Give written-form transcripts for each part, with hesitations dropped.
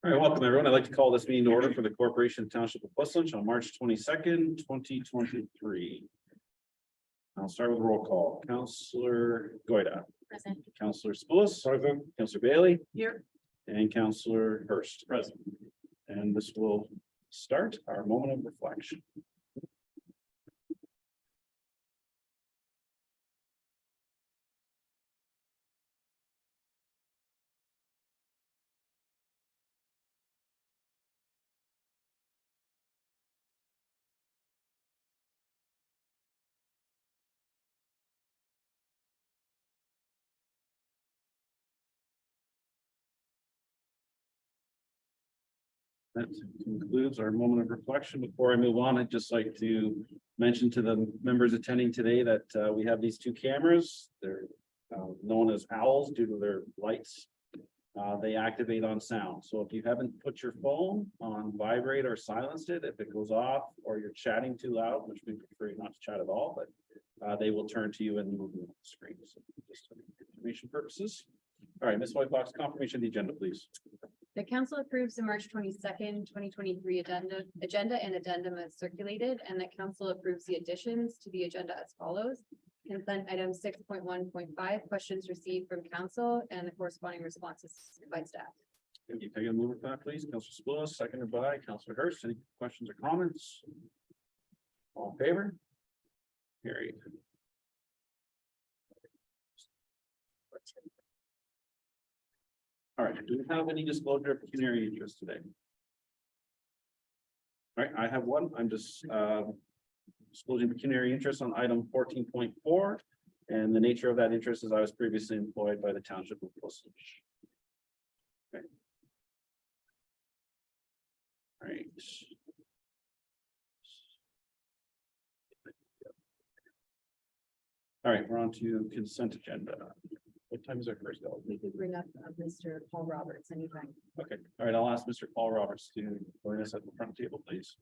All right, welcome everyone. I'd like to call this meeting to order for the Corporation Township of Westland on March 22nd, 2023. I'll start with roll call. Councillor Goida. Present. Councillor Spillis. Present. Councillor Bailey. Here. And Councillor Hurst. Present. And this will start our moment of reflection. That concludes our moment of reflection. Before I move on, I'd just like to mention to the members attending today that we have these two cameras. They're known as owls due to their lights. They activate on sound. So if you haven't put your phone on vibrate or silenced it, if it goes off or you're chatting too loud, which we prefer you not to chat at all, but they will turn to you and move on the screen. So just for information purposes. All right, Ms. Whitefox, confirmation of the agenda, please. The council approves the March 22nd, 2023 agenda and addendum as circulated, and the council approves the additions to the agenda as follows. Consent item 6.1.5, questions received from council and the corresponding responses by staff. Can you take a mover for that, please? Councillor Spillis, seconded by Councillor Hurst. Any questions or comments? All in favor? Carried. All right, do we have any disclosure of pecuniary interest today? All right, I have one. I'm just disclosing pecuniary interest on item 14.4. And the nature of that interest is I was previously employed by the township of Westland. Okay. All right. All right, we're on to consent agenda. What time is our first call? We could bring up Mr. Paul Roberts anytime. Okay, all right, I'll ask Mr. Paul Roberts to join us at the front table, please.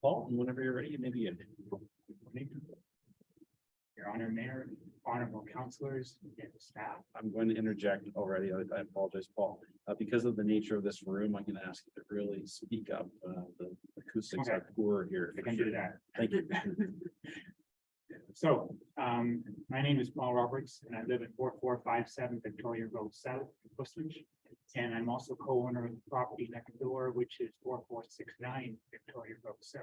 Paul, whenever you're ready, you may begin. Your Honor, Mayor, honorable councilors and staff. I'm going to interject already. I apologize, Paul. Because of the nature of this room, I'm going to ask you to really speak up. The acoustics Okay. are poor here. I can do that. Thank you. So, my name is Paul Roberts and I live at 4457 Victoria Road South, Westland. And I'm also co-owner of the property next door, which is 4469 Victoria Road South.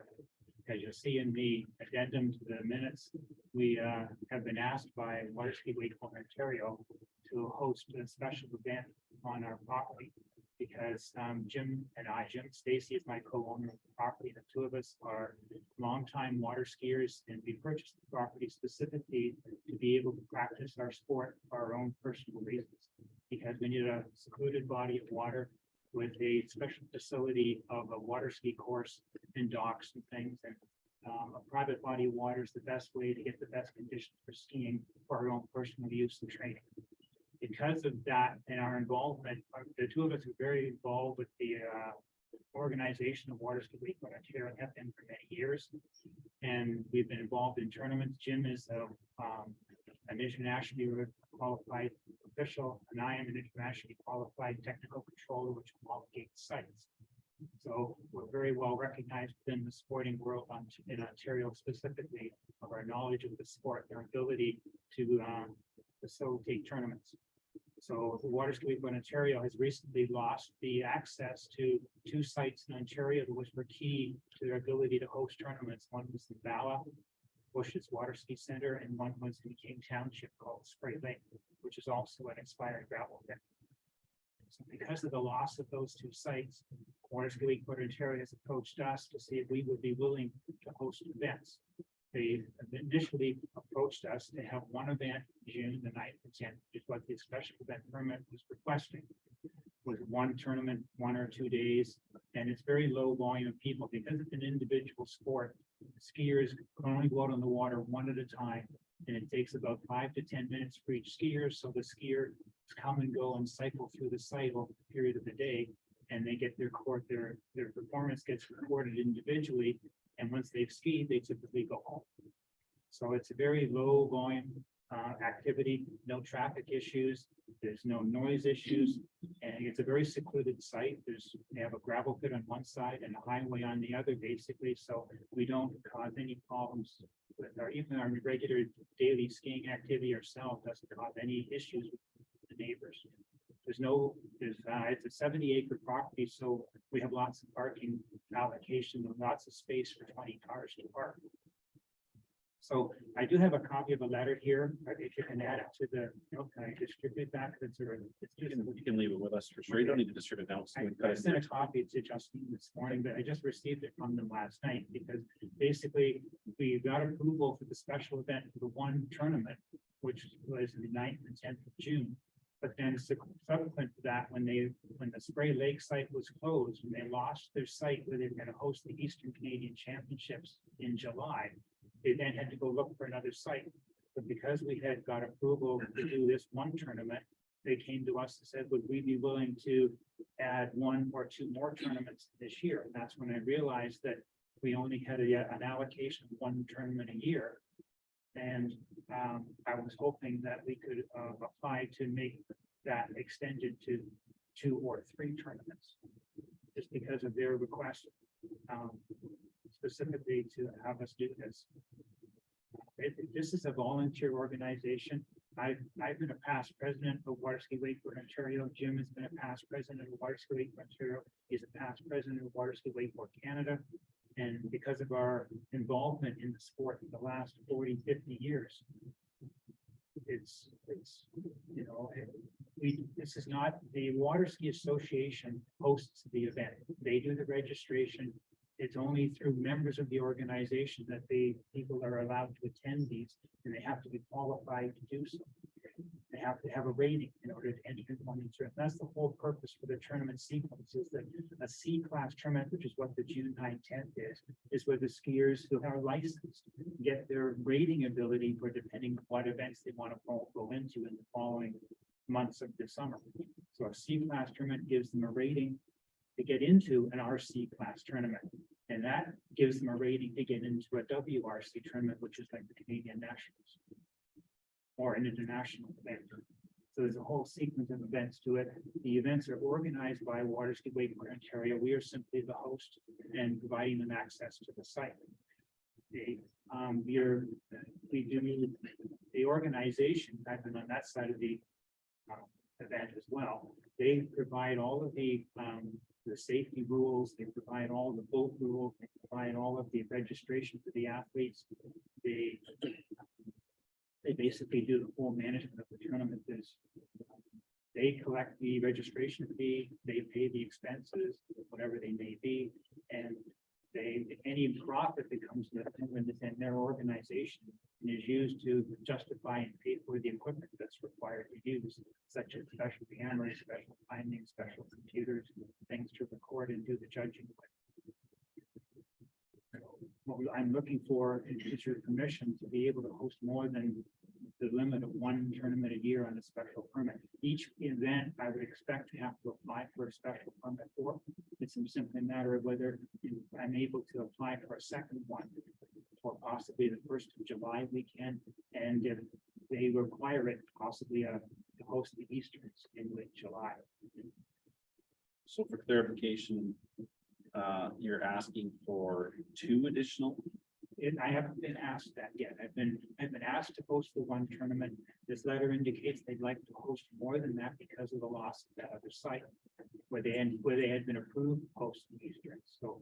As you'll see in the addendum to the minutes, we have been asked by Waterski Wakefield, Ontario to host a special event on our property because Jim Stacy is my co-owner of the property. The two of us are longtime water skiers and we purchased the property specifically to be able to practice our sport for our own personal reasons. Because we need a secluded body of water with a special facility of a water ski course and docks and things. And a private body of water is the best way to get the best conditions for skiing for our own personal use and training. Because of that and our involvement, the two of us are very involved with the organization of Water Ski Week, what Ontario and have been for many years. And we've been involved in tournaments. Jim is an internationally qualified official, and I am an internationally qualified technical controller, which homologates sites. So we're very well recognized within the sporting world in Ontario specifically of our knowledge of the sport, our ability to facilitate tournaments. So the Water Ski Week in Ontario has recently lost the access to two sites in Ontario which were key to their ability to host tournaments. One was the Bala Bushes Water Ski Center, and one was in King Township called Spray Lake, which is also an expired gravel pit. So because of the loss of those two sites, Water Ski Week Ontario has approached us to see if we would be willing to host events. They initially approached us to have one event June the 9th and 10th, which is what the special event permit was requesting. Was one tournament, 1 or 2 days, and it's very low volume of people because it's an individual sport. Skiers can only go out on the water one at a time, and it takes about 5 to 10 minutes for each skier. So the skier come and go and cycle through the site over the period of the day, and they get their performance gets recorded individually. And once they've skied, they typically go home. So it's a very low volume activity, no traffic issues, there's no noise issues, and it's a very secluded site. They have a gravel pit on one side and a highway on the other, basically, so we don't cause any problems with even our regular daily skiing activity ourselves doesn't cause any issues with the neighbors. It's a 70-acre property, so we have lots of parking allocation and lots of space for 20 cars to park. So I do have a copy of a letter here, if you can add it to the, can I distribute that? You can leave it with us for sure. You don't need to distribute it now. So we cut I it sent a there. copy to Justine this morning, but I just received it from them last night because basically we got approval for the special event for the one tournament, which was the 9th and 10th of June. But then subsequent to that, when the Spray Lake site was closed, and they lost their site where they were going to host the Eastern Canadian Championships in July, they then had to go look for another site. But because we had got approval to do this one tournament, they came to us and said, would we be willing to add 1 or 2 more tournaments this year? And that's when I realized that we only had an allocation of 1 tournament a year. And I was hoping that we could apply to make that extended to 2 or 3 tournaments, just because of their request, specifically to have us do this. This is a volunteer organization. I've been a past president of Waterski Wakeford, Ontario. Jim has been a past president of Waterski Wakeford, Ontario. He's a past president of Waterski Wakeford, Canada. And because of our involvement in the sport in the last 40, 50 years, this is not the Water Ski Association hosts the event. They do the registration. It's only through members of the organization that people are allowed to attend these, and they have to be qualified to do so. They have to have a rating in order to enter one tournament. That's the whole purpose for the tournament sequence, is that a C-class tournament, which is what the June 9th, 10th is where the skiers who are licensed get their rating ability for depending on what events they want to go into in the following months of the summer. So a C-class tournament gives them a rating to get into an RC class tournament. And that gives them a rating to get into a WRC tournament, which is like the Canadian Nationals or an international event. So there's a whole sequence of events to it. The events are organized by Waterski Wakeford, Ontario. We are simply the host and providing them access to the site. We do the organization. I've been on that side of the event as well. They provide all of the safety rules. They provide all the boat rules. They provide all of the registration for the athletes. They basically do the full management of the tournament. They collect the registration fee, they pay the expenses, whatever they may be, and any profit that comes from the tournament is in their organization and is used to justify and pay for the equipment that's required to use, such as special cameras, special findings, special computers, things to record and do the judging with. What I'm looking for is your permission to be able to host more than the limit of 1 tournament a year on a special permit. Each event I would expect to have to apply for a special permit for. It's simply a matter of whether I'm able to apply for a second one, or possibly the 1st of July weekend, and if they require it, possibly to host the Easterns in late July. So for clarification, you're asking for 2 additional? I haven't been asked that yet. I've been asked to host the 1 tournament. This letter indicates they'd like to host more than that because of the loss of that other site where they had been approved to host the Easterns. So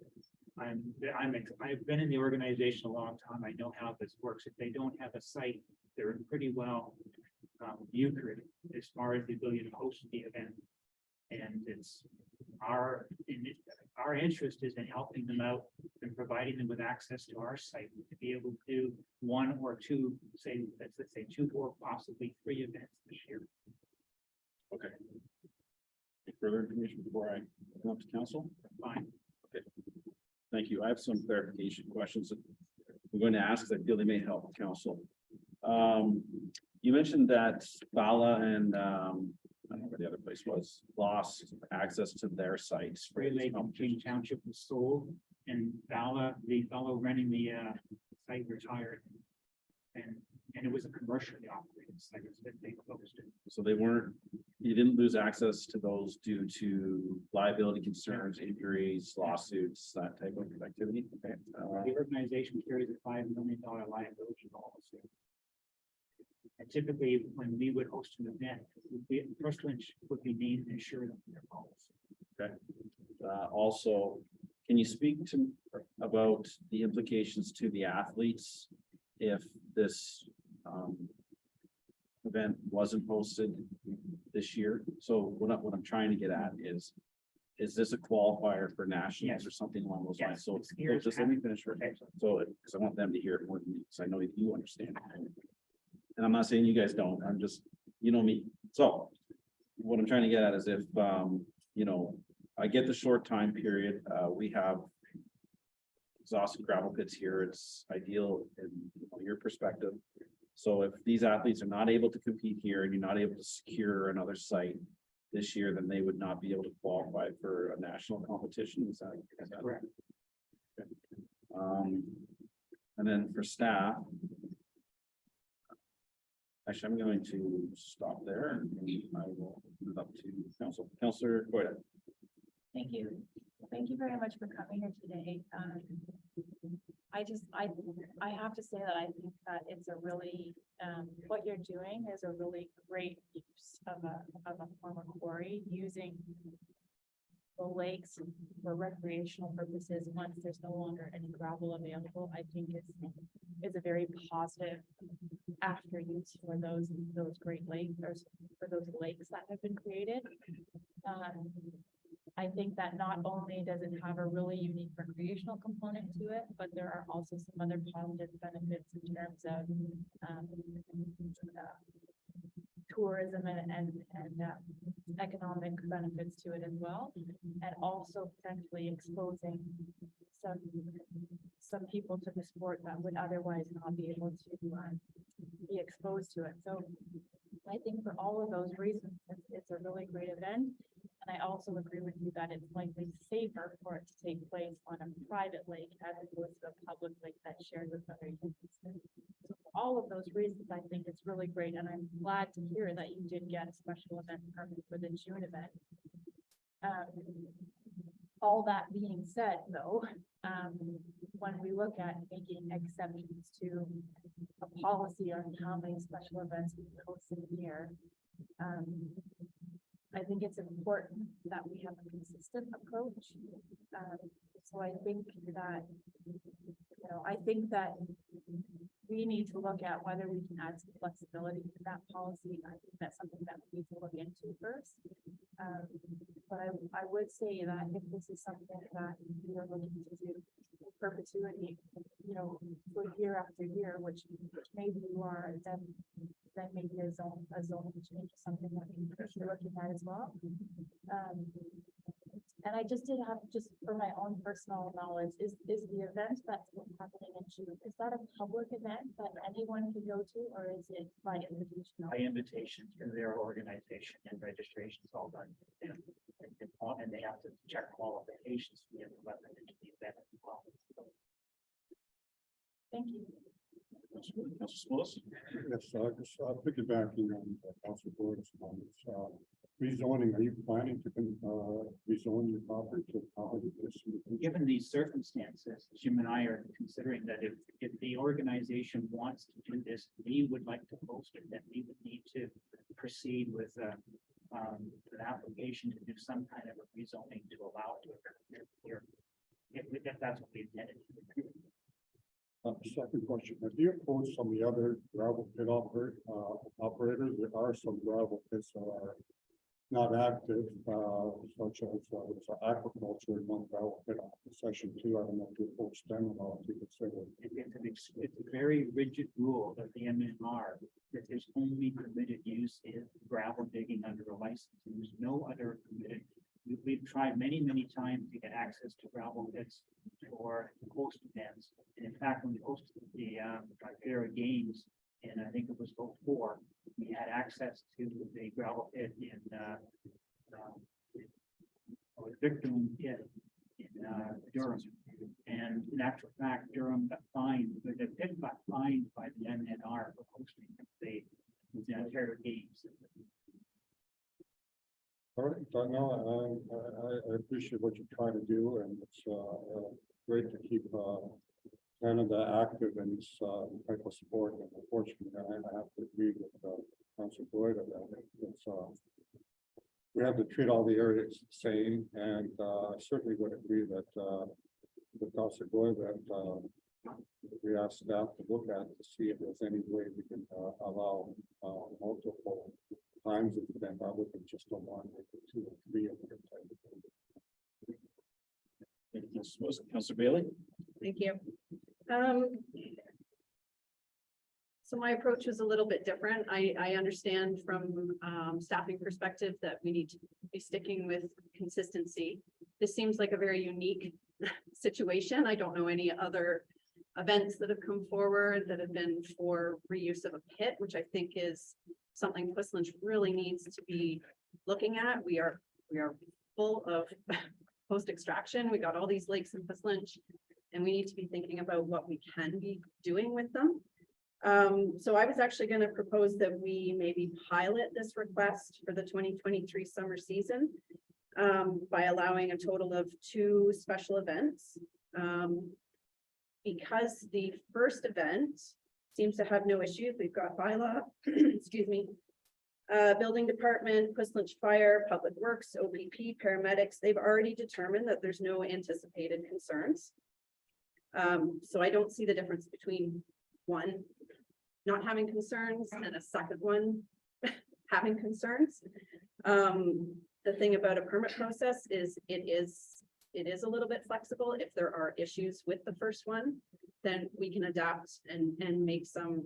I've been in the organization a long time. I know how this works. If they don't have a site, they're pretty well euchred as far as the ability to host the event. And it's our interest is in helping them out and providing them with access to our site to be able to do 1 or 2, let's say 2 or possibly 3 events this year. Okay. Any further information before I come up to council? Fine. Okay. Thank you. I have some clarification questions that I'm going to ask that I feel they may help council. You mentioned that Bala and I don't know where the other place was, lost access to their sites. for Spray these Lake and competitions. King Township was sold, and the fellow renting the site retired. And it was a commercially operated site, it's been they closed it. So they weren't, you didn't lose access to those due to liability concerns, injuries, lawsuits, that type of activity. Okay. The organization carries a $5 million liability policy. And typically, when we would host an event, First Lynch would be named insured on their policy. Also, can you speak to about the implications to the athletes if this event wasn't hosted this year? So what I'm trying to get at is this a qualifier for nationals or something along those lines? Yes, So the skiers just let me finish. Okay. So, because I want them to hear it more than me, because I know you understand. And I'm not saying you guys don't, I'm just, you know me. So what I'm trying to get at is if, you know, I get the short time period, we have exhausted gravel pits here, it's ideal in your perspective. So if these athletes are not able to compete here and you're not able to secure another site this year, then they would not be able to qualify for a national competition, is that? Correct. And then for staff. Actually, I'm going to stop there and I will move up to Counselor Goyette. Thank you. Thank you very much for coming here today. I have to say that I think that it's a really, what you're doing is a really great use of a former quarry, using the lakes for recreational purposes once there's no longer any gravel available. I think is a very positive after use for those great lakes, or for those lakes that have been created. I think that not only does it have a really unique recreational component to it, but there are also some other positive benefits in terms of tourism and economic benefits to it as well, and also potentially exposing some people to the sport that would otherwise not be able to be exposed to it. So I think for all of those reasons, it's a really great event. And I also agree with you that it's likely safer for it to take place on a private lake as opposed to a public lake that's shared with other users. So for all of those reasons, I think it's really great. And I'm glad to hear that you did get a special event permit for the June event. All that being said, though, when we look at making exceptions to a policy on how many special events we host in a year, I think it's important that we have a consistent approach. So I think that, I think that we need to look at whether we can add some flexibility to that policy. I think that's something that we need to look into first. But I would say that if this is something that we are looking to do in perpetuity, for year after year, which maybe you are, then maybe a zone change is something that we're looking at as well. And I just did have, just for my own personal knowledge, is the event that's happening in June, is that a public event that anyone can go to, or is it by invitation? By invitation through their organization, and registration is all done. And they have to check qualifications to be able to let them into the event as well. Thank you. Counselor Smollis? Yes, just piggybacking on Councilor Gordon's comments, rezoning, are you planning to rezone your property to accommodate this? Given these circumstances, Jim and I are considering that if the organization wants to do this, we would like to host it, then we would need to proceed with an application to do some kind of a rezoning to allow it to occur here. If that's what we intended. Second question, have you approached some of the other gravel pit operators? There are some gravel pits that are not active, such as aquaculture in one gravel pit section 2. I don't know if you approached them or not, if you consider. It's a very rigid rule of the MNR that there's only permitted use in gravel digging under a license. There's no other permitted. We've tried many times to get access to gravel pits for host events. And in fact, when we hosted the Para Games And I think it was 04, we had access to the gravel pit in, Victim pit in, Durham. And in actual fact, Durham got fined, the pit got fined by the NNR for hosting the Ontario Games. All right, so no, I appreciate what you're trying to do, and it's great to keep Canada active in this type of sport. And unfortunately, I have to agree with Councilor Boyd that it's we have to treat all the areas the same, and certainly would agree that with Councilor Boyd that we ask staff to look at to see if there's any way we can allow multiple times of the event other than just a one, or two, or three of them type of thing. Thank you, Councilor Bailey. Thank you. So my approach was a little bit different. I understand from staffing perspective that we need to be sticking with consistency. This seems like a very unique situation. I don't know any other events that have come forward that have been for reuse of a pit, which I think is something Whistler really needs to be looking at. We are full of post extraction. We got all these lakes in Whistler, and we need to be thinking about what we can be doing with them. So I was actually going to propose that we maybe pilot this request for the 2023 summer season by allowing a total of 2 special events. Because the first event seems to have no issues. We've got bylaw, excuse me, building department, Whistler Fire, Public Works, OPP, paramedics. They've already determined that there's no anticipated concerns. So I don't see the difference between one not having concerns and a second one having concerns. The thing about a permit process is it is a little bit flexible. If there are issues with the first one, then we can adapt and make some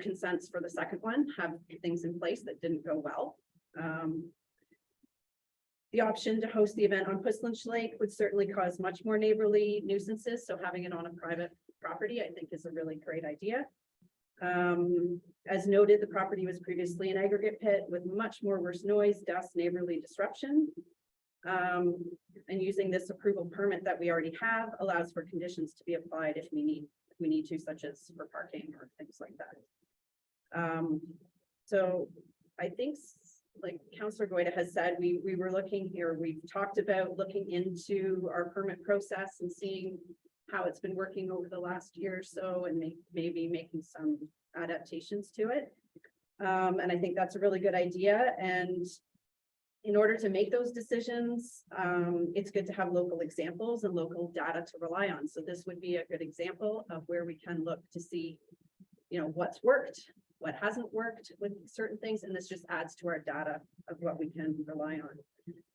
consents for the second one, have things in place that didn't go well. The option to host the event on Whistler Lake would certainly cause much more neighborly nuisances, so having it on a private property, I think, is a really great idea. As noted, the property was previously an aggregate pit with much more worse noise, dust, neighborly disruption. And using this approval permit that we already have allows for conditions to be applied if we need to, such as for parking or things like that. So I think, like Councillor Goyda has said, we were looking here, we've talked about looking into our permit process and seeing how it's been working over the last year or so, and maybe making some adaptations to it. And I think that's a really good idea. And in order to make those decisions, it's good to have local examples and local data to rely on. So this would be a good example of where we can look to see, what's worked, what hasn't worked with certain things, and this just adds to our data of what we can rely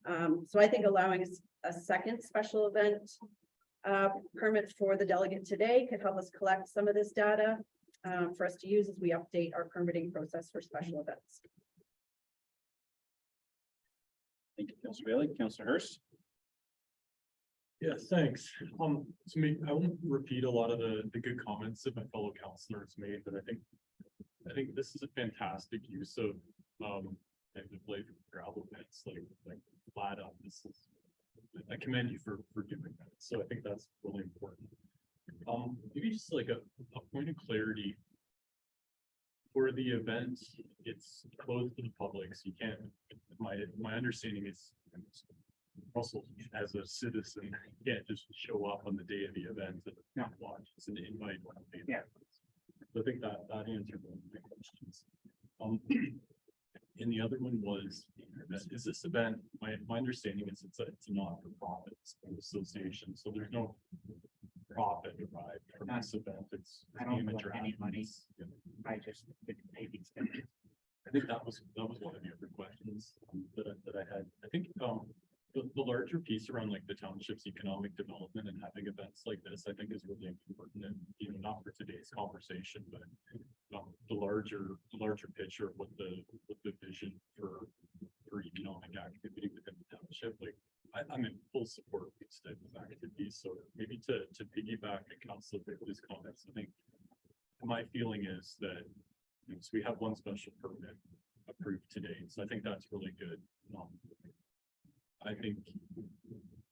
on. So I think allowing a second special event permit for the delegate today could help us collect some of this data for us to use as we update our permitting process for special events. Thank you, Councilor Bailey. Councilor Hurst. Yeah, thanks. So I won't repeat a lot of the good comments that my fellow councilors made, but I think this is a fantastic use of end of life gravel pits, like flat up. I commend you for doing that. So I think that's really important. Maybe just like a point of clarity. For the event, it's closed to the public, so you can't, my understanding is Russell, as a citizen, you can't just show up on the day of the event and not watch. It's an invite. Yeah. So I think that answered one of my questions. And the other one was, is this event, my understanding is it's a not-for-profit association, so there's no profit derived from this event. It's I don't amateur collect any money. athletes. Yeah. I just didn't pay the expenses. I think that was one of the other questions that I had. I think the larger piece around like the township's economic development and having events like this, I think is really important, and not for today's conversation, but the larger picture of what the vision for economic activity within the township. Like I'm in full full support of these type of activities. So maybe to piggyback on Councilor Bickley's comments, I think my feeling is that, so we have one special permit approved today, so I think that's really good. I think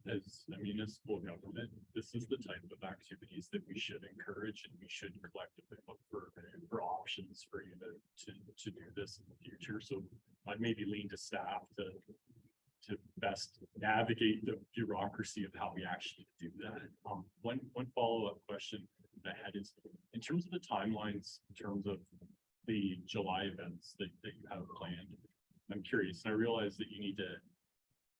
as a municipal government, this is the type of activities that we should encourage, and we should collectively look for options for you to do this in the future. So I'd maybe lean to staff to best navigate the bureaucracy of how we actually do that. One follow-up question I had is, in terms of the timelines, in terms of the July events that you have planned, I'm curious, and I realize that you need to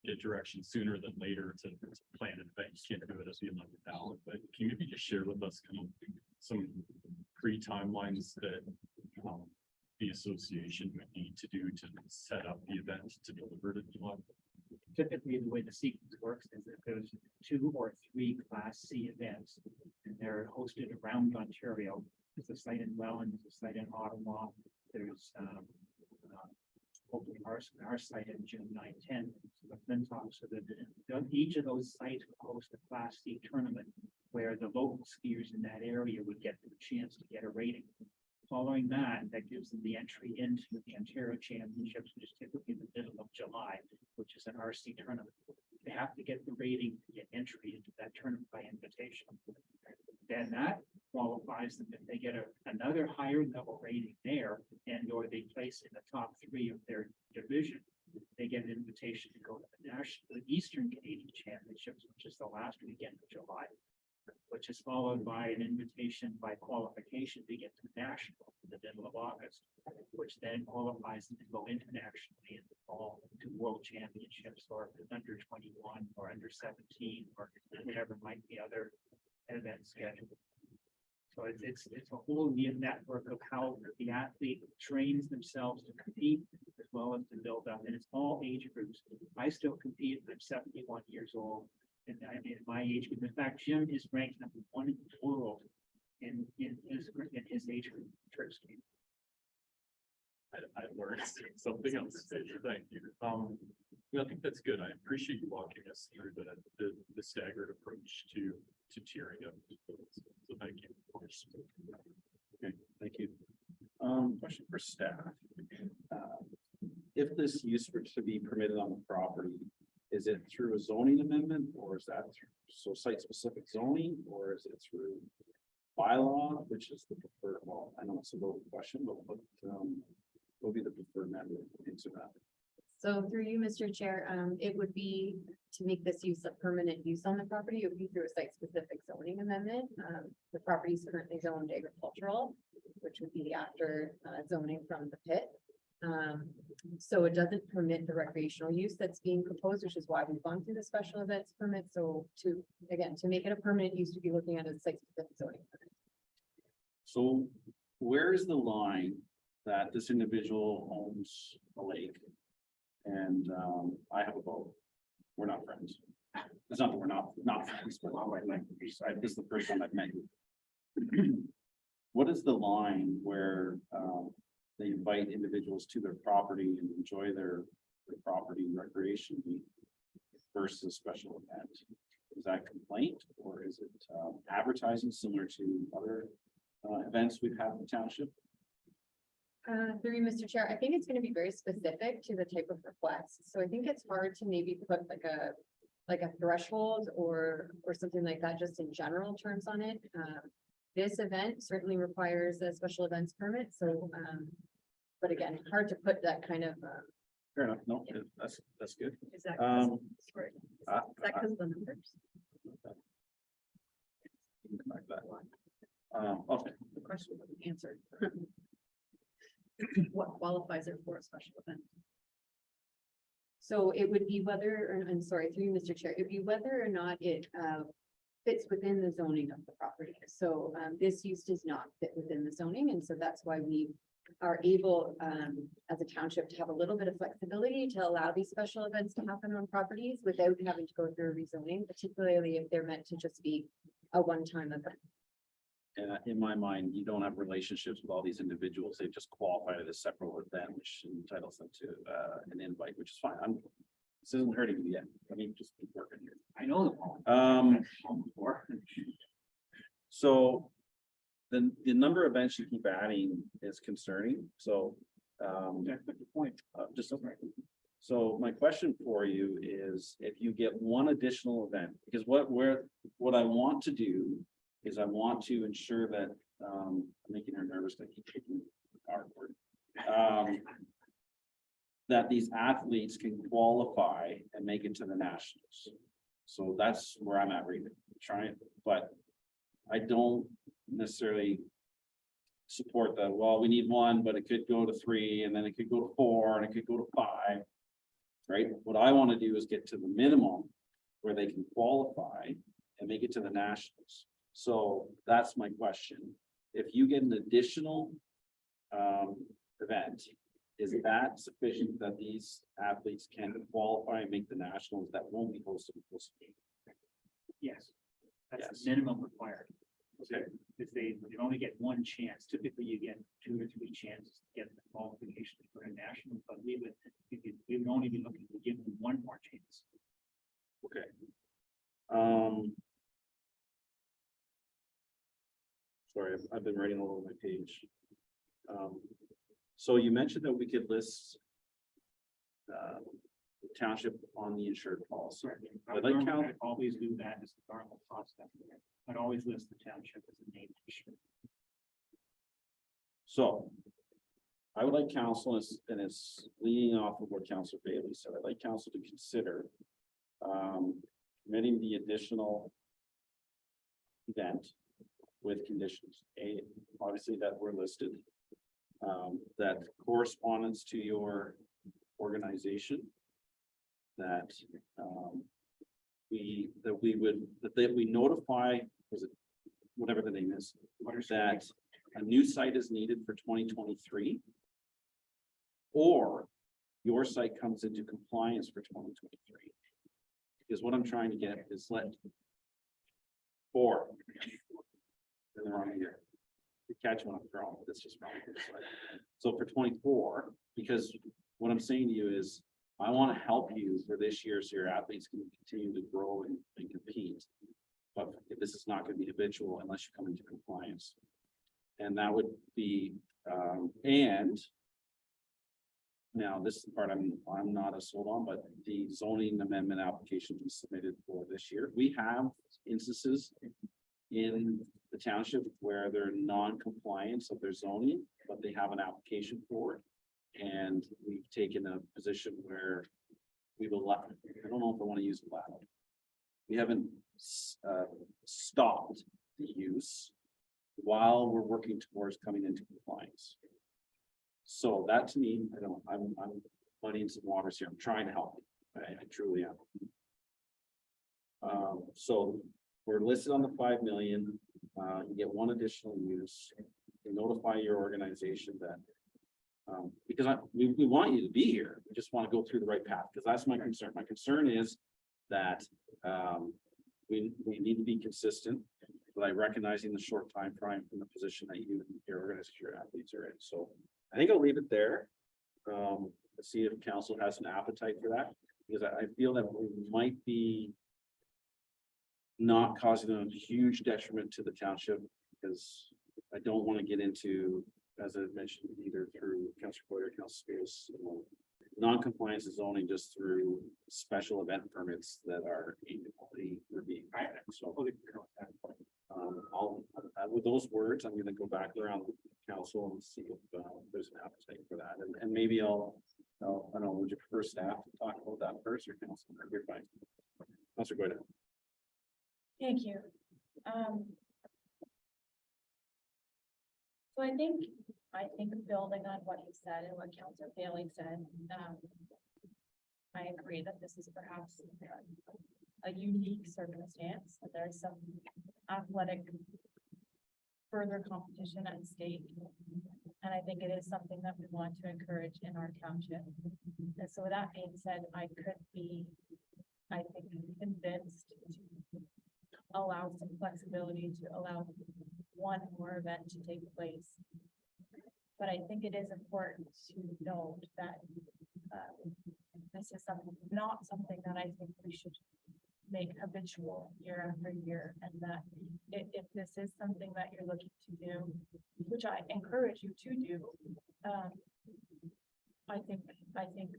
get direction sooner than later to plan an event. You can't do it as we elect it down, but can you maybe just share with us kind of some pre-timelines that the association would need to do to set up the event to deliver to July? Typically, the way the sequence works is that there's 2 or 3 Class C events, and they're hosted around Ontario. There's a site in Welland, there's a site in Ottawa, there's hopefully our site in June 9-10, so that each of those sites will host a Class C tournament where the local skiers in that area would get the chance to get a rating. Following that, that gives them the entry into the Ontario Championships, which is typically in the middle of July, which is an RC tournament. They have to get the rating to get entry into that tournament by invitation. Then that qualifies them if they get another higher level rating there, and or they place in the top 3 of their division, they get an invitation to go to the Eastern Canadian Championships, which is the last weekend of July, which is followed by an invitation by qualification to get to national in the middle of August, which then qualifies them to go internationally in the fall to world championships or under 21 or under 17 or whatever might be other events scheduled. So it's a whole new network of how the athlete trains themselves to compete as well as to build up, and it's all age groups. I still compete. I'm 71 years old. And I mean, my age group, in fact, Jim is ranked number 1 in the world in his age group. Trick skating. I learned something else today. Thank you. I think that's good. I appreciate you walking us through the staggered approach to tiering up. So thank you. Okay, thank you. Question for staff. If this use were to be permitted on the property, is it through a zoning amendment, or is that through site-specific zoning, or is it through bylaw, which is the preferred? Well, I know it's a loaded question, but what will be the preferred method into that? So through you, Mr. Chair, it would be to make this use a permanent use on the property. It would be through a site-specific zoning amendment. The property is currently zoned agricultural, which would be after zoning from the pit. So it doesn't permit the recreational use that's being proposed, which is why we've gone through the special events permit. So to make it a permanent use, to be looking at a site-specific zoning permit. So where is the line that this individual owns a lake? And I have a boat. We're not friends. It's not that we're not friends, but this is the first time I've met you. What is the line where they invite individuals to their property and enjoy their property recreationally versus special event? Is that complaint, or is it advertising similar to other events we've had in the township? Through you, Mr. Chair, I think it's going to be very specific to the type of request. So I think it's hard to maybe put like a threshold or something like that, just in general terms on it. This event certainly requires a special events permit. So, but again, hard to put that kind of. Fair enough. No, that's good. Is that Sorry. that because of the numbers? You can come back to that line. Okay. The question wasn't answered. What qualifies it for a special event? So it would be whether, I'm sorry, through you, Mr. Chair, it'd be whether or not it fits within the zoning of the property. So this use does not fit within the zoning, and so that's why we are able as a township to have a little bit of flexibility to allow these special events to happen on properties without having to go through a rezoning, particularly if they're meant to just be a one-time event. And in my mind, you don't have relationships with all these individuals. They've just qualified as a separate event, which entitles them to an invite, which is fine. This isn't hurting you yet. Let me just keep working here. I know the problem. Before. So the number of events you keep adding is concerning, so, That's the point. just. So my question for you is, if you get one additional event, because what I want to do is I want to ensure that, I'm making her nervous, I keep taking our word. That these athletes can qualify and make it to the nationals. So that's where I'm at right now, trying, but I don't necessarily support the, well, we need one, but it could go to 3, and then it could go to 4, and it could go to 5. Right? What I want to do is get to the minimum where they can qualify and make it to the nationals. So that's my question. If you get an additional event, is that sufficient that these athletes can qualify and make the nationals that won't be hosted? Yes. That's Yes. the minimum required. Okay. If they only get one chance, typically you get 2 or 3 chances to get the qualification for a national, but we would only be looking to give them one more chance. Okay. Sorry, I've been writing all over my page. So you mentioned that we could list the township on the insured policy. I'd like Normally, count, I'd always do that as a normal process. I'd always list the township as a name. so I would like council, and it's leading off of what Councilor Bailey said, I'd like council to consider committing the additional event with conditions. Obviously that were listed. That correspondence to your organization. That we notify, was it, whatever the name is, that a new site is needed for 2023. Or your site comes into compliance for 2023. Because what I'm trying to get is let 4 in the wrong year. You catch what I'm throwing, that's just wrong. So for 24, because what I'm saying to you is, I want to help you for this year so your athletes can continue to grow and compete. But this is not going to be habitual unless you come into compliance. And that would be, and now this is the part I'm not as sold on, but the zoning amendment application we submitted for this year. We have instances in the township where they're non-compliance of their zoning, but they have an application for it. And we've taken a position where we've allowed, I don't know if I want to use allowed. We haven't stopped the use while we're working towards coming into compliance. So that to me, I'm muddying some waters here. I'm trying to help. I truly am. So we're listed on the 5 million. You get one additional use. You notify your organization that because we want you to be here. We just want to go through the right path, because that's my concern. My concern is that we need to be consistent by recognizing the short time frame from the position that your organization, your athletes are in. So I think I'll leave it there. Let's see if council has an appetite for that, because I feel that we might be not causing a huge detriment to the township, because I don't want to get into, as I mentioned, either through Councilor Boyer or Councilor Spears, non-compliance is only just through special event permits that are annually reviewed. So with those words, I'm going to go back around the council and see if there's an appetite for that, and maybe I don't know, would you prefer staff to talk about that first, or council? You're fine. Councilor, go ahead. Thank you. So I think building on what you said and what Councilor Bailey said, I agree that this is perhaps a unique circumstance, that there's some athletic further competition at stake. And I think it is something that we want to encourage in our township. And so with that being said, I could be, I think, convinced to allow some flexibility to allow one more event to take place. But I think it is important to note that this is not something that I think we should make habitual year after year, and that if this is something that you're looking to do, which I encourage you to do, I think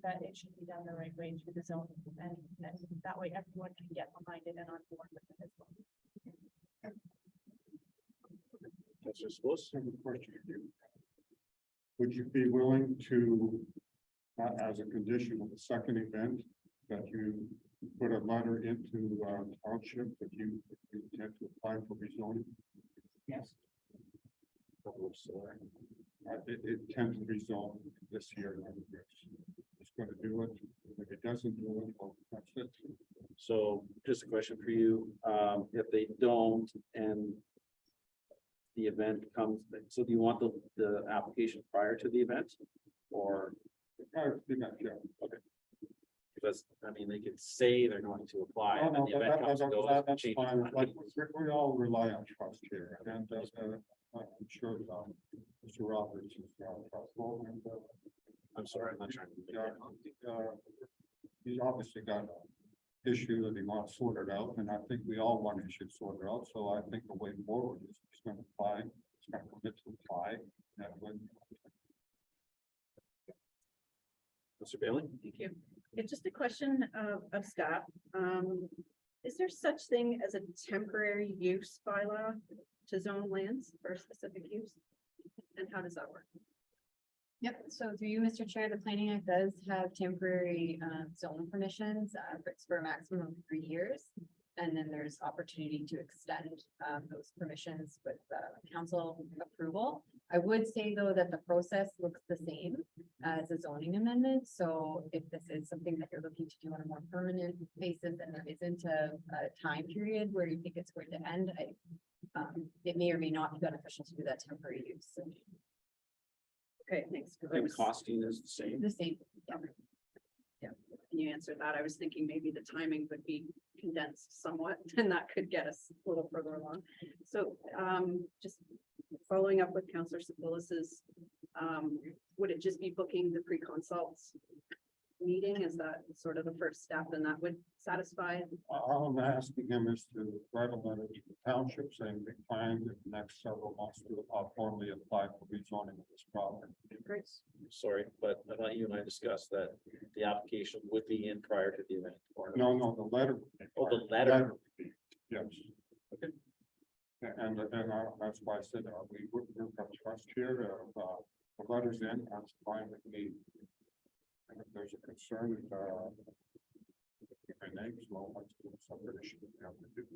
that it should be done the right way through the zone, and that way everyone can get behind it and on board with it as well. Councillor Spose? I have a question for you. Would you be willing to, as a condition of the second event, that you put a letter into township that you intend to apply for rezoning? Yes, It tends to rezone this year. It's going to do it. If it doesn't do it, well, that's it. So just a question for you, if they don't and the event comes, so do you want the application prior to the event? Or, Yeah. because, I mean, they could say they're going to apply Oh, and then no, the but event comes and goes. that's changes fine. mind. Like, we all rely on trust here, and I'm sure Mr. Roberts is trustful, and I'm sorry, I'm not trying to. he's obviously got an issue that he wants sorted out, and I think we all want issues sorted out, so I think the way forward is he's gonna apply, he's gonna commit to apply. That would, Mr. Bailey? Thank you. It's just a question of staff. Is there such thing as a temporary use bylaw to zone lands for a specific use? And how does that work? Yep, so through you, Mr. Chair, the Planning Act does have temporary zone permissions for a maximum of 3 years. And then there's opportunity to extend those permissions with council approval. I would say, though, that the process looks the same as a zoning amendment. So if this is something that you're looking to do on a more permanent basis and there isn't a time period where you think it's going to end, it may or may not be beneficial to do that temporary use. Okay, thanks. 'Cause I And was- costing is the same. The same. Yeah, when you answered that, I was thinking maybe the timing would be condensed somewhat, and that could get us a little further along. So, just following up with Councillor Sapolis's, would it just be booking the pre-consults meeting? Is that sort of the first step, and that would satisfy? all I'm asking him is to write a letter to the township saying we plan in the next several months to formally apply for rezoning of this property. Great. Sorry, but I thought you and I discussed that the application would be in prior to the event. or No, the letter. Oh, the letter. would be, yes. Okay. And that's why I said, we've got trust here, the letter's in, that's fine with me. And if there's a concern, my name's well, let's do something that should have to do.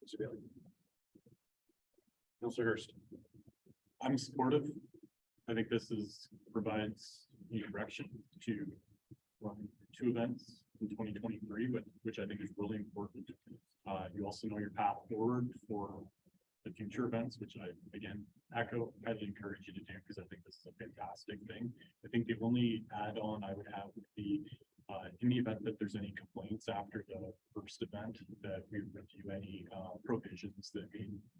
Mr. Bailey. Councillor Hurst. I'm supportive. I think this provides the direction to run 2 events in 2023, but which I think is really important. You also know your path forward for the future events, which I, again, echo, highly encourage you to do, because I think this is a fantastic thing. I think the only add-on I would have would be, in the event that there's any complaints after the first event, that we review any provisions that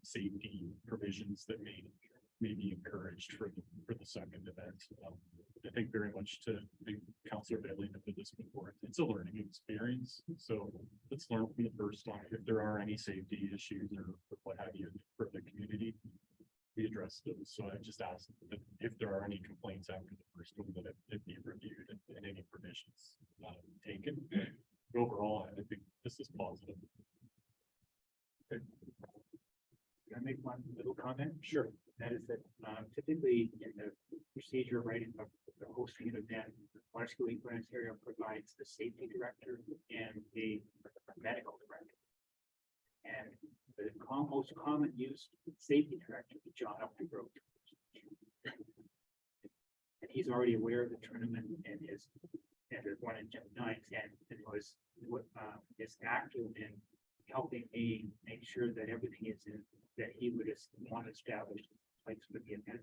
safety provisions that may be encouraged for the second event. I think very much to Councillor Bailey noted this before, it's a learning experience. So let's learn from the first one. If there are any safety issues or what have you for the community, we address those. So I just asked that if there are any complaints after the first one, that it be reviewed and any provisions taken. But overall, I think this is positive. can I make one little comment? Sure. That is that typically in the procedure writing of the hosting an event, Water School Ontario provides the safety director and the medical director. And the most common used safety director is John Updegrove. And he's already aware of the tournament and his one in June 9th and was is active in helping me make sure that everything is in that he would want to establish place for the event.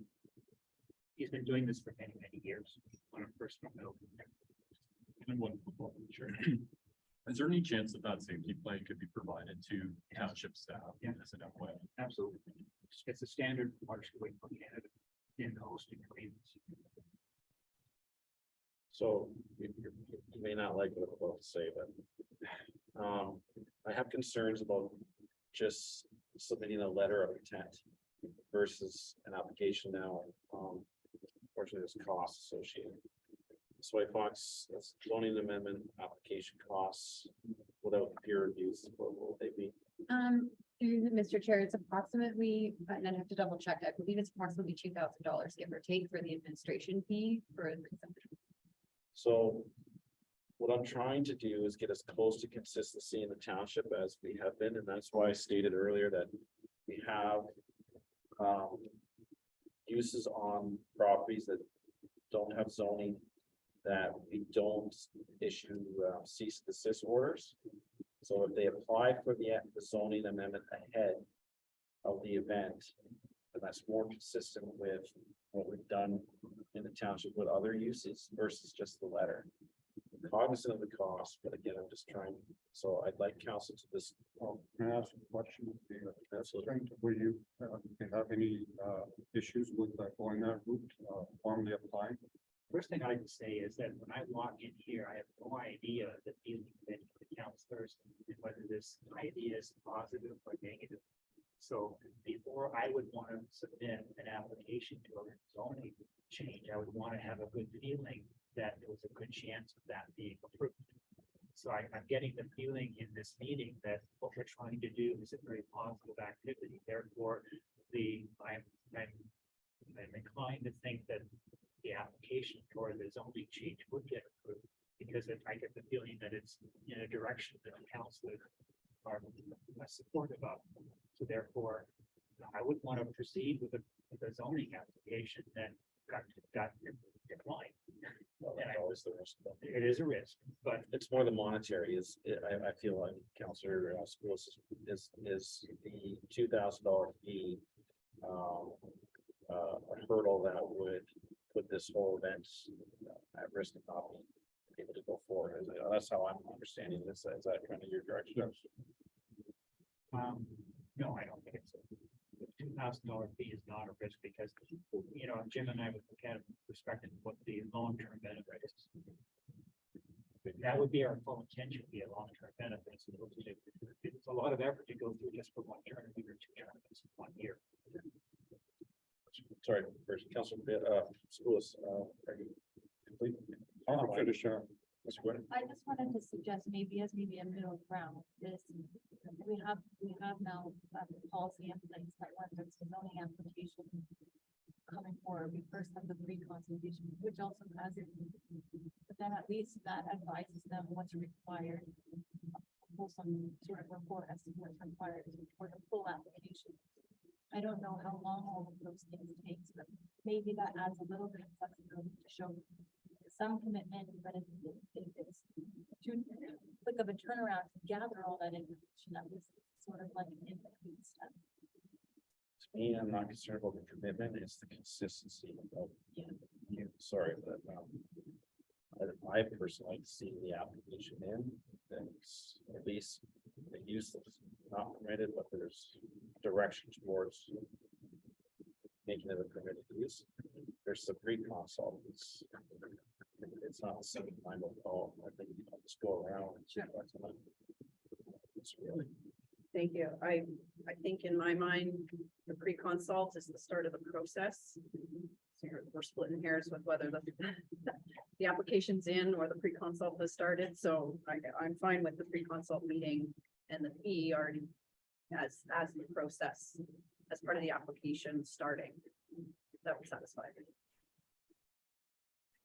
He's been doing this for many, many years on a personal note. And one football, sure. Is there any chance that safety plan could be provided to township staff? Yeah. As an FYI? Absolutely. It's a standard Water School in the hosting agreements. So you may not like what I'm about to say, but I have concerns about just submitting a letter of intent versus an application now. Unfortunately, there's costs associated. Soy Fox, that's zoning amendment application costs without peer reviews, what will they be? Through Mr. Chair, it's approximately, and I have to double check, I believe it's approximately $2,000, give or take, for the administration fee for consumption. So what I'm trying to do is get as close to consistency in the township as we have been, and that's why I stated earlier that we have uses on properties that don't have zoning, that we don't issue cease and desist orders. So if they apply for the zoning amendment ahead of the event, then that's more consistent with what we've done in the township with other uses versus just the letter. Cognizant of the cost, but again, I'm just trying, so I'd like council to this. Can I ask a question? Absolutely. Will you have any issues with going that route, formally applying? First thing I like to say is that when I walk in here, I have no idea the feeling that the counselors, and whether this idea is positive or negative. So before I would want to submit an application to a zoning change, I would want to have a good feeling that there was a good chance of that being approved. So I'm getting the feeling in this meeting that what we're trying to do is a very positive activity. Therefore, I'm inclined to think that the application for the zoning change would get approved, because I get the feeling that it's in a direction that the council are supportive of. So therefore, I would want to proceed with the zoning application that got declined. And I was the risk. It is a risk, but It's more the monetary is, I feel like Counselor Schools is the $2,000 fee. A hurdle that would put this whole event at risk of not being able to go forward. That's how I'm understanding this. Is that kind of your direction? no, I don't think it's the $2,000 fee is not a risk, because, you know, Jim and I would look at it from the perspective of what the long-term benefit is. That would be our full intention, be a long-term benefit. So it's a lot of effort to go through just for one term, or two terms, 1 year. Sorry, first Counselor Schools, are you complete? I'll finish, Mr. Gordon? I just wanted to suggest maybe a middle ground is we have now a policy in place that when there's a zoning application coming forward, we first have the pre-consultation, which also has it. But then at least that advises them what's required. Pull some sort of report as to what's required for the full application. I don't know how long all of those things takes, but maybe that adds a little bit of flexibility to show some commitment, but if it's too quick of a turnaround to gather all that information, that was sort of like an in-between step. To me, I'm not concerned about the commitment, it's the consistency of, sorry, but I personally like to see the application in, then at least the use that's not permitted, but there's direction towards making it a permitted use. There's the pre-consult, it's not the same time of all, I think you can just go around and check what's on it. It's really. Thank you. I think in my mind, the pre-consult is the start of the process. So we're splitting hairs with whether the application's in or the pre-consult has started. So I'm fine with the pre-consult meeting and the fee already as the process, as part of the application starting. That would satisfy me.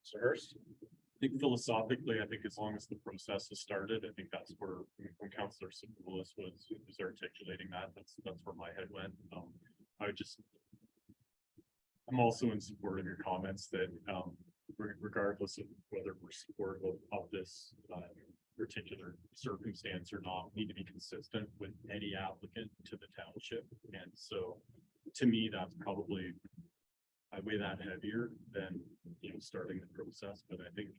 So Hurst? I think philosophically, I think as long as the process has started, I think that's where when Councillor Sibulis was articulating that, that's where my head went. I'm also in support of your comments that regardless of whether we're supportive of this particular circumstance or not, we need to be consistent with any applicant to the township. And so to me, that's probably, I weigh that heavier than, starting the process. But I think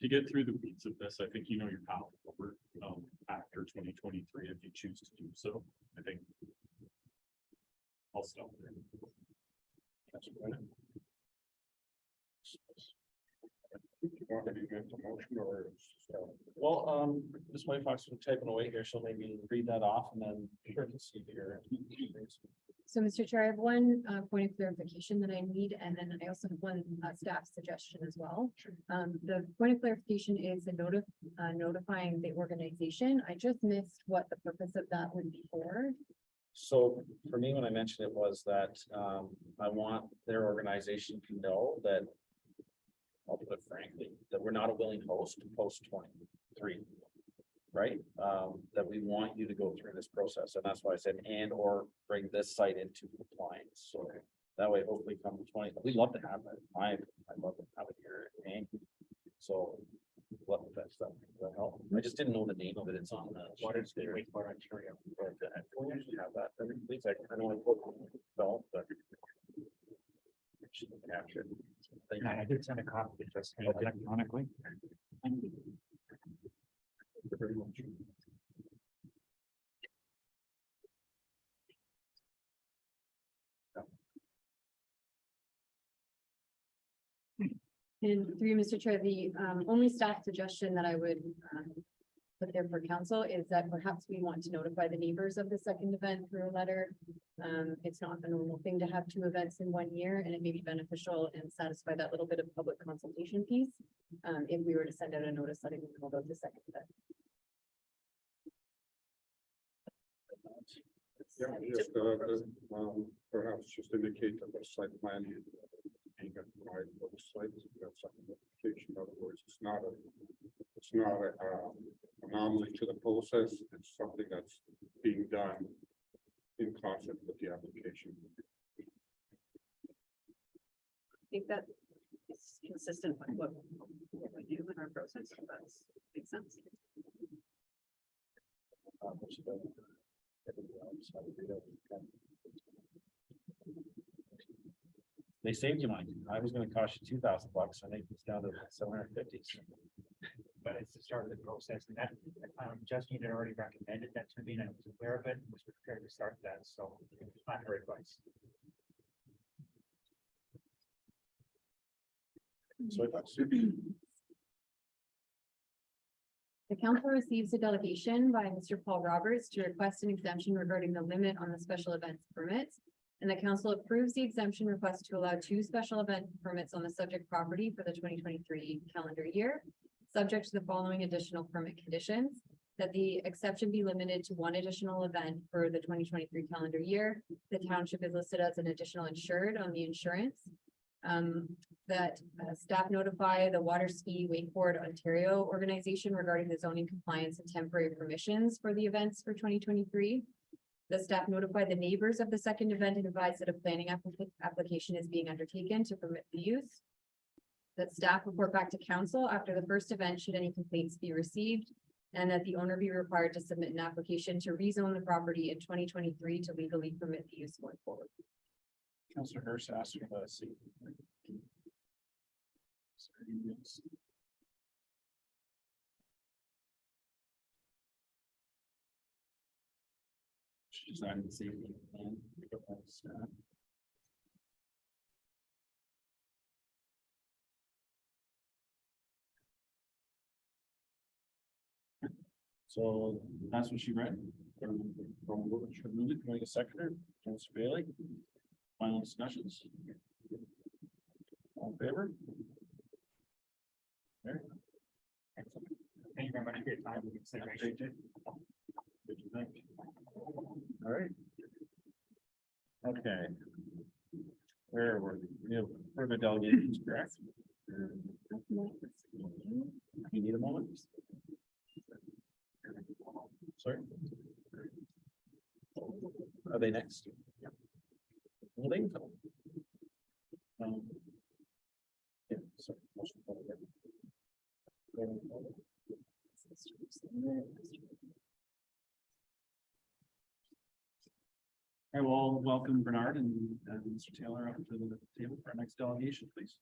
to get through the weeds of this, I think your path forward after 2023 if you choose to do so. I think I'll stop there. Want me to make the motion or? Well, Ms. White Fox was typing away here, so maybe read that off and then sure to see here. So, Mr. Chair, I have one point of clarification that I need, and then I also have one staff suggestion as well. The point of clarification is the notifying the organization. I just missed what the purpose of that would be for. So for me, when I mentioned it was that I want their organization to know that, I'll put it frankly, that we're not a willing host to post 23. Right? That we want you to go through this process, and that's why I said, and or bring this site into compliance, so that way hopefully come 20, we'd love to have it. I love to have it here, and so. Love that stuff, that help. I just didn't know the name of it, it's on the. Water State Wastewater Ontario. We usually have that, every place I know I put, no, but. Should capture it. Thank you. I did send a copy just Okay. electronically. Thank you very much. And through you, Mr. Chair, the only staff suggestion that I would put there for council is that perhaps we want to notify the neighbors of the second event through a letter. It's not the normal thing to have 2 events in 1 year, and it may be beneficial and satisfy that little bit of public consultation piece. If we were to send out a notice letting them know about the second event. Yeah, just, perhaps just indicate that the site plan is being applied for the site, that's an application, in other words, it's not a anomaly to the process, it's something that's being done in concert with the application. I think that is consistent with what we do in our process, so that's makes sense. They saved you money. I was gonna cost you $2,000, I think it's down to 750. But it's the start of the process, and that Justine had already recommended that to me, and I was aware of it, and was prepared to start that, so it's not her advice. So that's The council receives a delegation by Mr. Paul Roberts to request an exemption regarding the limit on the special events permits. And the council approves the exemption request to allow 2 special event permits on the subject property for the 2023 calendar year. Subject to the following additional permit conditions: that the exception be limited to 1 additional event for the 2023 calendar year. The township is listed as an additional insured on the insurance. That staff notify the Water Ski Wakeboard Ontario organization regarding the zoning compliance and temporary permissions for the events for 2023. The staff notify the neighbors of the second event and advise that a planning application is being undertaken to permit the use. That staff report back to council after the first event should any complaints be received. And that the owner be required to submit an application to rezone the property in 2023 to legally permit the use going forward. Councilor Hurst asked for the seat. Design the safety plan. So that's what she read. From Richard Moody, can I get a seconder? Councilor Bailey. Final discussions. All in favor? There. Excellent. Thank you very much for your time and consideration. Good to think. All right. Okay. Where were we? We have further delegations, correct? You need a moment? Sorry. Are they next? Yeah. Well, they can come. Yeah, sorry. I will welcome Bernard and Mr. Taylor up to the table for our next delegation, please.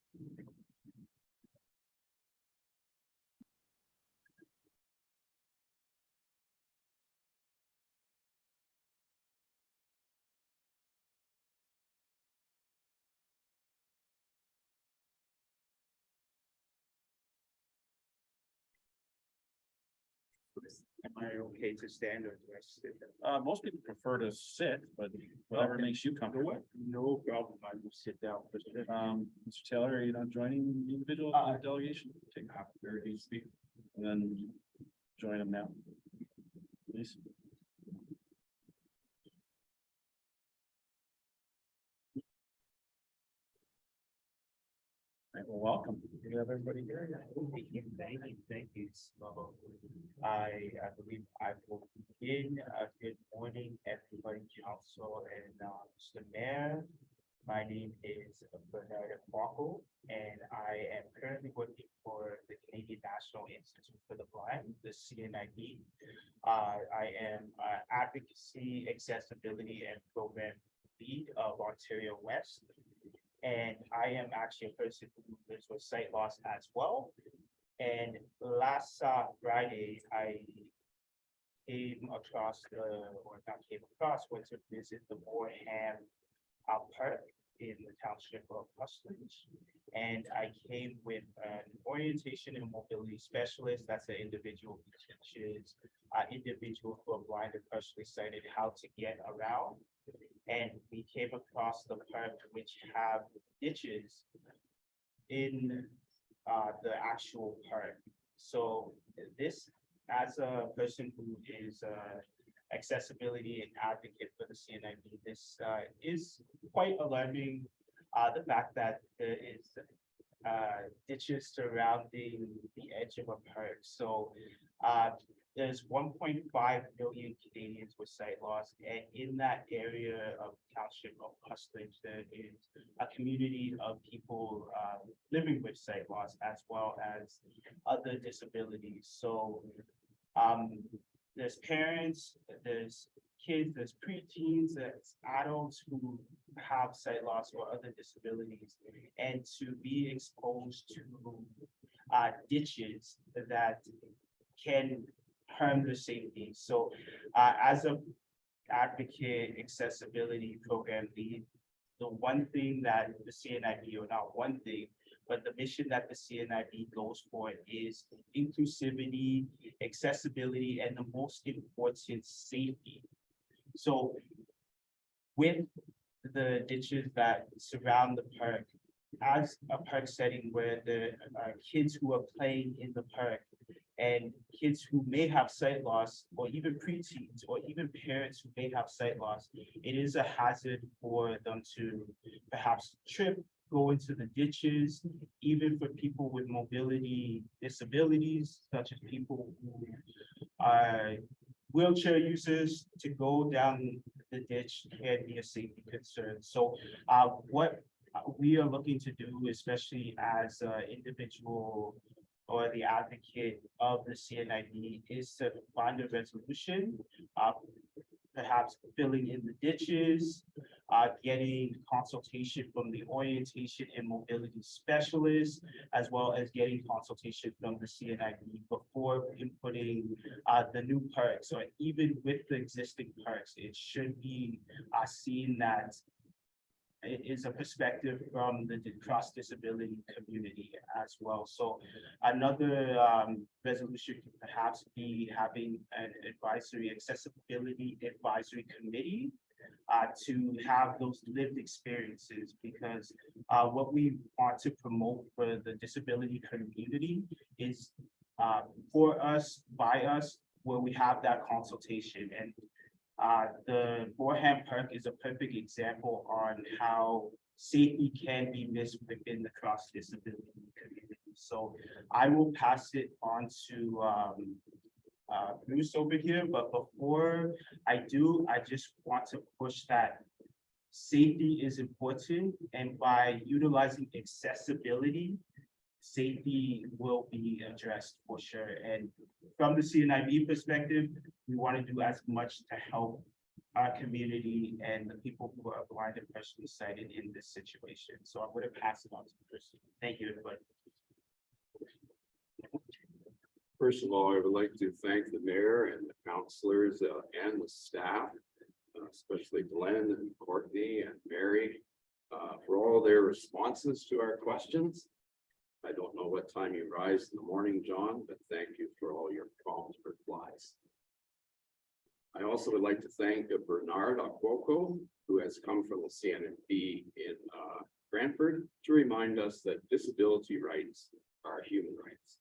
Am I okay to stand or do I sit? Most people prefer to sit, but whatever makes you comfortable. No problem, I will sit down. Mr. Taylor, are you not joining the individual delegation? Take half their speak and then join them now. Please. All right, well, welcome. We have everybody here. Thank you. So, I believe I will begin. Good morning, everybody, council and Mr. Mayor. My name is Bernard Walker, and I am currently working for the Canadian National Institute for the Blind, the CNIB. I am advocacy, accessibility, and program lead of Ontario West. And I am actually a person who lives with sight loss as well. And last Friday, I went to visit the Wareham Park in the township of Hustlers. And I came with an orientation and mobility specialist. That's an individual who teaches individuals who are blind and partially sighted how to get around. And we came across the park which have ditches in the actual park. So this, as a person who is accessibility and advocate for the CNIB, this is quite alarming. The fact that there is ditches surrounding the edge of a park. So there's 1.5 million Canadians with sight loss, and in that area of township of Hustlers, there is a community of people living with sight loss as well as other disabilities. So there's parents, there's kids, there's preteens, there's adults who have sight loss or other disabilities, and to be exposed to ditches that can harm their safety. So as a advocate accessibility program lead, the one thing that the CNIB, or not one thing, but the mission that the CNIB goes for is inclusivity, accessibility, and the most important, safety. So with the ditches that surround the park, as a park setting where the kids who are playing in the park and kids who may have sight loss, or even preteens, or even parents who may have sight loss, it is a hazard for them to perhaps trip, go into the ditches, even for people with mobility disabilities, such as people who are wheelchair users, to go down the ditch can be a safety concern. So what we are looking to do, especially as an individual or the advocate of the CNIB, is to find a resolution, perhaps filling in the ditches, getting consultation from the orientation and mobility specialists, as well as getting consultation from the CNIB before inputting the new parks. So even with the existing parks, it should be seen that it is a perspective from the cross-disability community as well. So another resolution could perhaps be having an accessibility advisory committee to have those lived experiences, because what we want to promote for the disability community is for us, by us, where we have that consultation. And the Wareham Park is a perfect example on how safety can be missed within the cross-disability community. So I will pass it on to Bruce over here, but before I do, I just want to push that safety is important, and by utilizing accessibility, safety will be addressed for sure. And from the CNIB perspective, we want to do as much to help our community and the people who are blind and partially sighted in this situation. So I'm going to pass it on to Chris. Thank you, everybody. First of all, I would like to thank the mayor and the councilors and the staff, especially Glenn and Courtney and Mary, for all their responses to our questions. I don't know what time you rise in the morning, John, but thank you for all your prompt replies. I also would like to thank Bernard Akwoko, who has come from the CNMP in Brantford to remind us that disability rights are human rights.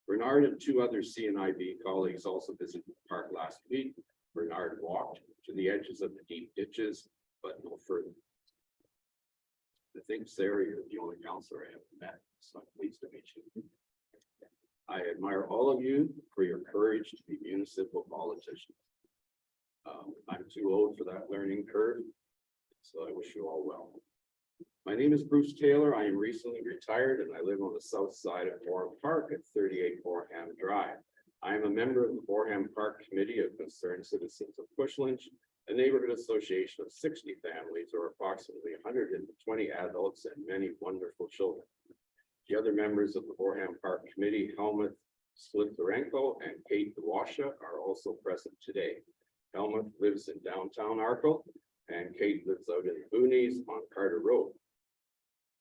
Bernard and two other CNIB colleagues also visited the park last week. Bernard walked to the edges of the deep ditches, but no further. I think, Sarah, you're the only counselor I haven't met, so I'm pleased to meet you. I admire all of you for your courage to be municipal politicians. I'm too old for that learning curve, so I wish you all well. My name is Bruce Taylor. I am recently retired and I live on the south side of Boreham Park at 38 Boreham Drive. I am a member of the Boreham Park Committee of Concerned Citizens of Pushlinch, a neighborhood association of 60 families or approximately 120 adults and many wonderful children. The other members of the Boreham Park Committee, Helmut Slitharenko and Kate DeWasha, are also present today. Helmut lives in downtown Arkell and Kate lives out in the boonies on Carter Road.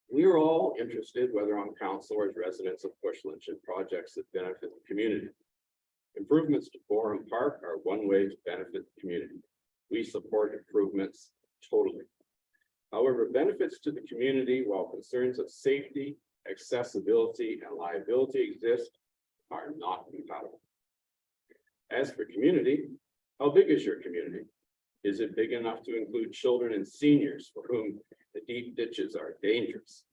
We are all interested, whether on council or as residents of Pushlinch, in projects that benefit the community. Improvements to Boreham Park are one way to benefit the community. We support improvements totally. However, benefits to the community, while concerns of safety, accessibility, and liability exist, are not compatible. As for community, how big is your community? Is it big enough to include children and seniors for whom the deep ditches are dangerous?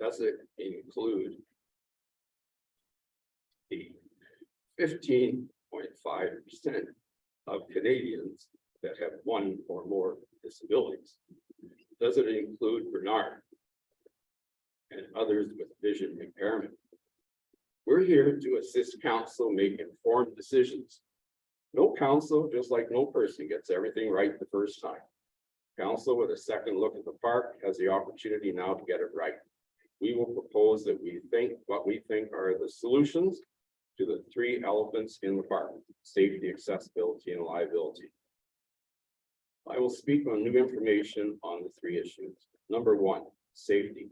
Does it include the 15.5% of Canadians that have one or more disabilities? Does it include Bernard and others with vision impairment? We're here to assist council make informed decisions. No council, just like no person, gets everything right the first time. Council with a second look at the park has the opportunity now to get it right. We will propose that what we think are the solutions to the three elephants in the park: safety, accessibility, and liability. I will speak on new information on the three issues. Number one, safety.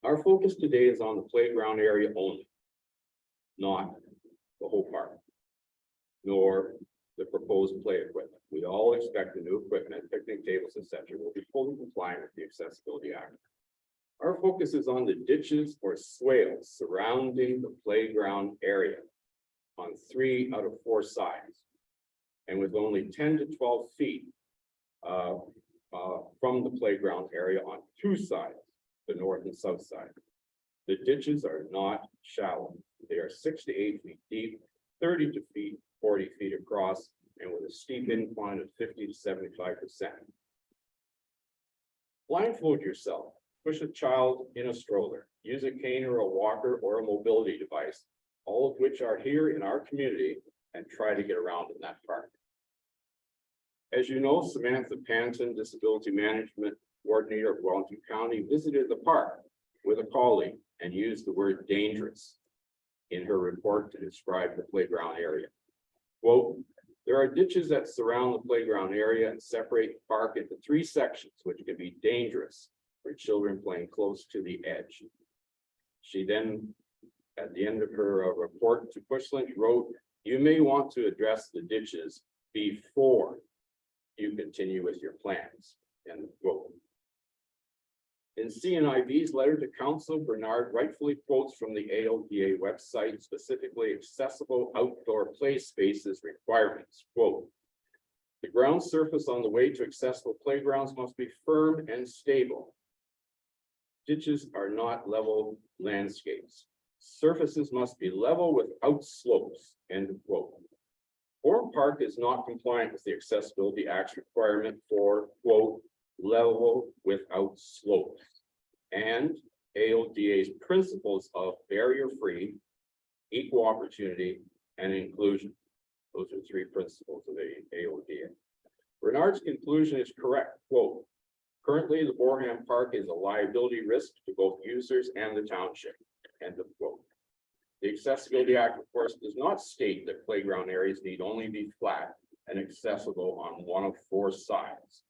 Our focus today is on the playground area only, not the whole park, nor the proposed play equipment. We all expect the new equipment, picnic tables, etc., will be fully compliant with the Accessibility Act. Our focus is on the ditches or swales surrounding the playground area on 3 out of 4 sides, and with only 10 to 12 feet from the playground area on 2 sides, the north and south side. The ditches are not shallow. They are 6 to 8 feet deep, 30 to 40 feet across, and with a steep incline of 50 to 75%. Blindfold yourself, push a child in a stroller, use a cane or a walker or a mobility device, all of which are here in our community, and try to get around in that park. As you know, Samantha Panton, Disability Management Coordinator of Wellington County, visited the park with a colleague and used the word dangerous in her report to describe the playground area. Quote, there are ditches that surround the playground area and separate the park into 3 sections, which can be dangerous for children playing close to the edge. She then, at the end of her report to Pushlinch, wrote, you may want to address the ditches before you continue with your plans. End quote. In CNIB's letter to council, Bernard rightfully quotes from the ALDA website, specifically accessible outdoor play spaces requirements. Quote, the ground surface on the way to accessible playgrounds must be firm and stable. Ditches are not level landscapes. Surfaces must be level without slopes. End quote. Boreham Park is not compliant with the Accessibility Act's requirement for, quote, level without slopes, and ALDA's principles of barrier-free, equal opportunity, and inclusion. Those are 3 principles of the ALDA. Bernard's conclusion is correct. Quote, currently, the Boreham Park is a liability risk to both users and the township. End of quote. The Accessibility Act, of course, does not state that playground areas need only be flat and accessible on 1 of 4 sides,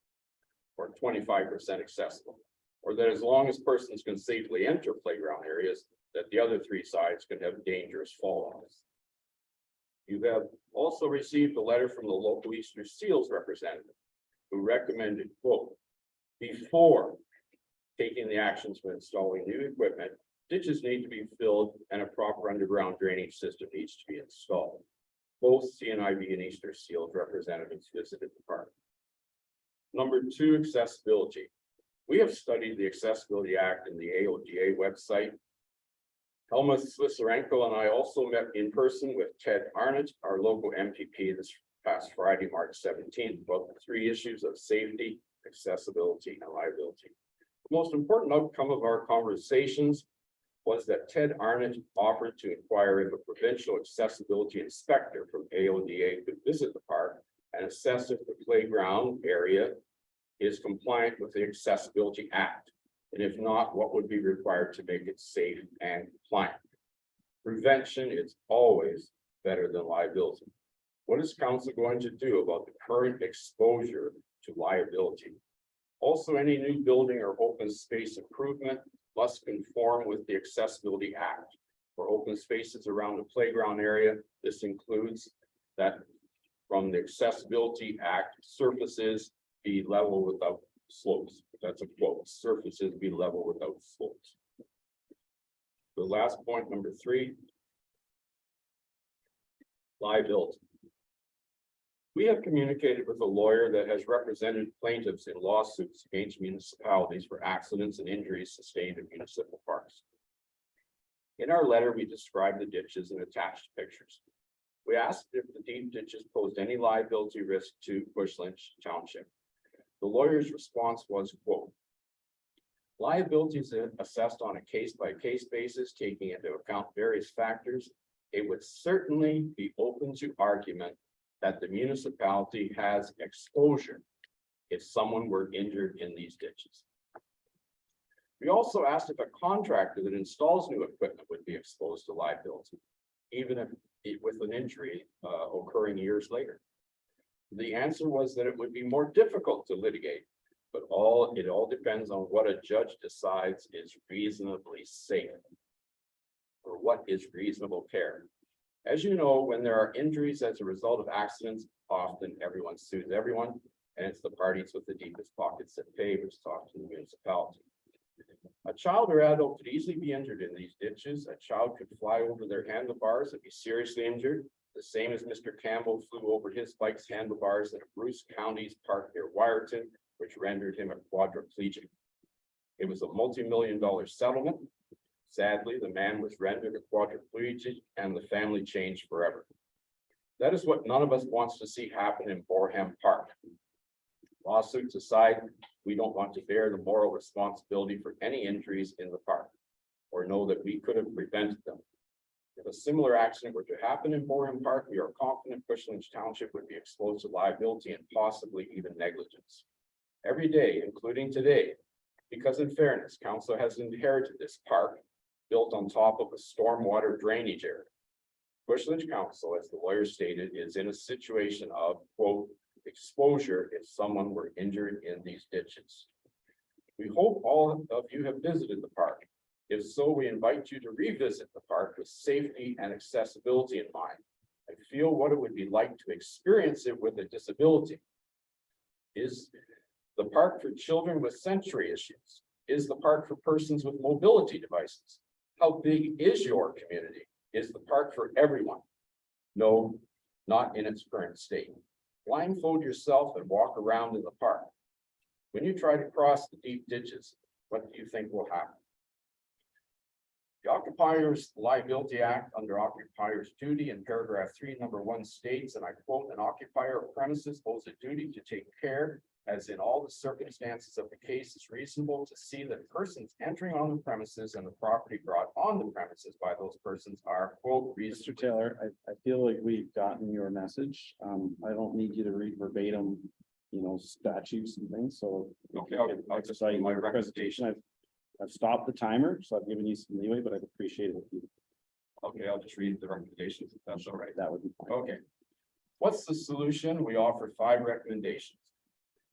or 25% accessible, or that as long as persons can safely enter playground areas, that the other 3 sides can have dangerous fall-offs. You have also received a letter from the local Easter Seals representative who recommended, quote, before taking the actions for installing new equipment, ditches need to be filled and a proper underground drainage system needs to be installed. Both CNIB and Easter Seals representatives visited the park. Number two, accessibility. We have studied the Accessibility Act and the AODA website. Helma Slisarenko and I also met in person with Ted Arnott, our local MPP, this past Friday, March 17th, about the three issues of safety, accessibility, and liability. The most important outcome of our conversations was that Ted Arnott offered to inquire if a provincial accessibility inspector from AODA could visit the park and assess if the playground area is compliant with the Accessibility Act. And if not, what would be required to make it safe and compliant? Prevention is always better than liability. What is council going to do about the current exposure to liability? Also, any new building or open space improvement must conform with the Accessibility Act. For open spaces around the playground area, this includes that from the Accessibility Act, surfaces be level without slopes. That's a quote, surfaces be level without slopes. The last point, number three, liability. We have communicated with a lawyer that has represented plaintiffs in lawsuits against municipalities for accidents and injuries sustained in municipal parks. In our letter, we described the ditches and attached pictures. We asked if the deep ditches posed any liability risk to Bush Lynch Township. The lawyer's response was, quote, liability is assessed on a case-by-case basis, taking into account various factors. It would certainly be open to argument that the municipality has exposure if someone were injured in these ditches. We also asked if a contractor that installs new equipment would be exposed to liability, even if with an injury occurring years later. The answer was that it would be more difficult to litigate, but it all depends on what a judge decides is reasonably safe, or what is reasonable care. As you know, when there are injuries as a result of accidents, often everyone sues everyone, and it's the parties with the deepest pockets that pay, which talk to the municipality. A child or adult could easily be injured in these ditches. A child could fly over their handlebars and be seriously injured, the same as Mr. Campbell flew over his bike's handlebars in Bruce County's park near Wyerton, which rendered him a quadriplegic. It was a multi-million-dollar settlement. Sadly, the man was rendered a quadriplegic and the family changed forever. That is what none of us wants to see happen in Boreham Park. Lawsuits aside, we don't want to bear the moral responsibility for any injuries in the park, or know that we could have prevented them. If a similar accident were to happen in Boreham Park, we are confident Bush Lynch Township would be exposed to liability and possibly even negligence. Every day, including today, because in fairness, council has inherited this park built on top of a stormwater drainage area. Bush Lynch Council, as the lawyer stated, is in a situation of, quote, exposure if someone were injured in these ditches. We hope all of you have visited the park. If so, we invite you to revisit the park with safety and accessibility in mind, and feel what it would be like to experience it with a disability. Is the park for children with sensory issues? Is the park for persons with mobility devices? How big is your community? Is the park for everyone? No, not in its current state. Blindfold yourself and walk around in the park. When you try to cross the deep ditches, what do you think will happen? The Occupiers Liability Act under Occupiers Duty in paragraph 3, number 1 states, and I quote, an occupier of premises owes a duty to take care, as in all the circumstances of the case is reasonable, to see that persons entering on the premises and the property brought on the premises by those persons are, quote, Mr. Taylor, I feel like we've gotten your message. I don't need you to read verbatim, statutes and things, so. Okay, I'll just cite my my presentation. I've stopped the timer, so I've given you some leeway, but I'd appreciate it if you, Okay, I'll just read the recommendations if that's all right. that would be fine. Okay. What's the solution? We offer 5 recommendations.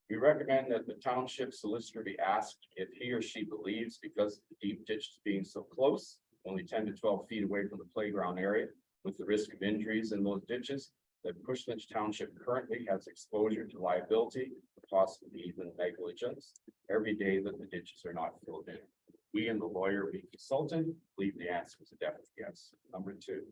We recommend that the township solicitor be asked if he or she believes, because the deep ditch is being so close, only 10 to 12 feet away from the playground area, with the risk of injuries in those ditches, that Cushman's Township currently has exposure to liability, possibly even negligence, every day that the ditches are not filled in. We and the lawyer we consulted believe the answer is a definite yes. Number 2.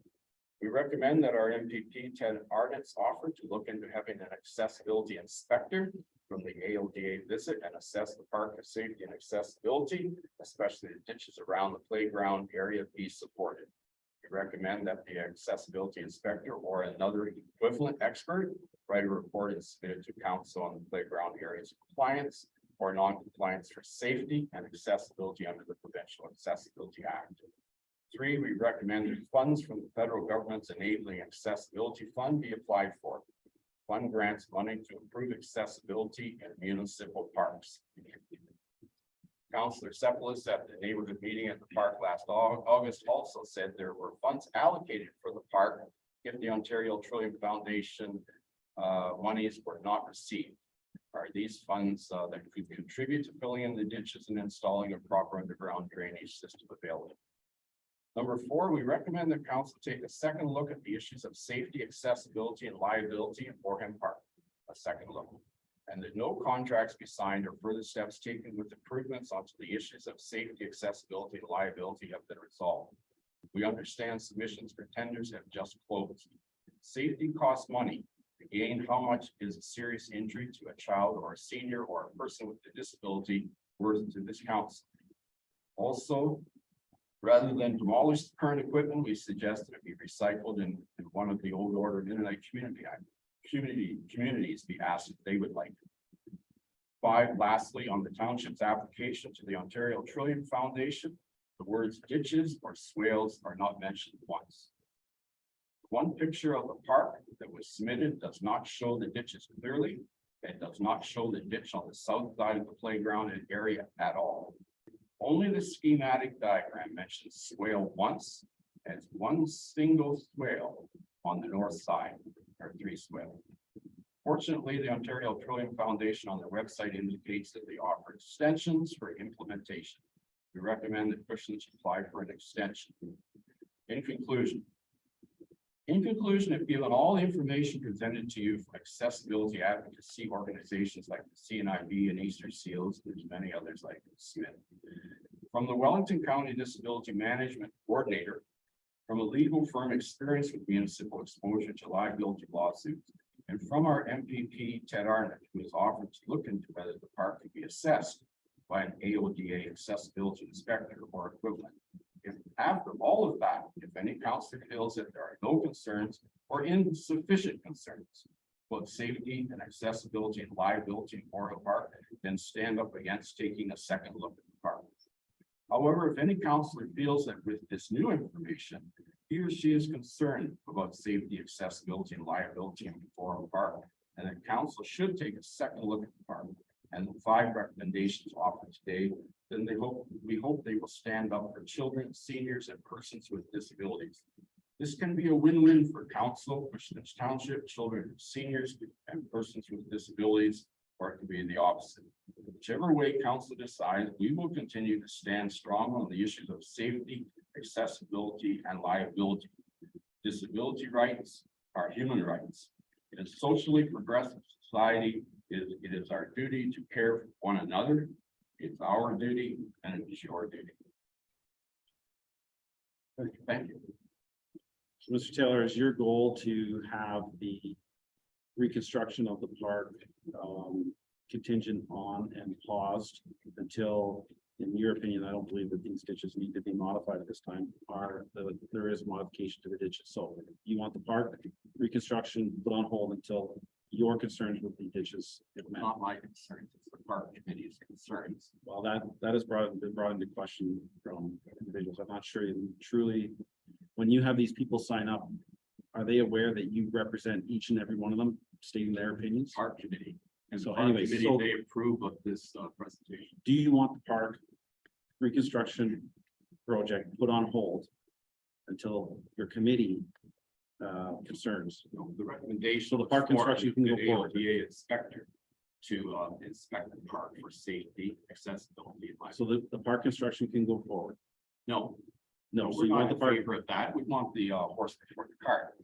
We recommend that our MPP Ted Arnett's offer to look into having an accessibility inspector from the AODA visit and assess the park of safety and accessibility, especially the ditches around the playground area, be supported. We recommend that the accessibility inspector or another equivalent expert write a report and submit it to council on the playground areas compliance or non-compliance for safety and accessibility under the Provincial Accessibility Act. 3, we recommend that funds from the federal government's Enabling Accessibility Fund be applied for. Fund grants money to improve accessibility in municipal parks. Councillor Seppelus at the neighborhood meeting at the park last August also said there were funds allocated for the park if the Ontario Trillium Foundation monies were not received. Are these funds that could contribute to filling in the ditches and installing a proper underground drainage system available? Number 4, we recommend that council take a second look at the issues of safety, accessibility, and liability in Boreham Park. A second look. And that no contracts be signed or further steps taken with improvements onto the issues of safety, accessibility, and liability have been resolved. We understand submissions for tenders have just closed. Safety costs money. Again, how much is a serious injury to a child or a senior or a person with a disability worth to this council? Also, rather than demolish the current equipment, we suggest that it be recycled in one of the old order Mennonite communities be asked if they would like. 5, lastly, on the township's application to the Ontario Trillium Foundation, the words ditches or swales are not mentioned once. One picture of the park that was submitted does not show the ditches clearly. It does not show the ditch on the south side of the playground and area at all. Only the schematic diagram mentions swale once as one single swale on the north side, or 3 swales. Fortunately, the Ontario Trillium Foundation on their website indicates that they offer extensions for implementation. We recommend that Cushman's apply for an extension. In conclusion, if given all the information presented to you from accessibility advocacy organizations like the CNIB and Eastern Seals, there's many others like Smith, from the Wellington County Disability Management Coordinator, from a legal firm experienced with municipal exposure to liability lawsuits, and from our MPP Ted Arnott, who has offered to look into whether the park can be assessed by an AODA accessibility inspector or equivalent. If after all of that, if any councillor feels that there are no concerns or insufficient concerns about safety and accessibility and liability in Boreham Park, then stand up against taking a second look at the park. However, if any councillor feels that with this new information, he or she is concerned about safety, accessibility, and liability in Boreham Park, and that council should take a second look at the park and the 5 recommendations offered today, then we hope they will stand up for children, seniors, and persons with disabilities. This can be a win-win for council, Cushman's Township, children, seniors, and persons with disabilities, or it could be the opposite. Whichever way council decides, we will continue to stand strong on the issues of safety, accessibility, and liability. Disability rights are human rights. In a socially progressive society, it is our duty to care for one another. It's our duty and it is your duty. Thank you. So, Mr. Taylor, is your goal to have the reconstruction of the park contingent on and paused until, in your opinion, I don't believe that these ditches need to be modified at this time, there is modification to the ditches. So you want the park reconstruction put on hold until your concerns with the ditches. It's not my concerns, it's the park committee's concerns. Well, that has been brought into question from individuals. I'm not sure you truly, when you have these people sign up, are they aware that you represent each and every one of them stating their opinions? Park committee. And So the park anyways, committee, so- they approve of this presentation. Do you want the park reconstruction project put on hold until your committee concerns? You know, the recommendation. So the park was for construction can go the forward. AODA inspector to inspect the park for safety, accessibility. And So the park construction can go forward. no, No, so We're you want not the in park, favor of that. We want the horse before the cart.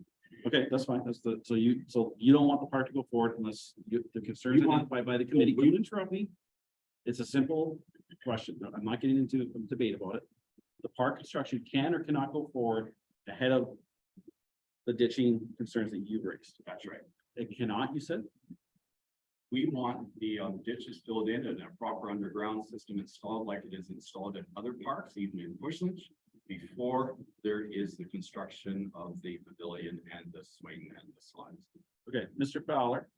okay, that's fine, that's the, so you don't want the park to go forward unless the concerns We want- identified by the committee, can you interrupt me? It's a simple question, I'm not getting into a debate about it. The park construction can or cannot go forward ahead of the ditching concerns that you've raised. That's right. It cannot, you said? We want the ditches filled in and a proper underground system installed like it is installed in other parks, even in Bushland, before there is the construction of the pavilion and the swing and the slides. Okay, Mr. Fowler,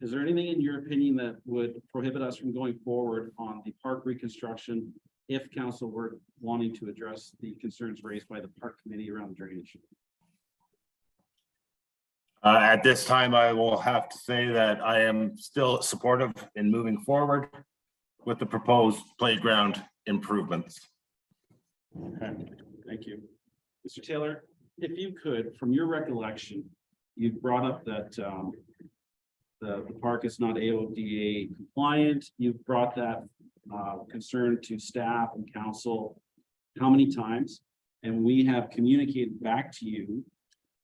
is there anything in your opinion that would prohibit us from going forward on the park reconstruction if council were wanting to address the concerns raised by the park committee around drainage? At this time, I will have to say that I am still supportive in moving forward with the proposed playground improvements. Okay, thank you. Mr. Taylor, if you could, from your recollection, you brought up that the park is not AODA compliant. You've brought that concern to staff and council how many times? And we have communicated back to you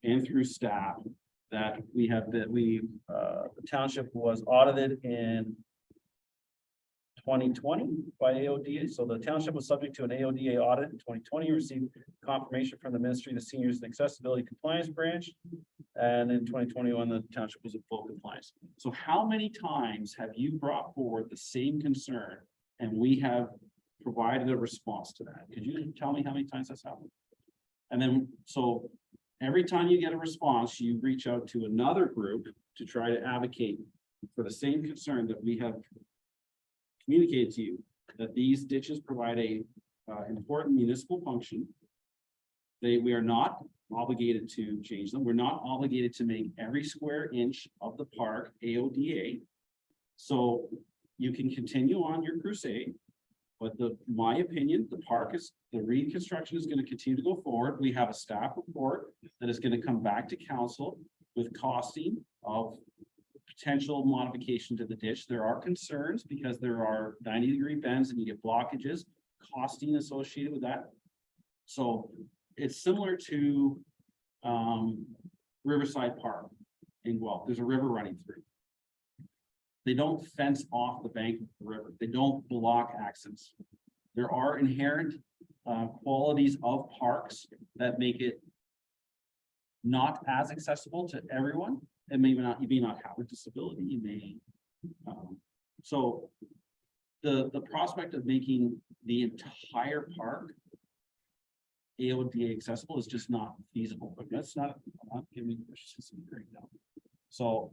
and through staff that the township was audited in 2020 by AODA. So the township was subject to an AODA audit in 2020, received confirmation from the Ministry of the Seniors and Accessibility Compliance Branch. And in 2021, the township was in full compliance. So how many times have you brought forward the same concern and we have provided a response to that? Could you tell me how many times that's happened? And then, so every time you get a response, you reach out to another group to try to advocate for the same concern that we have communicated to you, that these ditches provide a important municipal function. We are not obligated to change them. We're not obligated to make every square inch of the park AODA. So you can continue on your crusade. But my opinion, the reconstruction is going to continue to go forward. We have a staff report that is going to come back to council with costing of potential modification to the ditch. There are concerns because there are 90-degree bends and you get blockages, costing associated with that. So it's similar to Riverside Park in Guelph. There's a river running through. They don't fence off the bank of the river. They don't block access. There are inherent qualities of parks that make it not as accessible to everyone. And maybe not, you may not have a disability, you may. So the prospect of making the entire park AODA accessible is just not feasible, but that's not, I'm not giving questions right now. So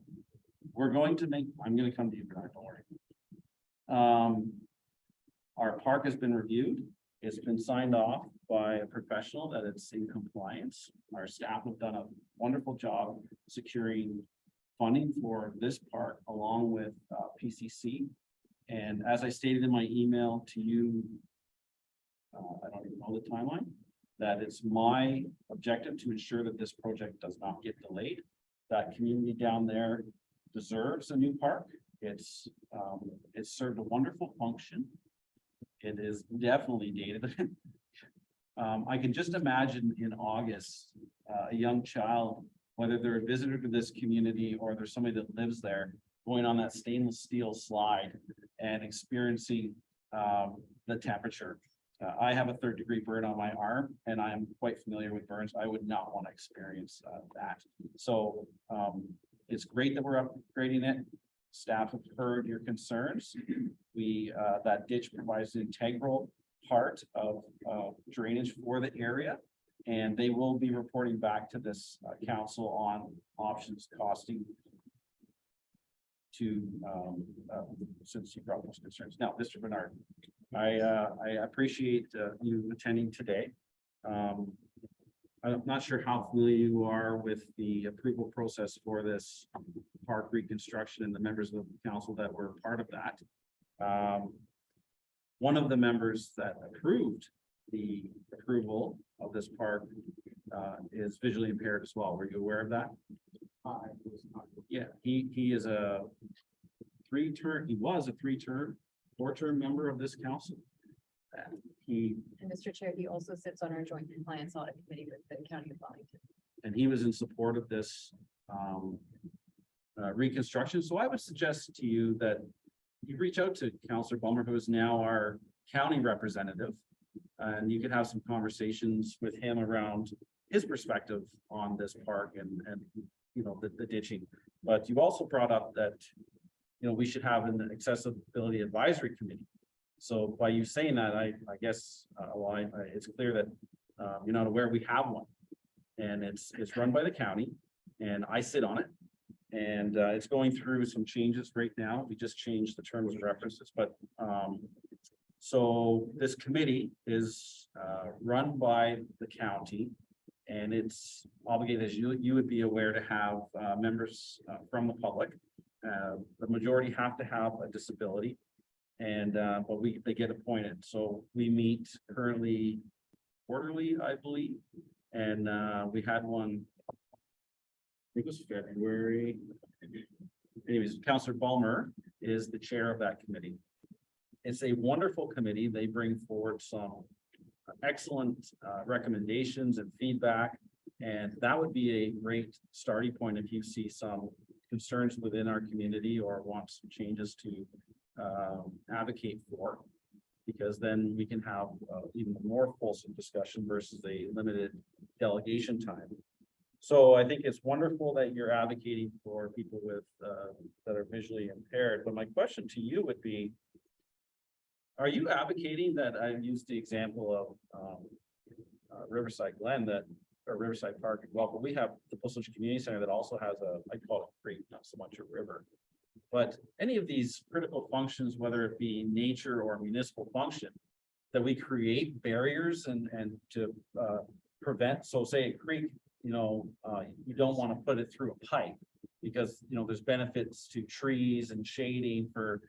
we're going to make, I'm going to come to you, Bernard, don't worry. Our park has been reviewed. It's been signed off by a professional that it's in compliance. Our staff have done a wonderful job securing funding for this park along with PCC. And as I stated in my email to you, I don't even know the timeline, that it's my objective to ensure that this project does not get delayed. That community down there deserves a new park. It's served a wonderful function. It is definitely dated. I can just imagine in August, a young child, whether they're a visitor to this community or there's somebody that lives there, going on that stainless steel slide and experiencing the temperature. I have a 3rd-degree burn on my arm and I am quite familiar with burns. I would not want to experience that. So it's great that we're upgrading it. Staff have heard your concerns. That ditch provides an integral part of drainage for the area. And they will be reporting back to this council on options costing to since you brought those concerns. Now, Mr. Bernard, I appreciate you attending today. I'm not sure how familiar you are with the approval process for this park reconstruction and the members of the council that were part of that. One of the members that approved the approval of this park is visually impaired as well. Were you aware of that? Yeah, he is a he was a 4-term member of this council. And Mr. Chair, he also sits on our joint compliance audit committee with the county of Wellington. and he was in support of this reconstruction. So I would suggest to you that you reach out to Councillor Bulmer, who is now our county representative. And you can have some conversations with him around his perspective on this park and you know, the ditching. But you also brought up that, you know, we should have an accessibility advisory committee. So by you saying that, I guess, it's clear that you're not aware we have one. And it's run by the county and I sit on it. And it's going through some changes right now. We just changed the terms of references, but so this committee is run by the county. And it's obligated, as you would be aware, to have members from the public. The majority have to have a disability. And but they get appointed. So we meet currently quarterly, I believe. And we had one, I think it was February. Anyways, Councillor Bulmer is the chair of that committee. It's a wonderful committee. They bring forward some excellent recommendations and feedback. And that would be a great starting point if you see some concerns within our community or want some changes to advocate for. Because then we can have even more fulsome discussion versus a limited delegation time. So I think it's wonderful that you're advocating for people with that are visually impaired. But my question to you would be, are you advocating that? I used the example of Riverside Glen or Riverside Park as well, but we have the Postage Community Center that also has I call it creek, not so much a river. But any of these critical functions, whether it be nature or municipal function, that we create barriers and to prevent, so say a creek, you know, you don't want to put it through a pipe because, you know, there's benefits to trees and shading for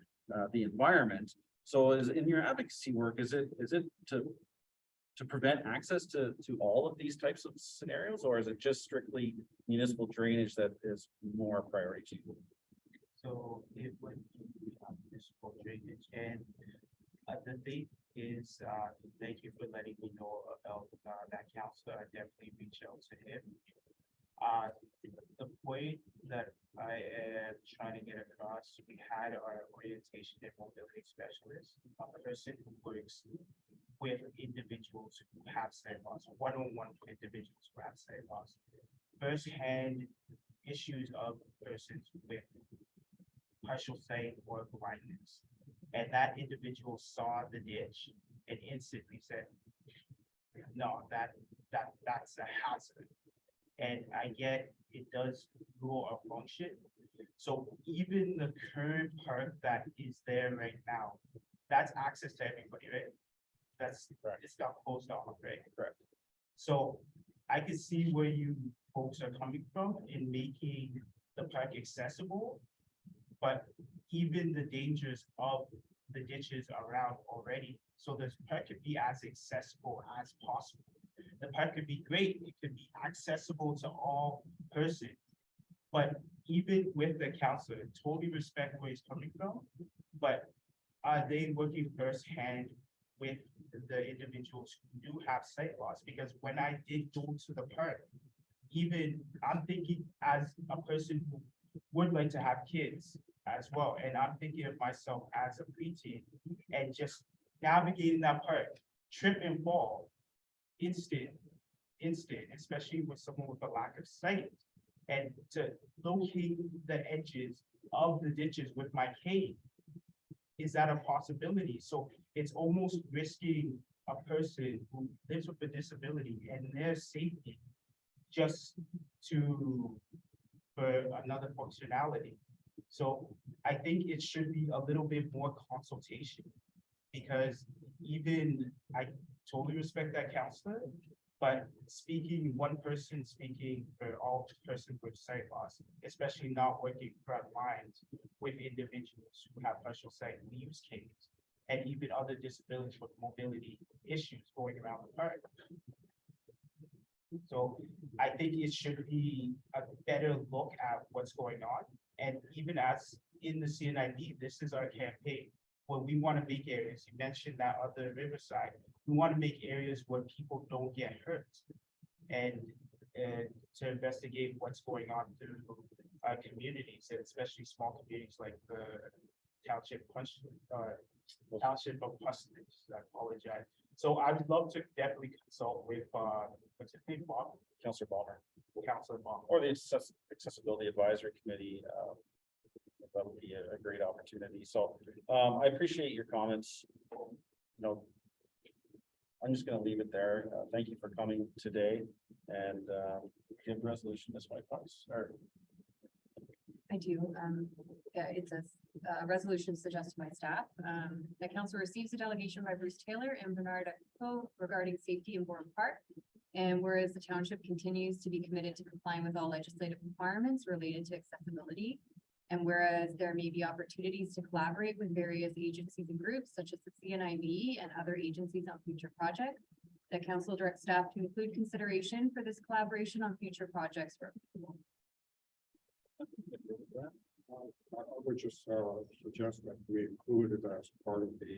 the environment. So is in your advocacy work, is it to prevent access to all of these types of scenarios, or is it just strictly municipal drainage that is more priority to you? So it would be municipal drainage, and the thing is, thank you for letting me know about that counselor. I definitely reach out to him. The point that I am trying to get across, we had our orientation and mobility specialist, a person who works with individuals who have sight loss, one-on-one individuals who have sight loss, firsthand issues of persons with partial sight or blindness. And that individual saw the ditch and instantly said, no, that's a hazard. And I get it does rule a function. So even the current park that is there right now, that's access to everybody, right? That's Correct. It's got closed off, right? Correct. So I can see where you folks are coming from in making the park accessible. But even the dangers of the ditches around already, so the park could be as accessible as possible. The park could be great, it could be accessible to all persons. But even with the counselor, totally respect where he's coming from, but are they working firsthand with the individuals who do have sight loss? Because when I did go to the park, even I'm thinking as a person who would like to have kids as well, and I'm thinking of myself as a preteen and just navigating that park, trip and fall, instant, especially with someone with a lack of sight, and to locate the edges of the ditches with my cane. Is that a possibility? So it's almost risking a person who lives with a disability and their safety just for another functionality. So I think it should be a little bit more consultation, because even I totally respect that counselor, but one person speaking for all persons with sight loss, especially not working front lines with individuals who have partial sight and use canes, and even other disabilities with mobility issues going around the park. So I think it should be a better look at what's going on. And even as in the CNID, this is our campaign. When we want to make areas, you mentioned that other Riverside, we want to make areas where people don't get hurt. And to investigate what's going on through communities, and especially small communities like the township of Puslinch. I apologize. So I would love to definitely consult with what's his name, Bob? Counselor Balmer, Councilor Bob. or the Accessibility Advisory Committee. That would be a great opportunity. So I appreciate your comments. I'm just gonna leave it there. Thank you for coming today and give resolution this way, please. Or I do, yeah, it's a resolution suggested by staff. The council receives a delegation by Bruce Taylor and Bernard Coe regarding safety in Bourne Park. And whereas the township continues to be committed to complying with all legislative requirements related to accessibility. And whereas there may be opportunities to collaborate with various agencies and groups such as the CNIB and other agencies on future projects. The council directs staff to include consideration for this collaboration on future projects for approval. I would just suggest that we include it as part of the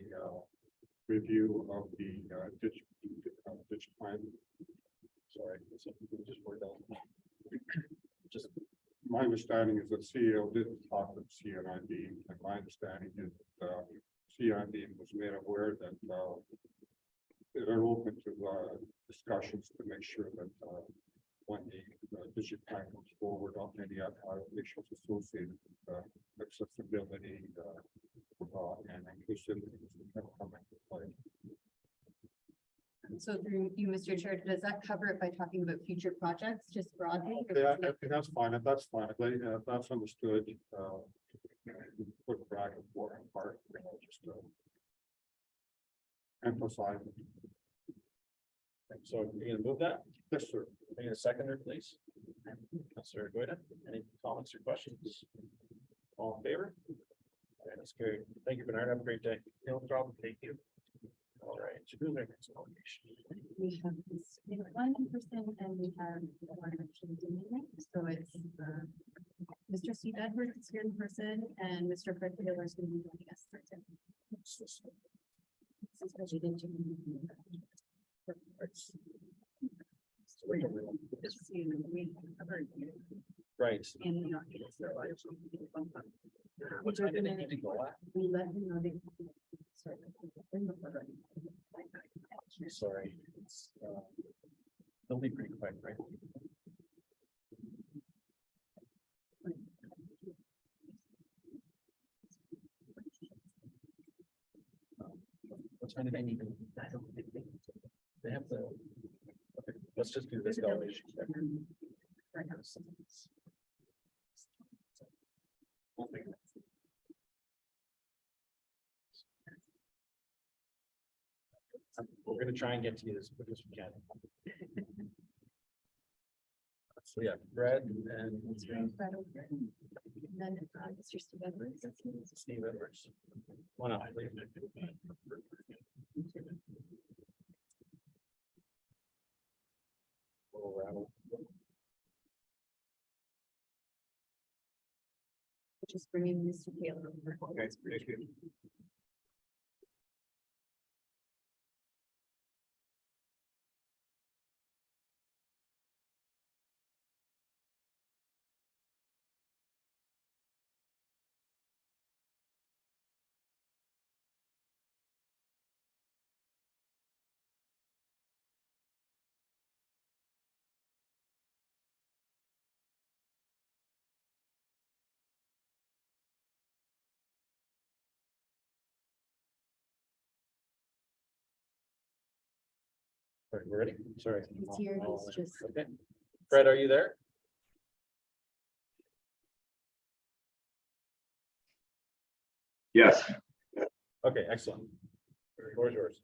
review of the ditch plan. sorry, just word out. Just My understanding is that CEO did talk with CNIB, and my understanding is CNIB was made aware that they're open to discussions to make sure that when the district plan comes forward on any other issues associated with accessibility and inclusivity that come into play. So through you, Mr. Chair, does that cover it by talking about future projects just broadly? or Yeah, is it- that's fine. That's fine. That's understood. Put bracket for and part, just emphasize. so you're gonna move that? Yes, sir. Can I get a seconder, please? Councilor Goida, any comments or questions? All in favor? Okay, that's great. Thank you, Bernard. Have a great day. No problem, thank you. All right. So who's our next delegation? We have this one person and we have one actually doing it. So it's Mr. Steve Edwards is here in person and Mr. Fred Taylor is going to be joining us. Right. What time do they need to go at? We let him know they. Sorry. It's, they'll be pretty quick, right? What time do they need to? They have the. Okay, let's just do this delegation. We're gonna try and get to you as quick as we can. So yeah, Brad and Then Mr. Steve Edwards. Steve Edwards. One up, please. Little rattle. Just bringing Mr. Taylor. Okay, thank you. All right, we're ready? Sorry. He's here, he's just. Okay. Fred, are you there? Yes. Okay, excellent. Floor is yours.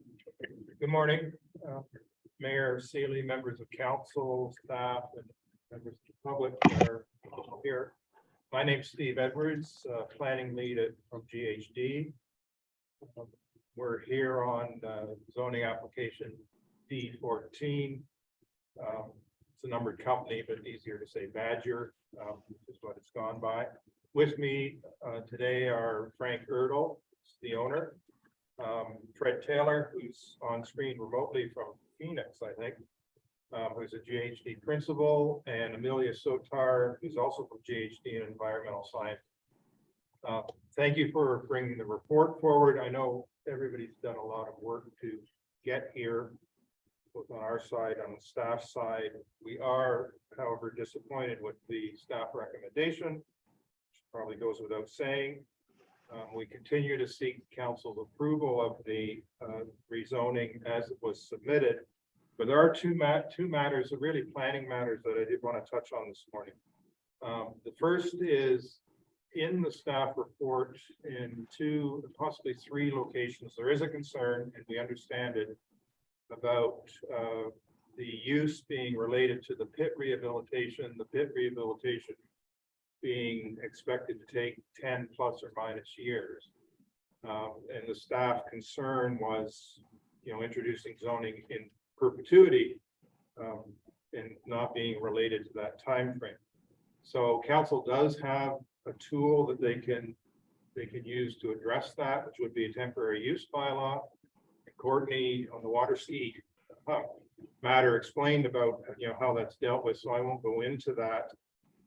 Good morning, Mayor Sealy, members of council, staff, and members of the public that are here. My name's Steve Edwards, planning lead from GHD. We're here on zoning application D14. It's a numbered company, but easier to say Badger, is what it's gone by. With me today are Frank Erdl, the owner, Fred Taylor, who's on screen remotely from Phoenix, I think, who's a GHD principal, and Amelia Sotar, who's also from GHD in environmental science. Thank you for bringing the report forward. I know everybody's done a lot of work to get here, both on our side, on the staff side. We are, however, disappointed with the staff recommendation, which probably goes without saying. We continue to seek council's approval of the rezoning as it was submitted. But there are two matters, really planning matters, that I did want to touch on this morning. The first is in the staff report in 2, possibly 3 locations, there is a concern, and we understand it, about the use being related to the pit rehabilitation, being expected to take 10 plus or minus years. And the staff concern was, introducing zoning in perpetuity and not being related to that time frame. So council does have a tool that they can use to address that, which would be a temporary use bylaw. Courtney on the water seat matter explained about how that's dealt with, so I won't go into that.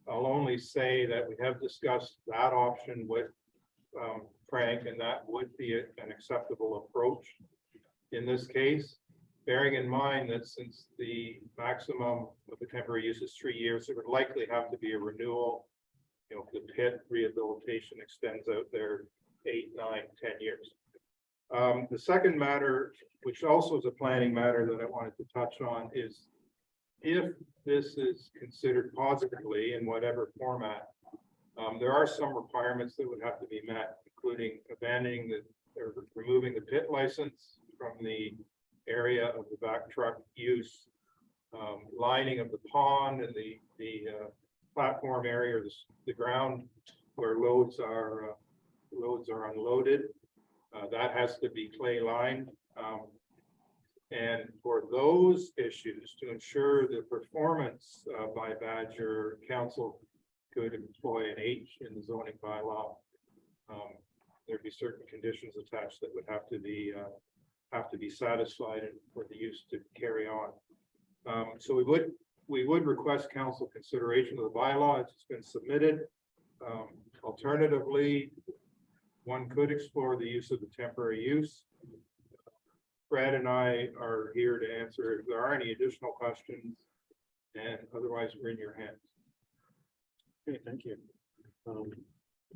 I'll only say that we have discussed that option with Frank, and that would be an acceptable approach in this case, bearing in mind that since the maximum of the temporary use is 3 years, it would likely have to be a renewal. The pit rehabilitation extends out there 8, 9, 10 years. The second matter, which also is a planning matter that I wanted to touch on, is if this is considered positively in whatever format, there are some requirements that would have to be met, including abandoning or removing the pit license from the area of the back truck use, lining of the pond and the platform area, or the ground where loads are unloaded. That has to be clay lined. And for those issues, to ensure the performance by Badger, council could employ an H in the zoning bylaw. There'd be certain conditions attached that would have to be satisfied for the use to carry on. So we would request council consideration of the bylaw. It's been submitted. Alternatively, one could explore the use of the temporary use. Brad and I are here to answer if there are any additional questions, and otherwise we're in your hands. Okay, thank you. I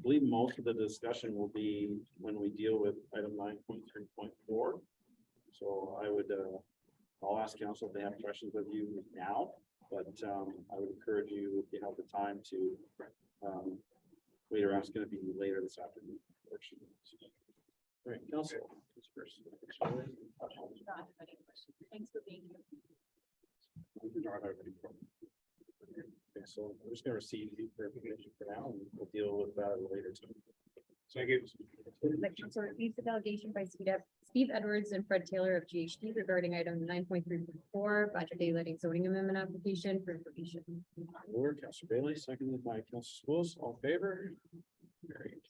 believe most of the discussion will be when we deal with item 9.3.4. So I would, I'll ask council if they have questions of you now, but I would encourage you, if you have the time, to wait around. It's going to be later this afternoon. All right, council. Thanks for being here. Okay, so we're just going to receive the information for now, and we'll deal with that later. Thank you. The council receives the delegation by Steve Edwards and Fred Taylor of GHD regarding item 9.3.4 budget daylighting zoning amendment application for information. Lord, Councilor Bailey, seconded by Councilor Schools. All in favor? Carried.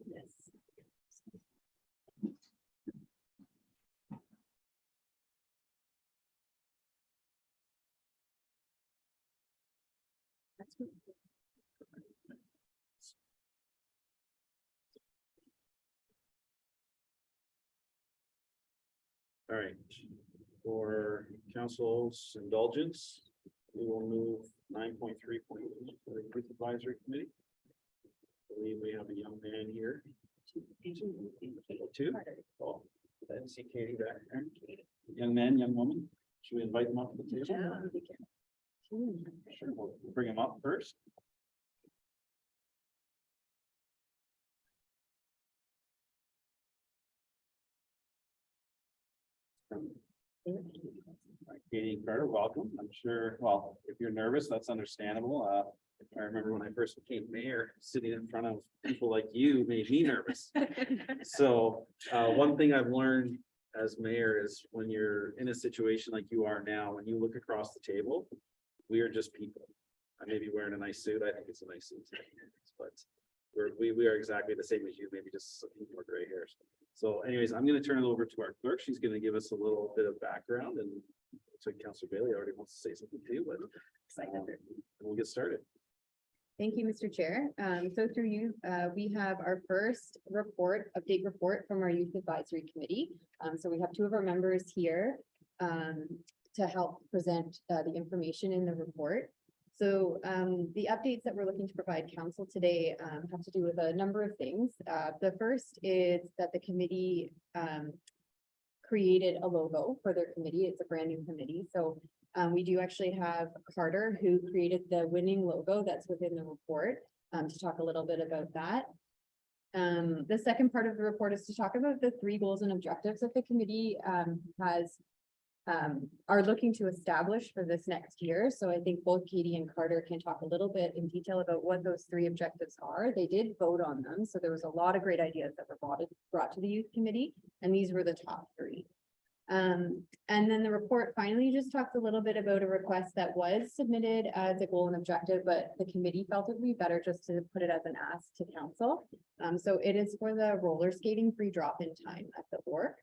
Yes. All right, for council's indulgence, we will move 9.3.8 for the Youth Advisory Committee. I believe we have a young man here. Two? Oh, I didn't see Katie back there. Young man, young woman. Should we invite them up to the table? Sure, we'll bring them up first. Katie Carter, welcome. I'm sure, well, if you're nervous, that's understandable. I remember when I first became mayor, sitting in front of people like you made me nervous. So one thing I've learned as mayor is when you're in a situation like you are now, when you look across the table, we are just people. I may be wearing a nice suit. I think it's a nice suit. But we are exactly the same as you, maybe just a few more gray hairs. So anyways, I'm gonna turn it over to our clerk. She's gonna give us a little bit of background and so Councilor Bailey already wants to say something too, but we'll get started. Thank you, Mr. Chair. So through you, we have our first update report from our Youth Advisory Committee. So we have two of our members here to help present the information in the report. So the updates that we're looking to provide council today have to do with a number of things. The first is that the committee created a logo for their committee. It's a brand new committee. So we do actually have Carter who created the winning logo that's within the report to talk a little bit about that. The second part of the report is to talk about the 3 goals and objectives that the committee are looking to establish for this next year. So I think both Katie and Carter can talk a little bit in detail about what those 3 objectives are. They did vote on them, so there was a lot of great ideas that were brought to the youth committee, and these were the top 3. And then the report finally just talks a little bit about a request that was submitted as a goal and objective, but the committee felt it would be better just to put it as an ask to council. So it is for the roller skating free drop-in time at the work.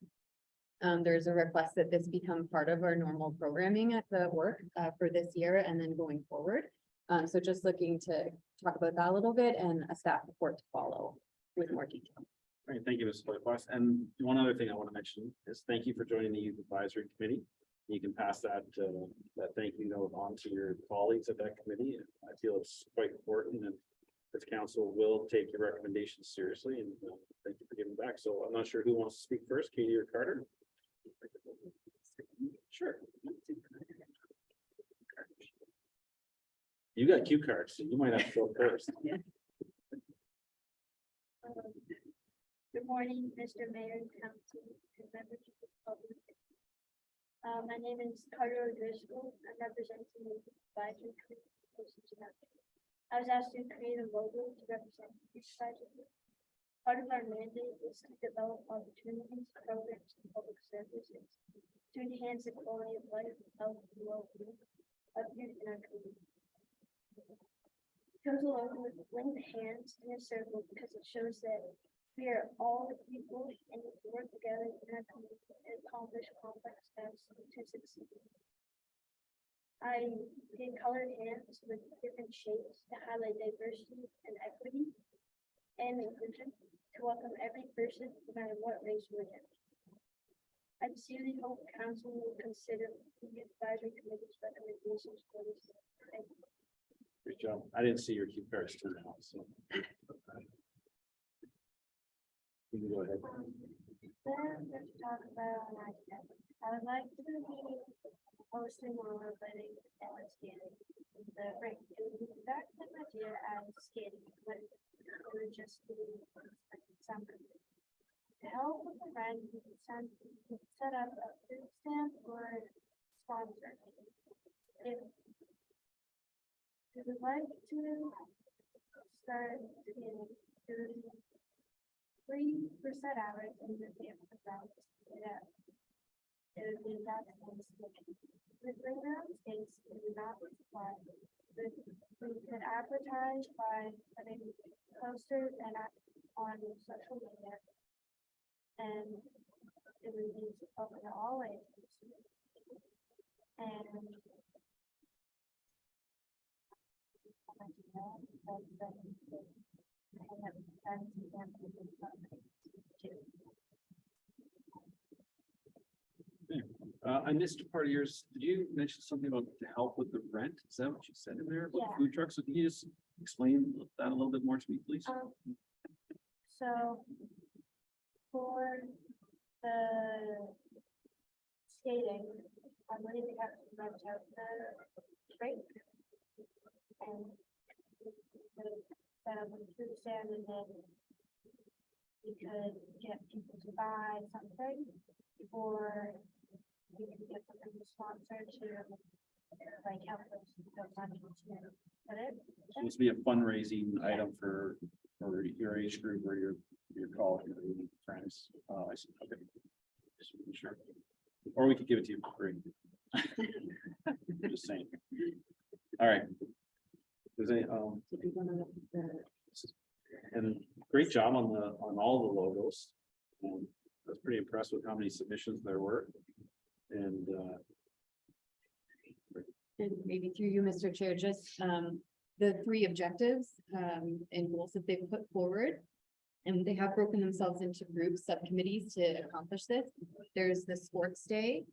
There's a request that this become part of our normal programming at the work for this year and then going forward. So just looking to talk about that a little bit and a staff report to follow with more detail. All right, thank you, Mrs. Boyquast. And one other thing I want to mention is thank you for joining the Youth Advisory Committee. You can pass that thank you note on to your colleagues at that committee. I feel it's quite important and this council will take your recommendations seriously and thank you for giving back. So I'm not sure who wants to speak first, Katie or Carter? Sure. You got cue cards, so you might have to go first. Good morning, Mr. Mayor, Council, and members of the public. My name is Carter O'Driscoll. I'm representing the advisory committee. I was asked to create a logo to represent each advisory. Part of our mandate is to develop opportunities, programs, and public services to enhance the quality of life, health, and well-being of youth in our community. Comes along with linked hands in a circle because it shows that we are all equal and need to work together in our community to accomplish complex tasks to succeed. I did colored hands with different shapes to highlight diversity and equity and inclusion to welcome every person, no matter what race or gender. I sincerely hope council will consider the advisory committee's recommendations for this. Thank you. Great job. I didn't see your cue cards till now, so. You can go ahead. Then let's talk about an idea. I would like to be hosting more wedding and skating. The break, the fact that my idea as skating, but it would just be something. To help with the rent, set up a food stamp or sponsor. If you would like to start skating, free for set hours and the family events. It would be that the playground space is not supplied. We could advertise by putting posters and on social media. And it would be open to all ages. And I missed part of yours. Did you mention something about to help with the rent? Is that what you said in there? About Yeah. food trucks? So can you just explain that a little bit more to me, please? So for the skating, I'm going to have to rent out the break and set up a food stand and then we could get people to buy something or we could get them to sponsor to like help us build money to put it. So this would be a fundraising item for your age group or your college or your friends. I see. Okay. Just making sure. Or we could give it to you for free. Just saying. All right. Does any, and great job on all the logos. I was pretty impressed with how many submissions there were. And, And maybe through you, Mr. Chair, just the three objectives and goals that they've put forward. And they have broken themselves into groups, subcommittees to accomplish this. There's the sports day.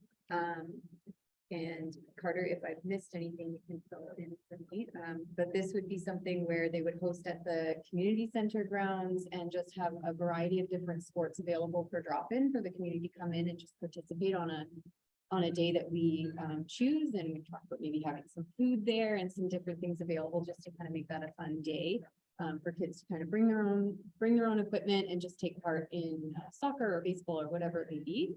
And Carter, if I've missed anything, you can fill it in for me. But this would be something where they would host at the community center grounds and just have a variety of different sports available for drop-in for the community to come in and just participate on a day that we choose, and we talk about maybe having some food there and some different things available just to kind of make that a fun day for kids to kind of bring their own equipment and just take part in soccer or baseball or whatever it may be.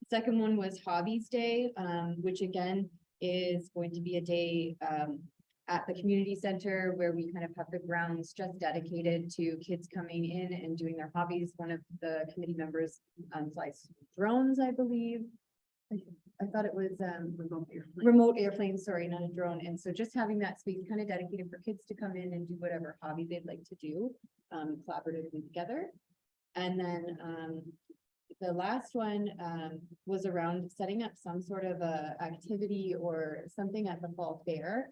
Second one was Hobbies Day, which again is going to be a day at the community center where we kind of have the grounds just dedicated to kids coming in and doing their hobbies. One of the committee members flies drones, I believe. I thought it was remote airplane, sorry, not a drone. And so just having that space kind of dedicated for kids to come in and do whatever hobby they'd like to do collaboratively together. And then the last one was around setting up some sort of a activity or something at the fall fair.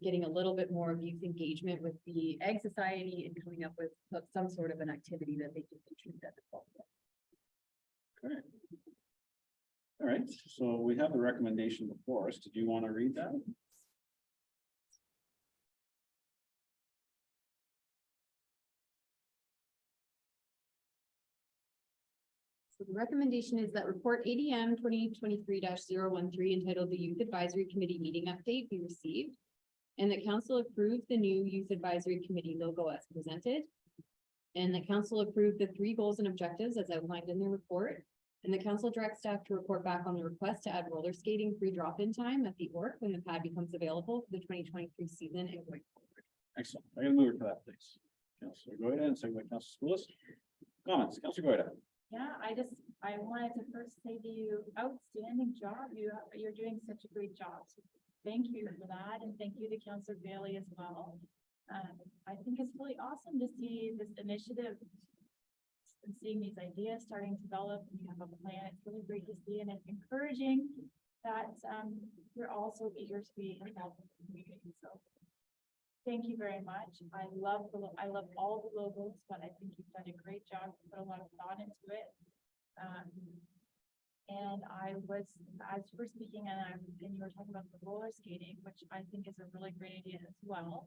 Getting a little bit more of youth engagement with the Egg Society and coming up with some sort of an activity that they can contribute at the fall fair. okay. All right, so we have the recommendation before us. Did you want to read that? So the recommendation is that report ADM 2023-013 entitled the Youth Advisory Committee Meeting Update be received. And the council approved the new Youth Advisory Committee logo as presented. And the council approved the 3 goals and objectives as outlined in the report. And the council directs staff to report back on the request to add roller skating free drop-in time at the ORC when the pad becomes available for the 2023 season and going forward. Excellent. I'm gonna move it to that, please. Councilor Goida and second by Councilor Schoolis. Comments, Councilor Goida. Yeah, I wanted to first say to you, outstanding job. You're doing such a great job. So thank you for that. And thank you to Councillor Bailey as well. I think it's really awesome to see this initiative and seeing these ideas starting to develop, and you have a plan. It's really great to see, and it's encouraging that you're also eager to be involved in the community. So thank you very much. I love all the logos, but I think you've done a great job. You put a lot of thought into it. And as you were speaking, and you were talking about the roller skating, which I think is a really great idea as well.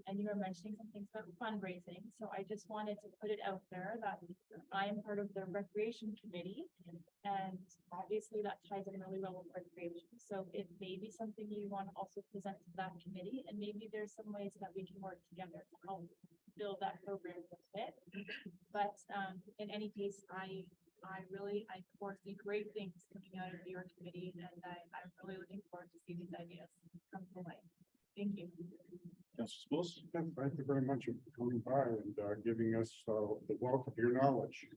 And you were mentioning some things about fundraising. So I just wanted to put it out there that I am part of the recreation committee. And obviously that ties in really well with recreation. So it may be something you want to also present to that committee. And maybe there's some ways that we can work together to help build that program with it. But in any case, I foresee great things coming out of your committee, and I'm really looking forward to see these ideas come to life. Thank you. Councilor Schoolis. Thank you very much for coming by and giving us the wealth of your knowledge.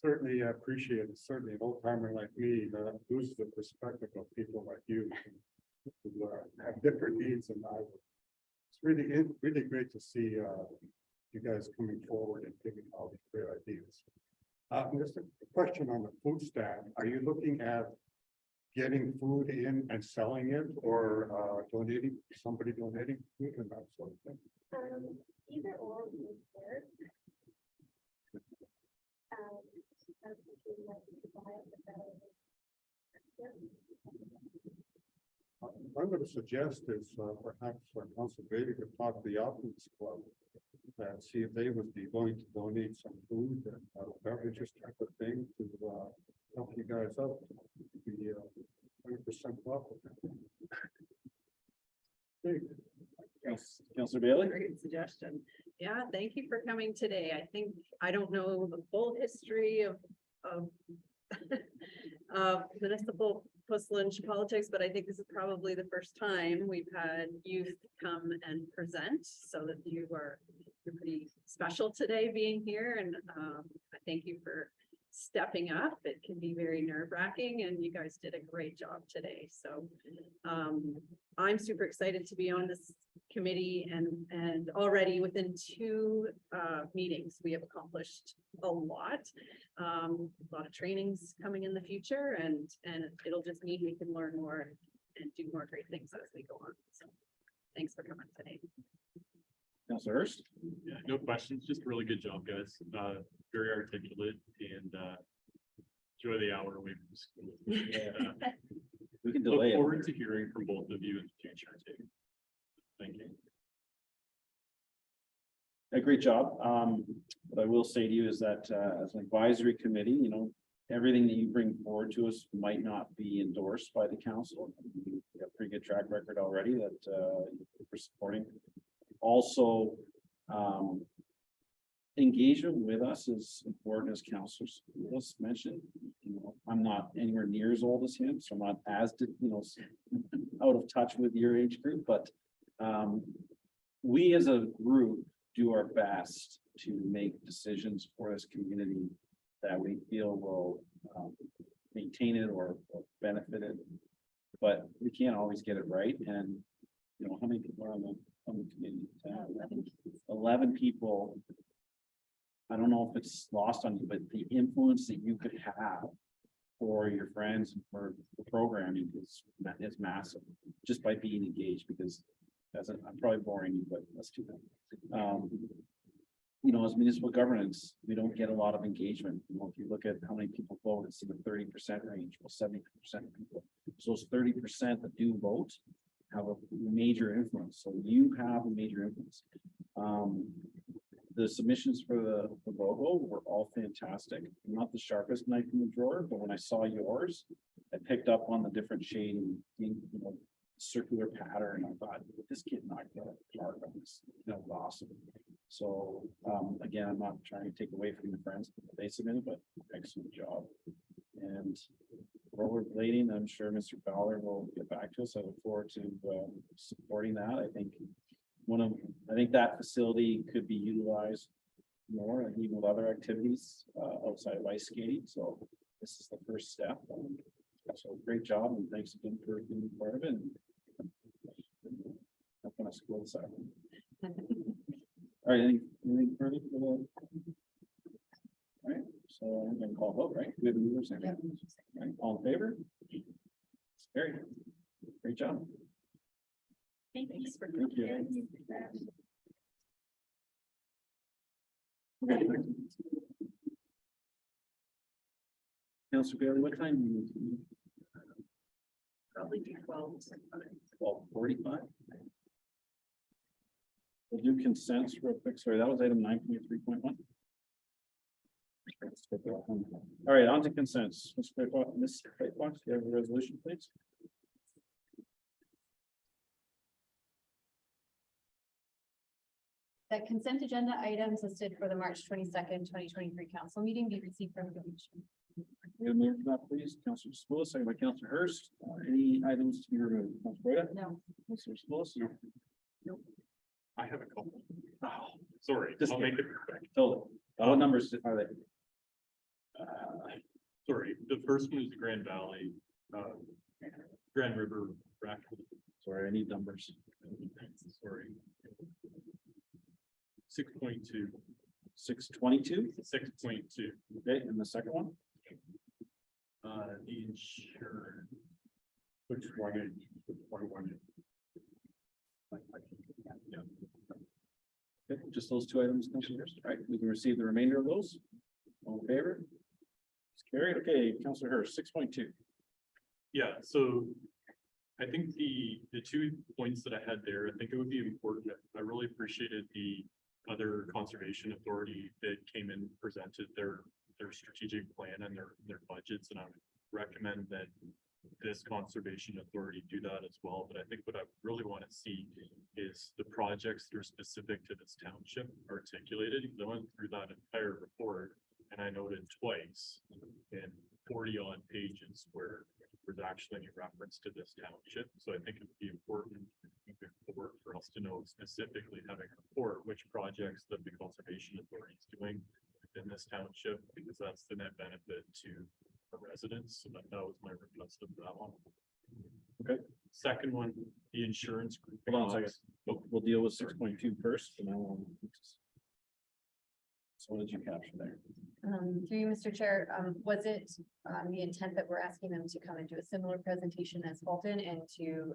Certainly appreciate it. Certainly an old timer like me loses the perspective of people like you who have different needs than I would. It's really great to see you guys coming forward and giving all these great ideas. Just a question on the food stand. Are you looking at getting food in and selling it, or somebody donating food and that sort of thing? Either or would work. I was thinking like we could buy it, but that What I'm going to suggest is perhaps Council Bailey could talk to the Optimist Club and see if they would be willing to donate some food and beverages type of thing to help you guys out. Be 100% welcome. Councilor Bailey. Great suggestion. Yeah, thank you for coming today. I don't know the full history of municipal Puslinch politics, but I think this is probably the first time we've had youth come and present, so that you're pretty special today being here, and I thank you for stepping up. It can be very nerve wracking and you guys did a great job today. So I'm super excited to be on this committee and already within 2 meetings, we have accomplished a lot. A lot of trainings coming in the future and it'll just mean we can learn more and do more great things as we go on. So thanks for coming today. Councilor Hurst? Yeah, no questions, just really good job, guys. Very articulate and enjoy the hour away from school. We can Look delay it. forward to hearing from both of you in the future too. Thank you. A great job. What I will say to you is that as an advisory committee, you know, everything that you bring forward to us might not be endorsed by the council. We have a pretty good track record already that we're supporting. Also, engagement with us is important as councillors. Let's mention, you know, I'm not anywhere near as old as him, so I'm not as, you know, out of touch with your age group, but we as a group do our best to make decisions for this community that we feel will maintain it or benefit it. But we can't always get it right. And, you know, how many people are on the committee? 11 people. I don't know if it's lost on you, but the influence that you could have for your friends and for the programming is massive, just by being engaged, because I'm probably boring you, but let's do that. You know, as municipal governance, we don't get a lot of engagement. You know, if you look at how many people vote, it's in the 30% range, well, 70% of people. So those 30% that do vote have a major influence. So you have a major influence. The submissions for the logo were all fantastic. Not the sharpest knife in the drawer, but when I saw yours, I picked up on the different shading, you know, circular pattern. I thought, this kid knocked out a park on this. That was awesome. So again, I'm not trying to take away from the friends that they submitted, but excellent job. And rollerblading, I'm sure Mr. Fowler will get back to us. I look forward to supporting that. I think that facility could be utilized more, and even with other activities outside of ice skating. So this is the first step. So great job, and thanks again for being part of it. I'm gonna school this out. All right, anything further for the? All right, so I'm gonna call a vote, right? We have a mover second. All right, all in favor? Carried. Great job. Thanks for Thank you. Councilor Bailey, what time do you need to leave? Probably do 12. 12:45. We'll do consents real quick. Sorry, that was item 9.3.1. All right, on to consents. Ms. Clayfox, do you have a resolution, please? The consent agenda items listed for the March 22nd, 2023 council meeting be received from the commission. We'll move to that, please. Councilor Spillis, second by Councilor Hurst. Any items to be removed? Councilor Boyd? No. Councilor Spillis? No. Nope. I have a couple. Oh, Sorry, Just I'll make it quick. totally. What numbers are they? Sorry, the first one is the Grand Valley, Grand River Raccoon. Sorry, I need numbers. Sorry. 6.2. 622. 6.2. Okay, and the second one? The insurance. Which one is, which one? Yeah. Okay, just those two items, Councilor Hurst. All right, we can receive the remainder of those. All in favor? It's carried. Okay, Councilor Hurst, 6.2. Yeah, so I think the 2 points that I had there, I think it would be important. I really appreciated the other conservation authority that came and presented their strategic plan and their budgets, and I would recommend that this conservation authority do that as well. But I think what I really want to see is the projects that are specific to this township articulated. I went through that entire report and I noted twice in 40 odd pages where there's actually any reference to this township. So I think it would be important for us to know specifically, having a report, which projects that the conservation authority is doing, in this township, because that's the net benefit to the residents, so that was my request of that one. Okay. Second one, the insurance group. Hold on a second. We'll deal with 6.2 first, and then we'll. So what did you capture there? Through you, Mr. Chair, was it, the intent that we're asking them to come and do a similar presentation as Fulton and to,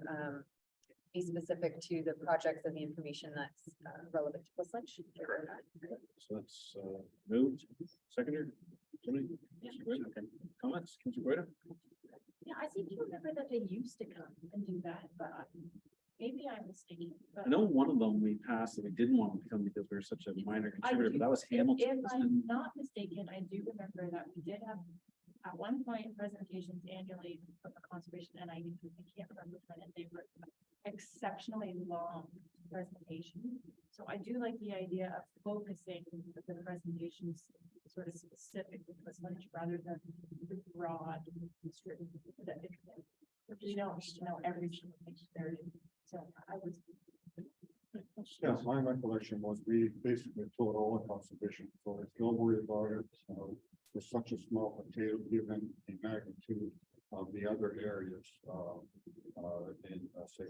be specific to the projects and the information that's relevant to West Lynch? So that's moved, seconded. Somebody? Okay. Comments, Councilor Guida? Yeah, I seem to remember that they used to come and do that, but maybe I'm mistaken. But I know one of them we passed that we didn't want them to come because we were such a minor contributor, but that was Hamilton. If I'm not mistaken, I do remember that we did have at one point presentations annually from the conservation and I can't remember when, and they were exceptionally long presentations. So I do like the idea of focusing the presentations sort of specific to West Lynch rather than broad. That it can, you know, every there. So I was. Yes, my recollection was we basically told all the conservation authorities, don't worry about it. It's such a small potato given the magnitude of the other areas. In say,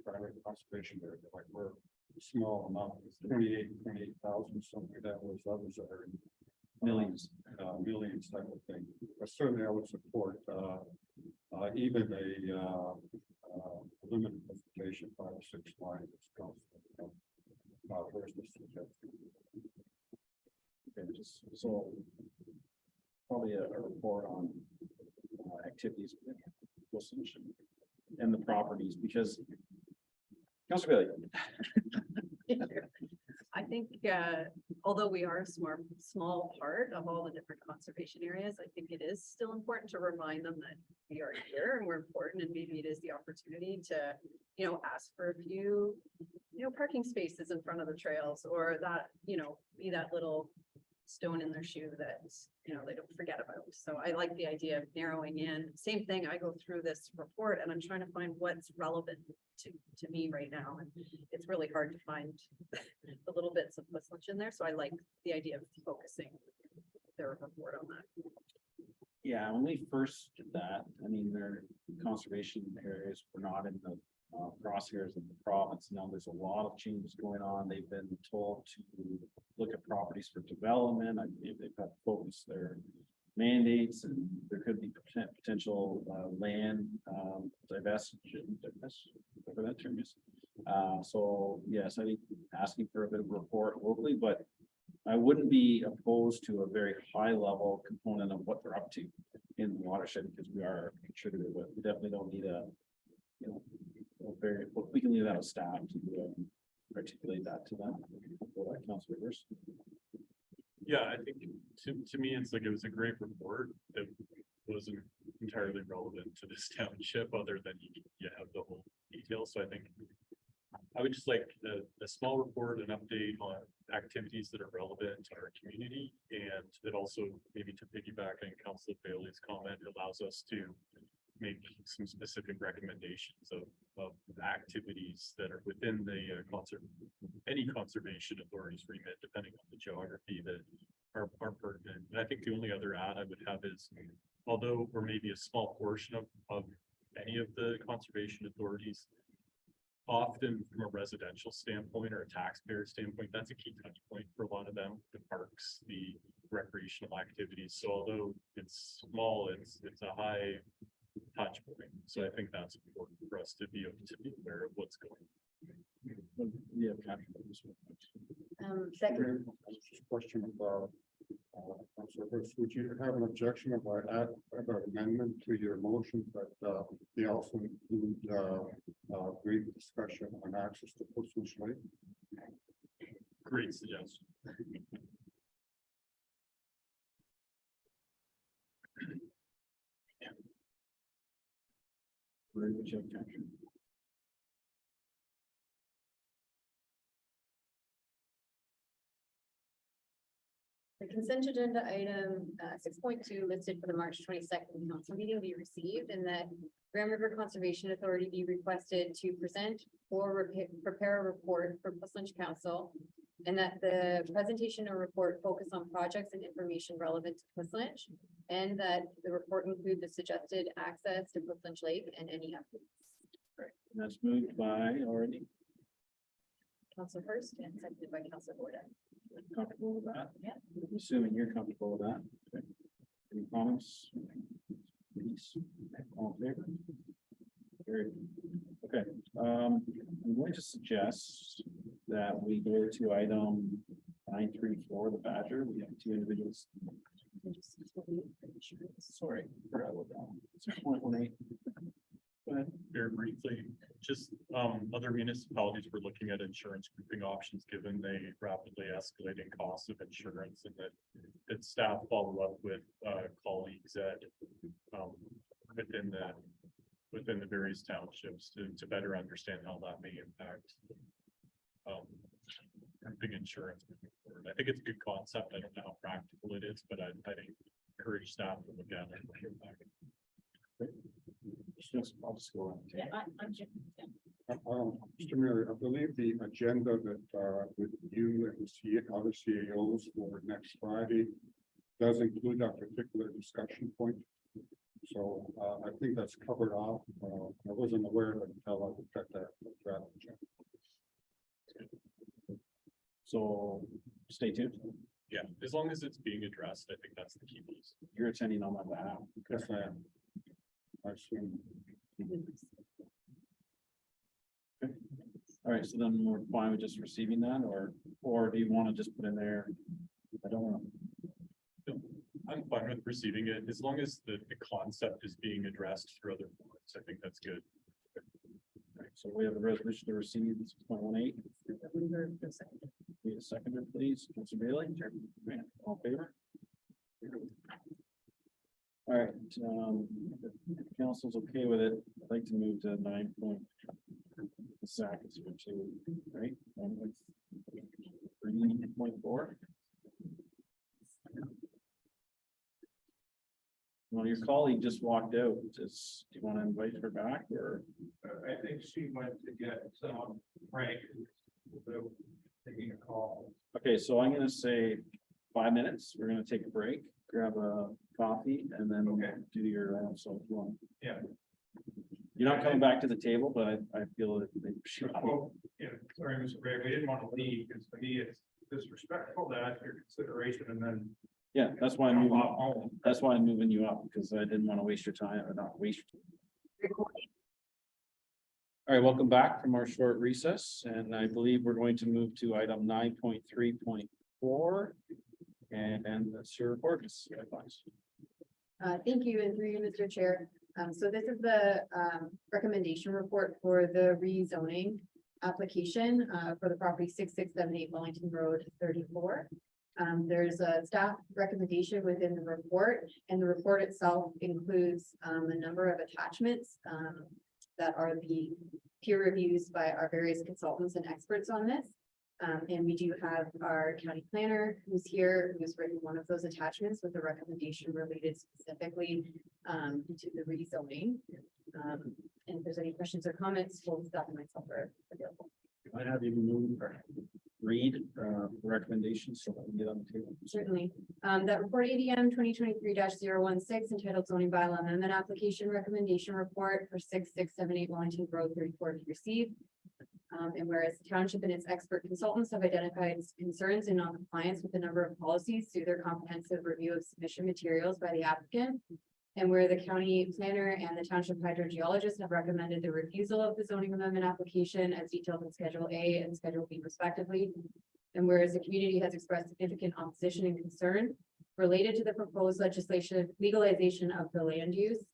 primary conservation area, like we're small amount, 28,000, something like that, whereas others are in Millions. Millions type of thing. But certainly I would support, even a limited presentation, 5 or 6 lines. Where's the suggestion? Okay, just so probably a report on activities with Wilson and the properties, because Councilor Bailey. I think, although we are a small part of all the different conservation areas, I think it is still important to remind them that we are here and we're important, and maybe it is the opportunity to, you know, ask for a few, you know, parking spaces in front of the trails, or that, you know, be that little stone in their shoe that, you know, they don't forget about. So I like the idea of narrowing in. Same thing, I go through this report and I'm trying to find what's relevant to me right now. And it's really hard to find the little bits of West Lynch in there. So I like the idea of focusing their report on that. Yeah, when we first did that, I mean, their conservation areas were not in the crosshairs of the province. Now there's a lot of changes going on. They've been told to look at properties for development. I believe they've got to focus their mandates, and there could be potential land divestiture, whatever that term is. So yes, I think asking for a bit of a report locally, but I wouldn't be opposed to a very high level component of what they're up to in the watershed, because we are a contributor, but we definitely don't need a, you know, very, we can leave that with staff to articulate that to them. Councilor Rivers. Yeah, I think to me, it's like, it was a great report that wasn't entirely relevant to this township, other than you have the whole details. So I think I would just like a small report, an update on activities that are relevant to our community, and that also, maybe to piggyback on Councilor Bailey's comment, allows us to make some specific recommendations of activities that are within the any conservation authority's remit, depending on the geography, that are pertinent. And I think the only other add I would have is, although we're maybe a small portion of any of the conservation authorities, often from a residential standpoint or a taxpayer standpoint, that's a key touch point for a lot of them, the parks, the recreational activities. So although it's small, it's a high touch point. So I think that's important for us to be aware of what's going on. Yeah. Second, Question about, would you have an objection if I add an amendment to your motion that they also include brief discussion on access to Wilson Lake? Great suggestion. Very good job, Captain. the consent agenda item 6.2 listed for the March 22nd council meeting be received, and that Grand River Conservation Authority be requested to present or prepare a report for West Lynch Council And that the presentation or report focus on projects and information relevant to Quislinch. And that the report include the suggested access to Quislinch Lake and any updates. That's moved by already. Council Hurst and seconded by Council Gordon. Comfortable with that? Yeah. I'm assuming you're comfortable with that. Okay. Any comments? Please, all in favor? Very good. Okay, I'm going to suggest that we go to item 934, the Badger. We have two individuals. Sorry. forgot about that one. It's 0.18. Go ahead. Very briefly, just other municipalities were looking at insurance grouping options, given the rapidly escalating costs of insurance, and that staff follow up with colleagues at within the various townships to better understand how that may impact grouping insurance moving forward. I think it's a good concept. I don't know how practical it is, but I'd encourage staff to look at it. I'll just go on. Mr. Mayor, I believe the agenda that with you and the other CAOs for next Friday does include that particular discussion point. So I think that's covered off. I wasn't aware of it until I looked at that. Agenda. So stay tuned. Yeah, as long as it's being addressed, I think that's the key piece. You're attending on my behalf. Yes, I am. I assume. All right, so then we're fine with just receiving that, or do you want to just put in there? I don't want to. I'm fine with receiving it, as long as the concept is being addressed through other forms. I think that's good. So we have a resolution to receive 6.18. Need a seconder, please. Councilor Bailey. Right, all in favor? All right, if council's okay with it, I'd like to move to 9. Zach is here too, right? 3.4. Well, your colleague just walked out. Do you want to invite her back or? I think she went to get some Frank. Taking a call. Okay, so I'm gonna say 5 minutes. We're gonna take a break, grab a coffee and then Okay. do your, so if you want. Yeah. You're not coming back to the table, but I feel that they should. Well, yeah, sorry, Mr. Ray, we didn't want to leave because to me it's disrespectful to ask your consideration and then. Yeah, that's why I'm moving, home. that's why I'm moving you up, because I didn't want to waste your time or not waste. All right, welcome back from our short recess, and I believe we're going to move to item 9.3.4. And that's your report, Ms. Advice. Thank you, and through you, Mr. Chair. So this is the recommendation report for the rezoning application for the property 6678 Wellington Road 34. There's a staff recommendation within the report, and the report itself includes a number of attachments that are the peer reviews by our various consultants and experts on this. And we do have our county planner who's here, who's written one of those attachments with a recommendation related specifically to the rezoning. And if there's any questions or comments, both staff and myself are available. I have you move or read recommendations so that we get on the table. Certainly. That report ADM 2023-016 entitled zoning bylaw amendment application recommendation report for 6678 Wellington Road 34 to receive. And whereas the township and its expert consultants have identified concerns in non-compliance with a number of policies through their comprehensive review of submission materials by the applicant. And where the county planner and the township hydrogeologist have recommended the refusal of the zoning amendment application as detailed in Schedule A and Schedule B respectively. And whereas the community has expressed significant opposition and concern related to the proposed legalization of the land use.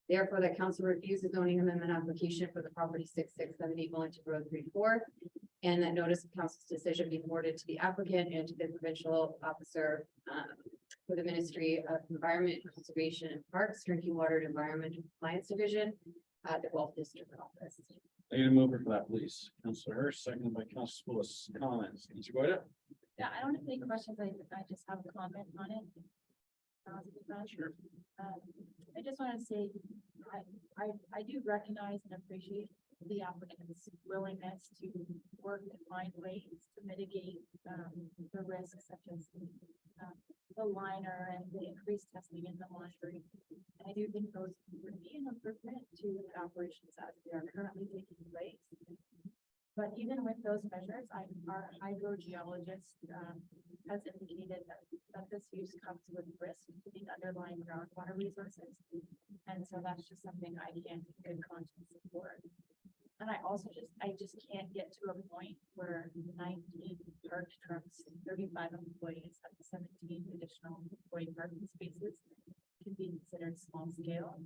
Therefore, the council reviews the zoning amendment application for the property 6678 Wellington Road 34. And that notice of council's decision be forwarded to the applicant and to the provincial officer for the Ministry of Environment, Conservation and Parks, Drinking Water and Environment and Compliance Division at the Guelph District Office. I need a mover for that, please. Councilor Hurst, seconded by Councilor Willis. Comments. Councilor Goida? Yeah, I don't have any questions. I just have a comment on it. Sure. I just want to say, I do recognize and appreciate the applicant's willingness to work and find ways to mitigate, the risks such as the liner and the increased testing in the monitoring. And I do think those would be an improvement to the operations as they are currently taking place. But even with those measures, our hydrogeologist has indicated that this use comes with risk to the underlying groundwater resources. And so that's just something I can't in good conscience support. And I just can't get to a point where 19 parked trucks, 35 employees, and 17 additional employee parking spaces can be considered small scale.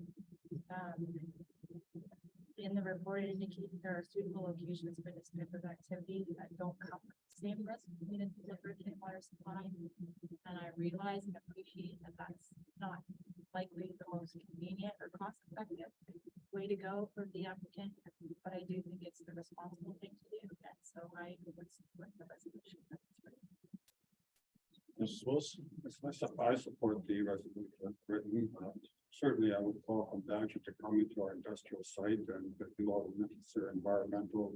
In the report, it indicates there are suitable locations for this type of activity that don't come with the same risk related to the drinking water supply. And I realize and appreciate that that's not likely the most convenient or cost effective way to go for the applicant, but I do think it's the responsible thing to do. And so I would support the resolution. Mrs. Wilson? I support the resolution as written. Certainly, I would welcome Badger to come into our industrial site and do all the necessary environmental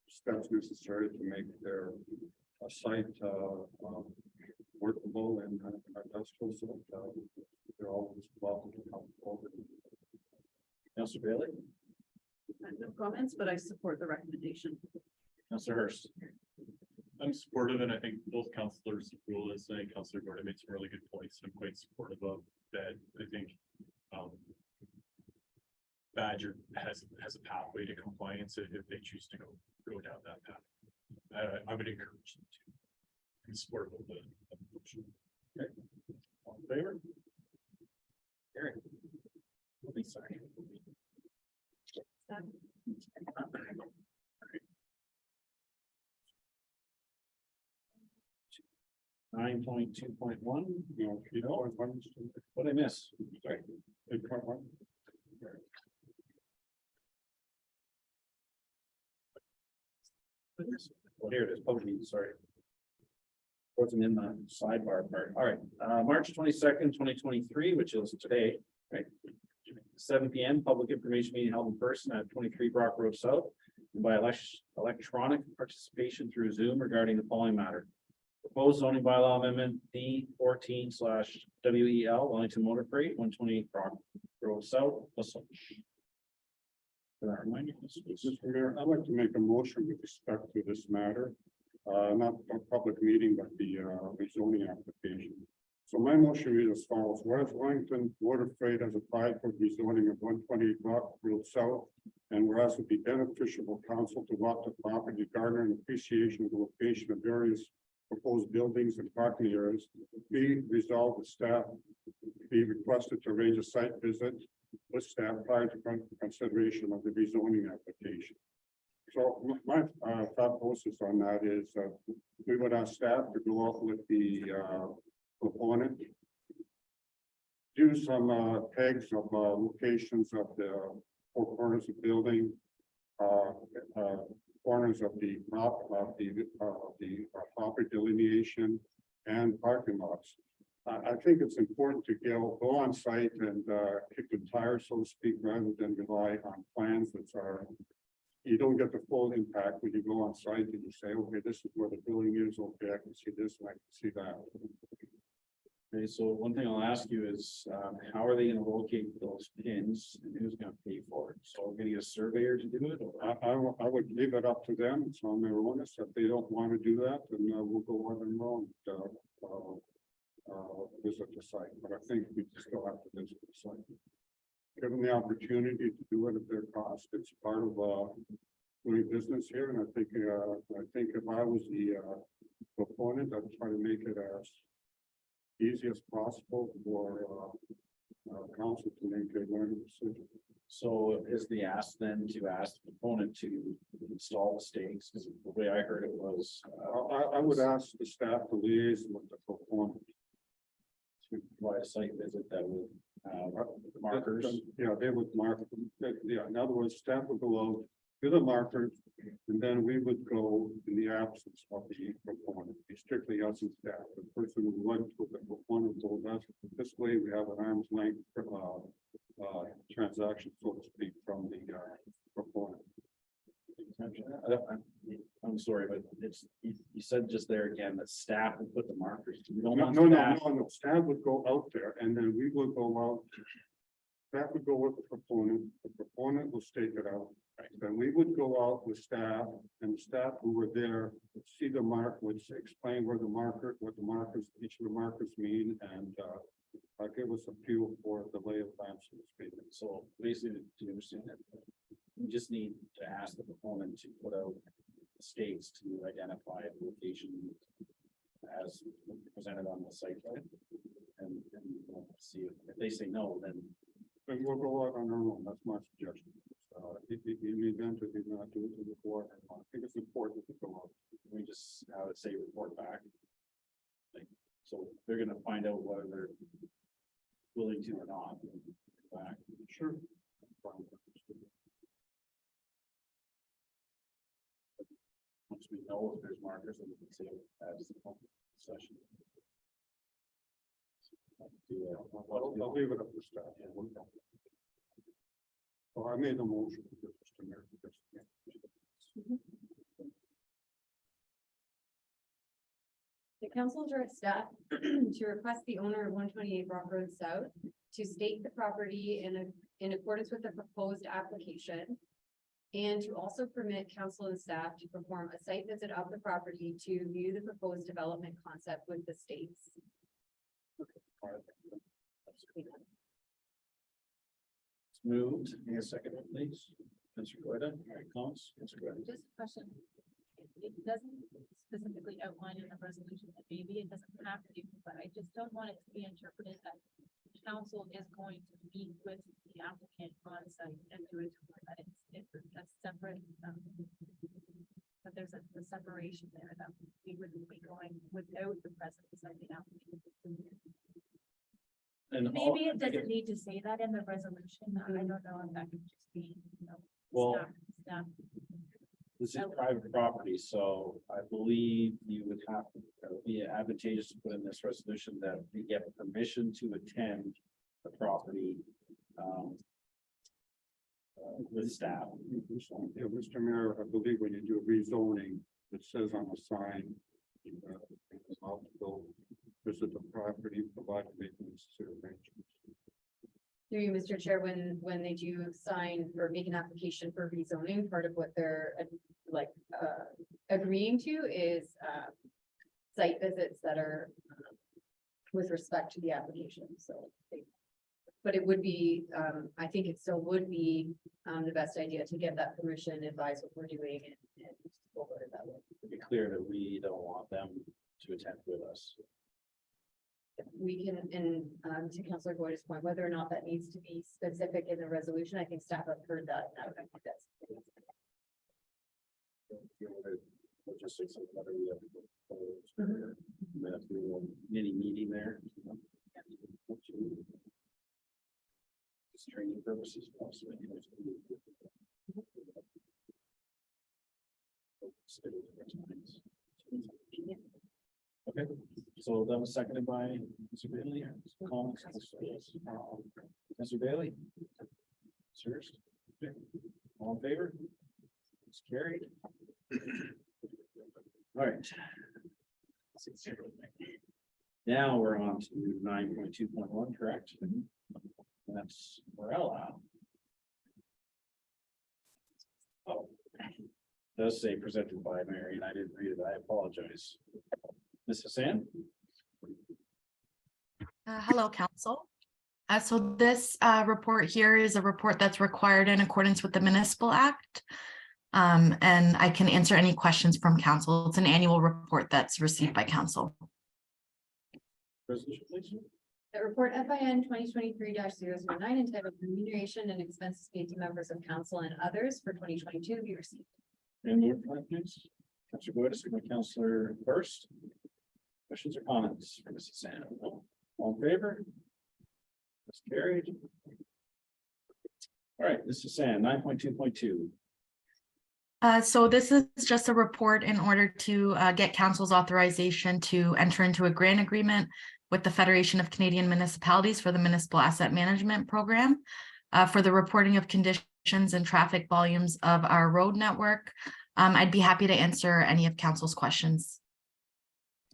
steps necessary to make their site workable and industrial. So they're always welcome to come forward. Councillor Bailey? I have no comments, but I support the recommendation. Councillor Hurst? I'm supportive, and I think both councillors, Rulis and Councillor Gordon made some really good points. I'm quite supportive of that. I think Badger has a pathway to compliance if they choose to go down that path. I would encourage them to. I'm supportive of the motion. Okay. All in favor? Eric? Sorry. 9.2.1. No, What did I miss? Sorry. 8.1. Well, here it is, public meeting, sorry. Wasn't in the sidebar part. All right, March 22nd, 2023, which is today, right? 7 p.m. Public information meeting held in person at 23 Brock Road South and by electronic participation through Zoom regarding the following matter. Proposed zoning bylaw amendment D14/WEL Wellington Motor Freight 128 Brock Road South. Mr. Mayor, I'd like to make a motion with respect to this matter. Not a public meeting, but the rezoning application. So my motion is as follows: whereas Wellington Water Freight has applied for rezoning of 128 Brock Road South, and whereas it would be beneficial for council to walk the property, garner an appreciation of the location of various proposed buildings and parking areas, be resolved with staff be requested to arrange a site visit with staff prior to consideration of the rezoning application. So my thought process on that is we would ask staff to go out with the proponent, do some pegs of locations of the four corners of building, corners of the property delineation and parking lots. I think it's important to go on site and kick the tires, so to speak, rather than rely on plans that are. You don't get the full impact when you go on site and you say, okay, this is where the building is. Okay, I can see this and I can see that. Okay, so one thing I'll ask you is, how are they going to locate those pins and who's going to pay for it? So we're going to get a surveyor to do it? Or? I would leave it up to them. It's on their own. If they don't want to do that, then we'll go on and visit the site. But I think we still have to visit the site. Give them the opportunity to do it at their cost. It's part of doing business here. And I think if I was the proponent, I'd try to make it as easy as possible for council to make a learning decision. So is the ask then to ask the proponent to install the stakes? Because the way I heard it was. I would ask the staff to liaise with the proponent. To provide a site visit that would markers. Yeah, they would mark. Yeah, in other words, staff would go out to the markers, and then we would go in the absence of the proponent. Be strictly us and staff. The person who went with the proponent told us this way we have an arm's length transaction. transaction, so to speak, from the proponent. I'm sorry, but it's, you said just there again that staff will put the markers. We don't No, want no, staff. no, staff would go out there and then we would go out. Staff would go with the proponent will stake it out. Then we would go out with staff and the staff who were there, would see the mark, would explain where the marker, what the markers, each of the markers mean, and give us a feel for the lay of land, so to speak. So basically, do you understand that? We just need to ask the proponent to put out stakes to identify the location as presented on the site plan. And we'll see if they say no, then And we'll go out on our own, that's my suggestion. In the event that they not do it to the board, I think it's important to go out. we just, I would say report back. Like, so they're gonna find out whether they're willing to or not. Back. Sure. Once we know if there's markers, then we can say as the session. I'll leave it up to staff. So I made a motion. Mr. Mayor, because- The council directs staff to request the owner of 128 Brock Road South to stake the property in accordance with the proposed application. And to also permit council and staff to perform a site visit of the property to view the proposed development concept with the stakes. It's moved. Need a second, please. Mr. Goida, all right, comments? Mr. Goida. Just a question. It doesn't specifically outline in the resolution that maybe it doesn't have to, but I just don't want it to be interpreted that council is going to meet with the applicant on site and do it, that it's different, that's separate. But there's a separation there that we wouldn't be going without the presence of the applicant. And Maybe it doesn't need to say that in the resolution. I don't know if that could just be, Well, staff. this is private property, so I believe you would have, it would be advantageous to put in this resolution that we get permission to attend the property. With staff. Yeah, Mr. Mayor, I believe when you do rezoning, it says on the sign. Go visit the property, provide maintenance arrangements. Through you, Mr. Chair, when they do sign or make an application for rezoning, part of what they're agreeing to is site visits that are with respect to the application, so. But it would be, I think it still would be the best idea to get that permission, advise what we're doing and go about it that way. To be clear that we don't want them to attend with us. We can, and to Councillor Boyd's point, whether or not that needs to be specific in the resolution, I think staff have heard that. And I would think that's. Logistics of whether we have to go. Have to do a mini meeting there. Just training purposes. Possibly. Okay, so that was seconded by Mr. Bailey. Comments? Mr. Bailey? Sirs? All in favor? It's carried. All right. Now we're on to 9.2.1, correct? That's Morella. Oh, it does say presented by Mary, and I didn't read it. I apologize. Mrs. Sam? Hello, Council. So this report here is a report that's required in accordance with the Municipal Act. And I can answer any questions from Council. It's an annual report that's received by Council. Resolution, please. The report FIN 2023-009 entitled Remuneration and Expenses Paid to Members of Council and Others for 2022 be received. And move for that, please. Councilor Boyd, second by Councilor First. Questions or comments for Mrs. Sam? All in favor? That's carried. All right, Mrs. Sam, 9.2.2. So this is just a report in order to get Council's authorization to enter into a grant agreement with the Federation of Canadian Municipalities for the Municipal Asset Management Program. for the reporting of conditions and traffic volumes of our road network. I'd be happy to answer any of council's questions.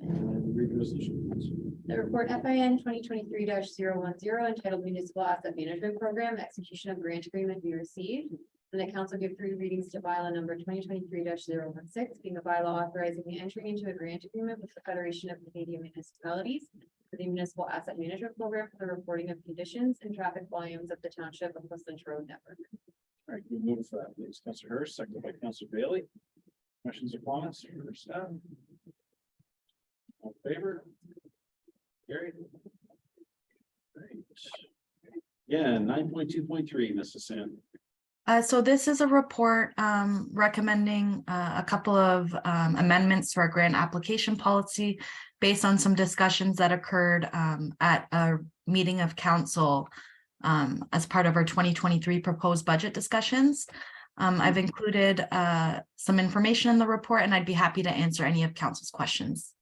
Read the resolution, please. The report FIN 2023-010 entitled Municipal Asset Management Program, Execution of Grant Agreement be received. And the council give 3 readings to bylaw number 2023-016, being a bylaw authorizing the entry into a grant agreement with the Federation of Canadian Municipalities for the Municipal Asset Management Program for the reporting of conditions and traffic volumes of the Township of Westland Road Network. All right, we move for that, please. Councillor Hurst, seconded by Councillor Bailey. Questions or comments for staff? All in favor? Carried. Right. Yeah, 9.2.3, Mrs. San. So this is a report recommending a couple of amendments to our grant application policy based on some discussions that occurred at a meeting of council as part of our 2023 proposed budget discussions. I've included some information in the report, and I'd be happy to answer any of council's questions.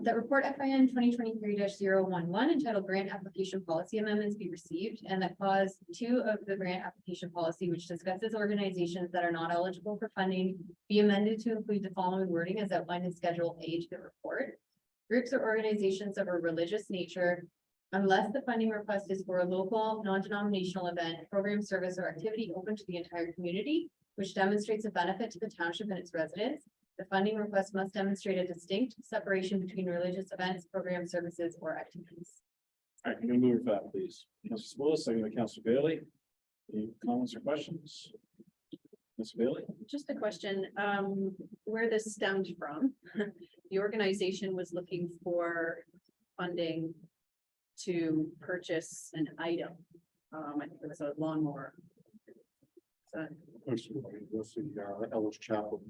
That report FIN 2023-011 entitled Grant Application Policy Amendments be received, and that clause 2 of the grant application policy, which discusses organizations that are not eligible for funding, be amended to include the following wording as outlined in Schedule A to the report. Groups or organizations of a religious nature, unless the funding request is for a local, non-denominational event, program, service, or activity open to the entire community, which demonstrates a benefit to the township and its residents. The funding request must demonstrate a distinct separation between religious events, program services, or activities. All right, I'm gonna move for that, please. Councillor Willis, seconded by Councillor Bailey. Any comments or questions? Ms. Bailey? Just a question, where this stemmed from. The organization was looking for funding to purchase an item. I think it was a lawnmower. So, This is Ellis Chapel.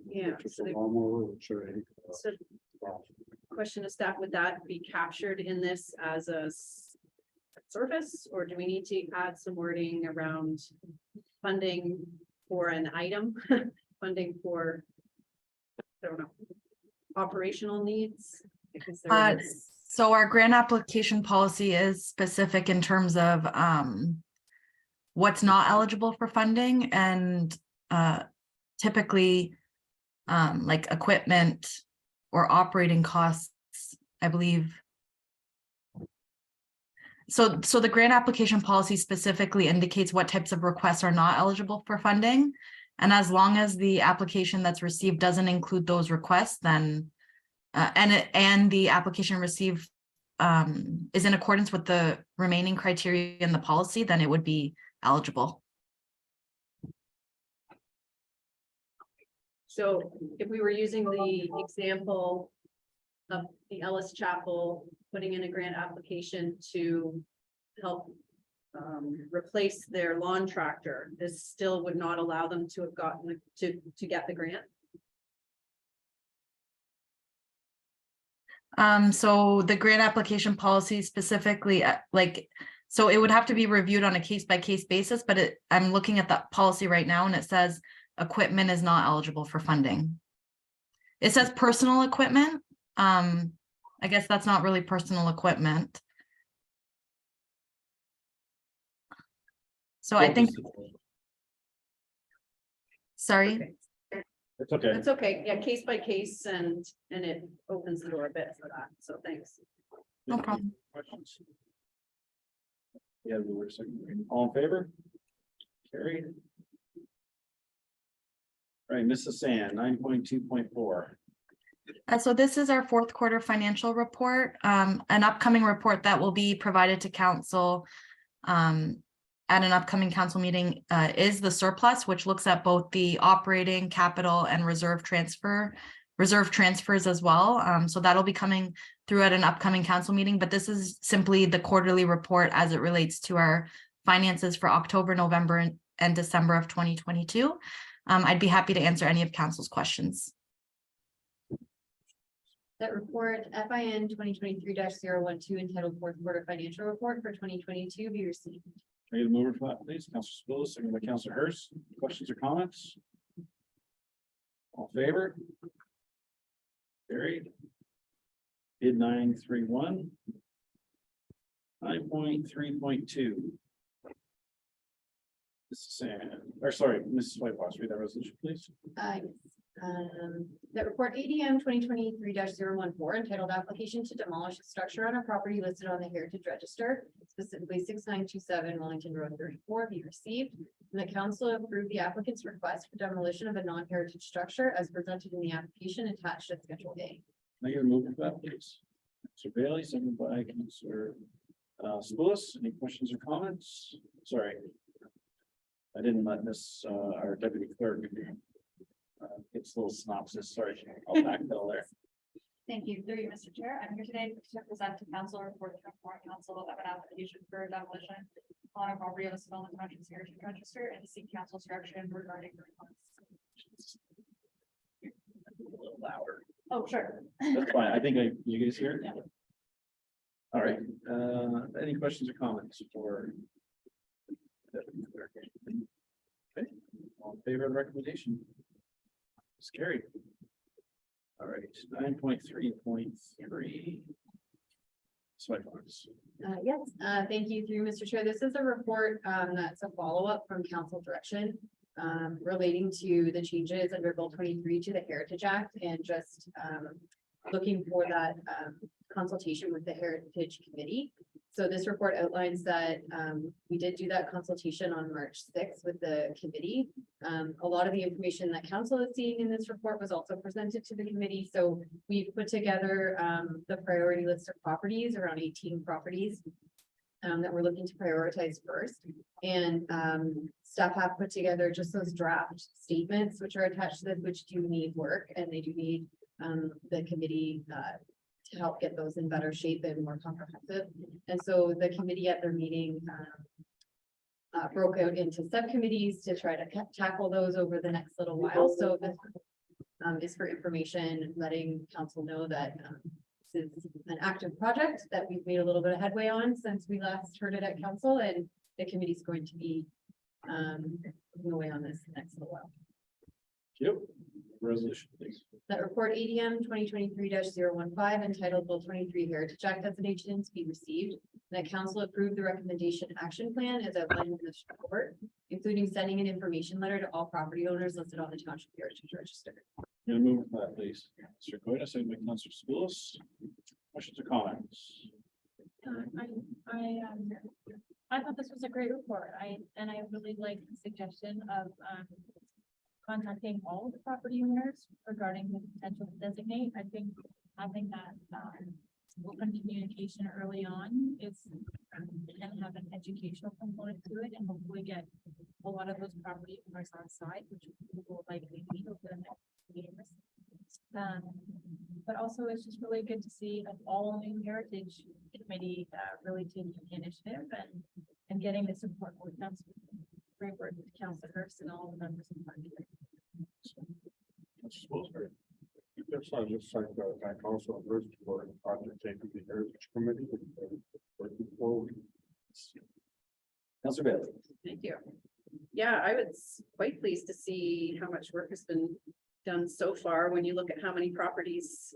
Yeah, Which is so a they- lawnmower, which are so question to staff, would that be captured in this as a service, or do we need to add some wording around funding for an item, funding for, I don't know, operational needs? Because there is, So our grant application policy is specific in terms of what's not eligible for funding, and typically like equipment or operating costs, I believe. So the grant application policy specifically indicates what types of requests are not eligible for funding. And as long as the application that's received doesn't include those requests, then and the application received is in accordance with the remaining criteria in the policy, then it would be eligible. so if we were using the example of the Ellis Chapel, putting in a grant application to help replace their lawn tractor, this still would not allow them to have gotten to get the grant? So the grant application policy specifically, so it would have to be reviewed on a case-by-case basis, but I'm looking at that policy right now and it says equipment is not eligible for funding. It says personal equipment. I guess that's not really personal equipment. So I think, sorry. Okay. It's okay. It's okay, yeah, case by case, and it opens the door a bit for that, so thanks. No problem. Questions? Yeah, we were second. All in favor? Carried. All right, Mrs. San, 9.2.4. So this is our fourth quarter financial report, an upcoming report that will be provided to council at an upcoming council meeting is the surplus, which looks at both the operating, capital, and reserve transfers as well. So that'll be coming through at an upcoming council meeting, but this is simply the quarterly report as it relates to our finances for October, November, and December of 2022. I'd be happy to answer any of council's questions. That report FIN 2023-012 entitled Fourth Quarter Financial Report for 2022 be received. Ready to move for that, please? Councillor Spillis, second by Councillor Hurst. Questions or comments? All in favor? Carried. Bid 931. 9.3.2. Mrs. Whitehouse, read that resolution, please. That report ADM 2023-014 entitled application to demolish a structure on a property listed on the Heritage Register, specifically 6927 Wellington Road 34, be received. And the council approved the applicant's request for demolition of a non-heritage structure as presented in the application attached at Schedule A. Can I get a mover for that, please? Mr. Bailey, seconded by Councilor Spillis. Any questions or comments? Sorry. I didn't let Miss our deputy clerk it's a little synopsis. Sorry, I'll backpedal there. Thank you. Through you, Mr. Chair. I'm here today to present to council a report to inform council of an application for demolition on a property of the Sonoma Township Heritage Register and seek council's direction regarding the request. A little louder. Oh, sure. That's fine. I think you guys hear it. Yeah. All right. Any questions or comments for? Deputy Clerk? Okay. All in favor of the recommendation? It's carried. All right, 9.3.3. Yes, thank you through Mr. Chair. This is a report that's a follow-up from council direction relating to the changes under Bill 23 to the Heritage Act and just looking for that consultation with the Heritage Committee. So this report outlines that we did do that consultation on March 6th with the committee. A lot of the information that council is seeing in this report was also presented to the committee. So we've put together the priority list of properties, around 18 properties that we're looking to prioritize first. And staff have put together just those draft statements, which are attached to this, which do need work, and they do need the committee to help get those in better shape and more comprehensive. And so the committee at their meeting broke out into subcommittees to try to tackle those over the next little while. So this is for information, letting council know that this is an active project that we've made a little bit of headway on since we last heard it at council, and the committee is going to be working away on this next little while. Yep. Resolution, please. That report ADM 2023-015 entitled Bill 23 Heritage Act designations be received. And that council approved the recommendation action plan as outlined in this report, including sending an information letter to all property owners listed on the Township Heritage Register. Gonna move for that, please. Mr. Coyne, second by Councilor Spillis. Questions or comments? I thought this was a great report. I really like the suggestion of contacting all of the property owners regarding the potential to designate. I think having that open communication early on is can have an educational component to it and hopefully get a lot of those property owners on side, which we will likely need over the next years. But also it's just really good to see an all new heritage committee really taking the initiative and getting the support with council. Great work with Councilor Hurst and all the members of the party. Yes, I just like to thank also first for undertaking the Heritage Committee. Working forward. Councilor Bailey. Thank you. Yeah, I was quite pleased to see how much work has been done so far. When you look at how many properties,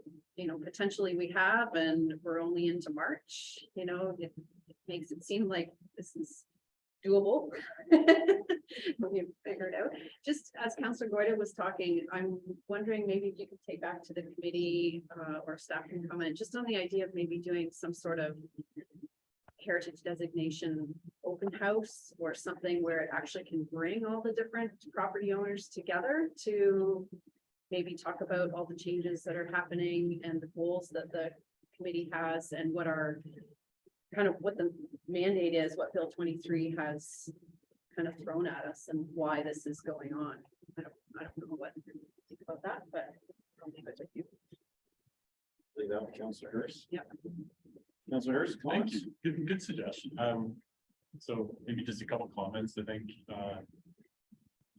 potentially we have, and we're only into March, it makes it seem like this is doable. When you figure it out. Just as Councilor Goyda was talking, I'm wondering maybe if you could take back to the committee or staff can comment just on the idea of maybe doing some sort of heritage designation open house or something where it actually can bring all the different property owners together to maybe talk about all the changes that are happening and the goals that the committee has and what are what the mandate is, what Bill 23 has kind of thrown at us and why this is going on. I don't know what you think about that, but I'll leave it with you. Leave that with Councilor Hurst. Yeah. Councilor Hurst, Thank comments? you. Good suggestion. So maybe just a couple comments. I think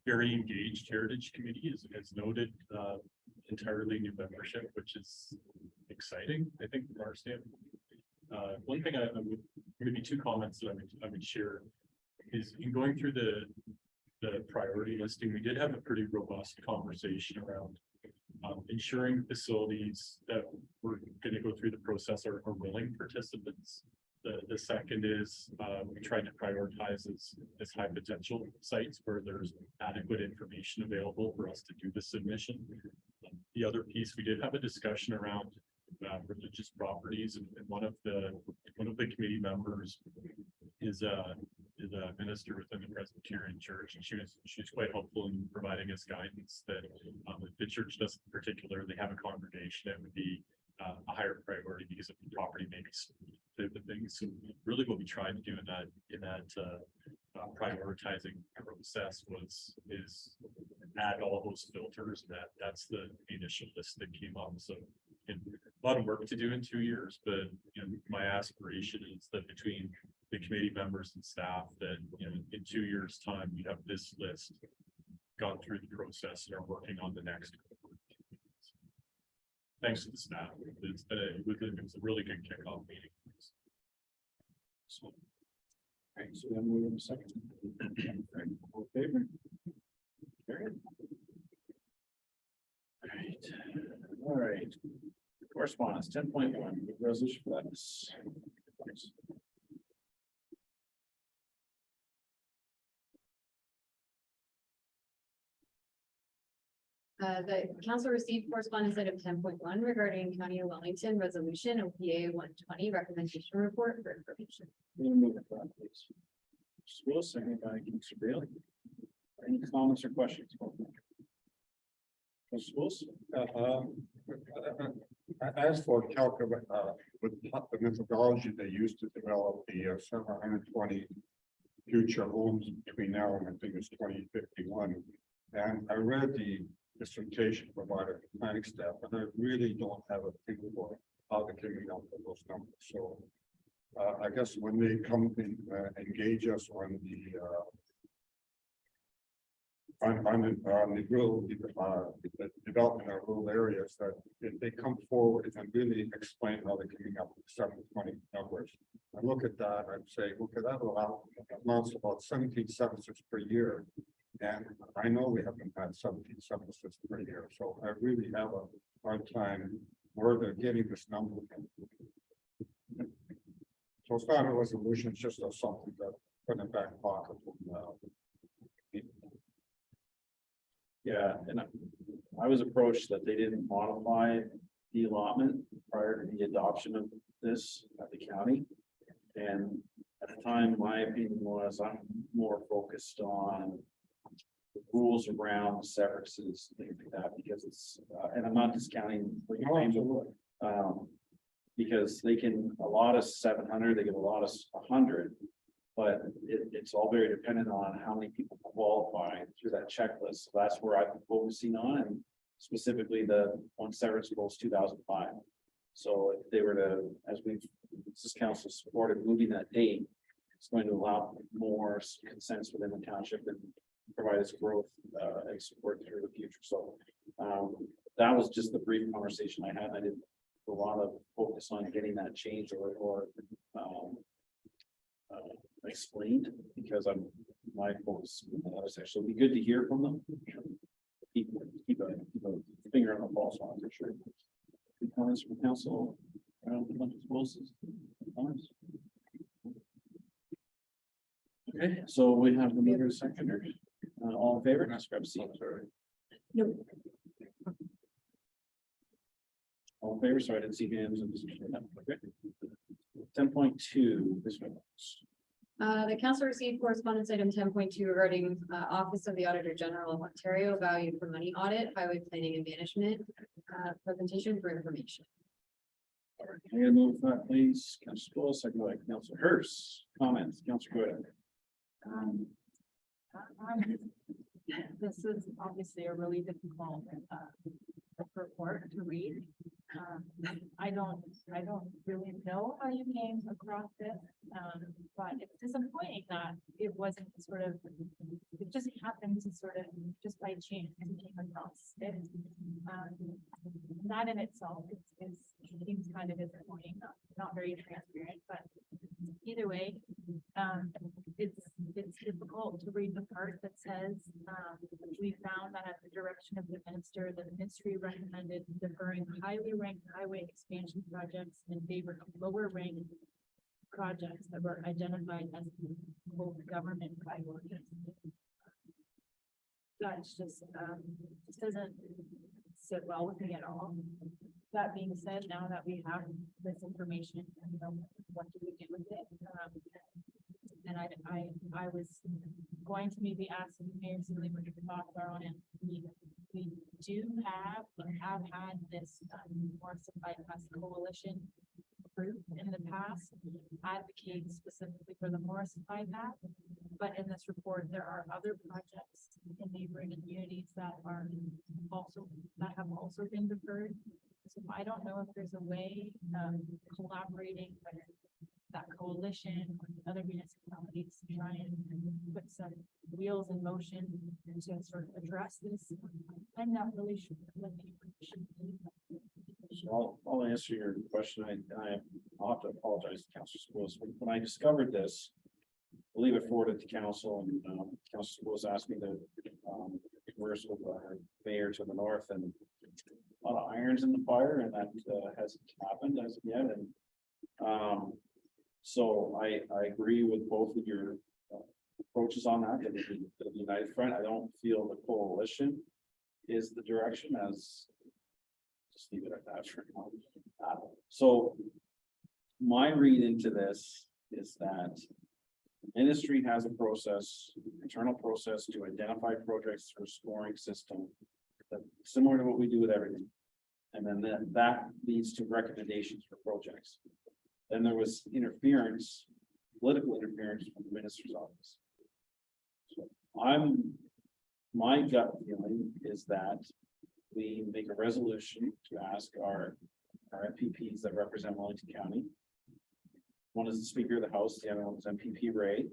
very engaged Heritage Committee has noted entirely new membership, which is exciting, I think, from our standpoint. One thing I would, maybe two comments that I would share is in going through the priority listing, we did have a pretty robust conversation around ensuring facilities that we're going to go through through the process are willing participants. The second is, we tried to prioritize as high potential sites where there's adequate information available for us to do the submission. The other piece, we did have a discussion around religious properties, and one of the committee members is a minister within the Presbyterian Church, and she was quite helpful in providing us guidance that if the church doesn't particularly have a congregation, it would be a higher priority because of the property maybe type of things. So really what we tried to do in that prioritizing process is add all those filters. That's the initial list that came up. So a lot of work to do in 2 years, but my aspiration is that between the committee members and staff, that in 2 years' time, we have this list gone through the process and are working on the next. Thanks to the staff. It was a really good kickoff meeting. So, right, so then we have a second. All in favor? Carried. All right. Correspondence 10.1, resolution for that. The council received correspondence item 10.1 regarding County of Wellington Resolution OPA 120 recommendation report for information. We'll move it back, please. School, seconded by Councilor Bailey. Any comments or questions? Schools? As for calculate, with the methodology they used to develop the 720 future homes between now and I think it's 2051. And I read the dissertation provided to planning staff, and I really don't have a thing for how they came up with those numbers. So I guess when they come and engage us on the development of rural areas, that if they come forward and really explain how they're coming up with 720 numbers. I look at that and say, okay, that amounts to about 17 censuses per year. And I know we haven't had 17 censuses per year, so I really have a hard time where they're getting this number from. So it's not a resolution, it's just something that put in the back pocket. Yeah, and I was approached that they didn't modify the allotment prior to the adoption of this at the county. And at the time, my opinion was I'm more focused on the rules around severances, things like that, because it's, and I'm not discounting what you're saying, because they can allot us 700, they can allot us 100. But it's all very dependent on how many people qualify through that checklist. So that's where I've been focusing on, and specifically the one severance goals 2005. So if they were to, as this council supported moving that date, it's going to allow more consensus within the township and provide us growth and support through the future. So that was just the brief conversation I had. I didn't put a lot of focus on getting that changed or explained, because my focus was actually be good to hear from them. Keep a finger on the pulse on it for sure. Any comments from council around the comments? Okay, so we have the meter seconder. All in favor? Let's grab a seat. No. All in favor? Sorry, I didn't see hands. Okay. 10.2. This one. The council received correspondence item 10.2 regarding Office of the Auditor General of Ontario value for money audit, highway planning and management presentation for information. All right, can you move that, please? Councilor School, second by Councilor Hurst. Comments, Councilor Goyette. This is obviously a really difficult report to read. I don't really know how you came across this, but it's disappointing that it wasn't it just happened to just by chance and came across it. That in itself seems kind of disappointing, not very transparent, but either way, it's difficult to read the part that says, we found that at the direction of the ministry recommended deferring highly ranked highway expansion projects in favor of lower ranked projects that were identified as both government priorities. That's just doesn't sit well with me at all. That being said, now that we have this information, you know, what do we do with it? And I was going to maybe ask Mayor Sealy what your thoughts are on it. We do have or have had this Morrison Bypass Coalition group in the past advocate specifically for the Morrison Bypass. But in this report, there are other projects in neighboring communities that have also been deferred. So I don't know if there's a way of collaborating with that coalition or other municipalities to try and put some wheels in motion to sort of address this. I'm not really sure what So I'll answer your question. I'll have to apologize to Councilor Spruce. When I discovered this, I believe it forwarded to council and Councilor Spruce asked me to converse with our mayor to the north, and a lot of irons in the fire, and that hasn't happened as of yet. And so I agree with both of your approaches on that. The United Front, I don't feel the coalition is the direction, as just leave it at that for now. So my read into this is that the ministry has a process, internal process to identify projects through a scoring system that similar to what we do with everything. And then that leads to recommendations for projects. Then there was interference, political interference from the minister's office. So my gut feeling is that we make a resolution to ask our MPPs that represent Wellington County. One is the Speaker of the House, the other one is MPP Ray.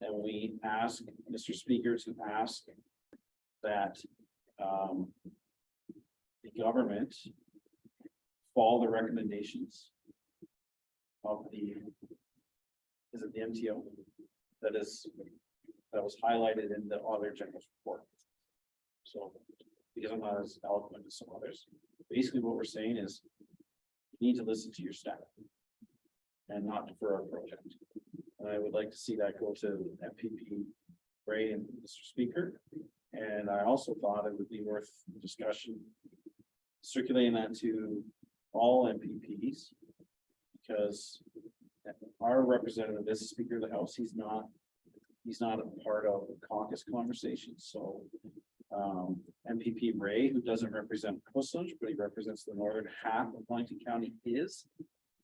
And we ask Mr. Speaker to ask that the government follow the recommendations of the MTO that was highlighted in the Auditor General's report. So because I'm not as eloquent as some others, basically what we're saying is you need to listen to your staff and not defer our project. And I would like to see that go to MPP Ray and Mr. Speaker. And I also thought it would be worth discussion circulating that to all MPPs, because our representative is the Speaker of the House. He's not a part of the caucus conversation. So MPP Ray, who doesn't represent Coastal, but he represents the northern half of Wellington County, is.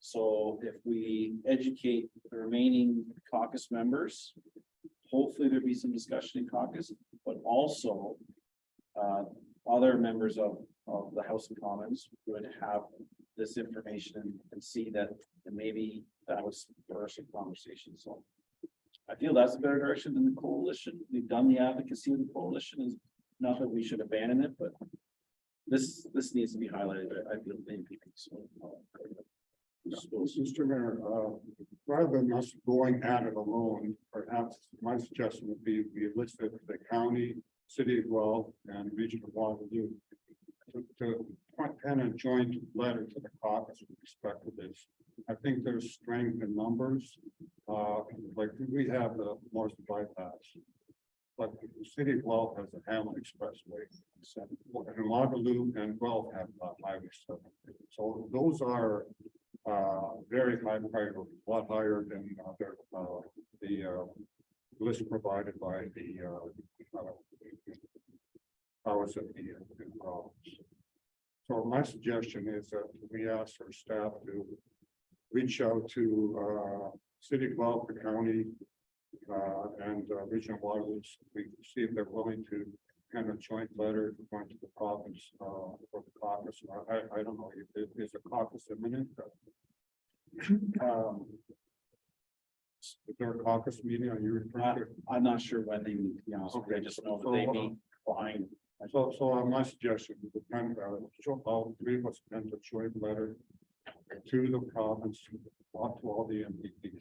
So if we educate the remaining caucus members, hopefully there'll be some discussion in caucus, but also other members of the House of Commons would have this information and see that maybe that was first conversation. So I feel that's a better direction than the coalition. We've done the advocacy of the coalition, is not that we should abandon it, but this needs to be highlighted. I feel the MPP. So Mr. Mayor, rather than us going at it alone, perhaps my suggestion would be we listed the county, city of Guelph, and region of Waterloo to pen a joint letter to the caucus with respect to this. I think there's strength in numbers. Like we have the Morrison Bypass, but the city of Guelph has the Hamlet Expressway, and Waterloo and Guelph have Highway 7. So those are very high priority, a lot higher than the list provided by the powers of the province. So my suggestion is that we ask our staff to reach out to City of Guelph, the county, and Regional Waterloo. We see if they're willing to kind of joint letter going to the province for the caucus. I don't know, is a caucus imminent? Is there a caucus meeting? Are you referring to? I'm not sure when they meet, to be honest with you. I just know that they meet behind. So my suggestion is to kind of, all three of us send a joint letter to the province, to all the MPPs.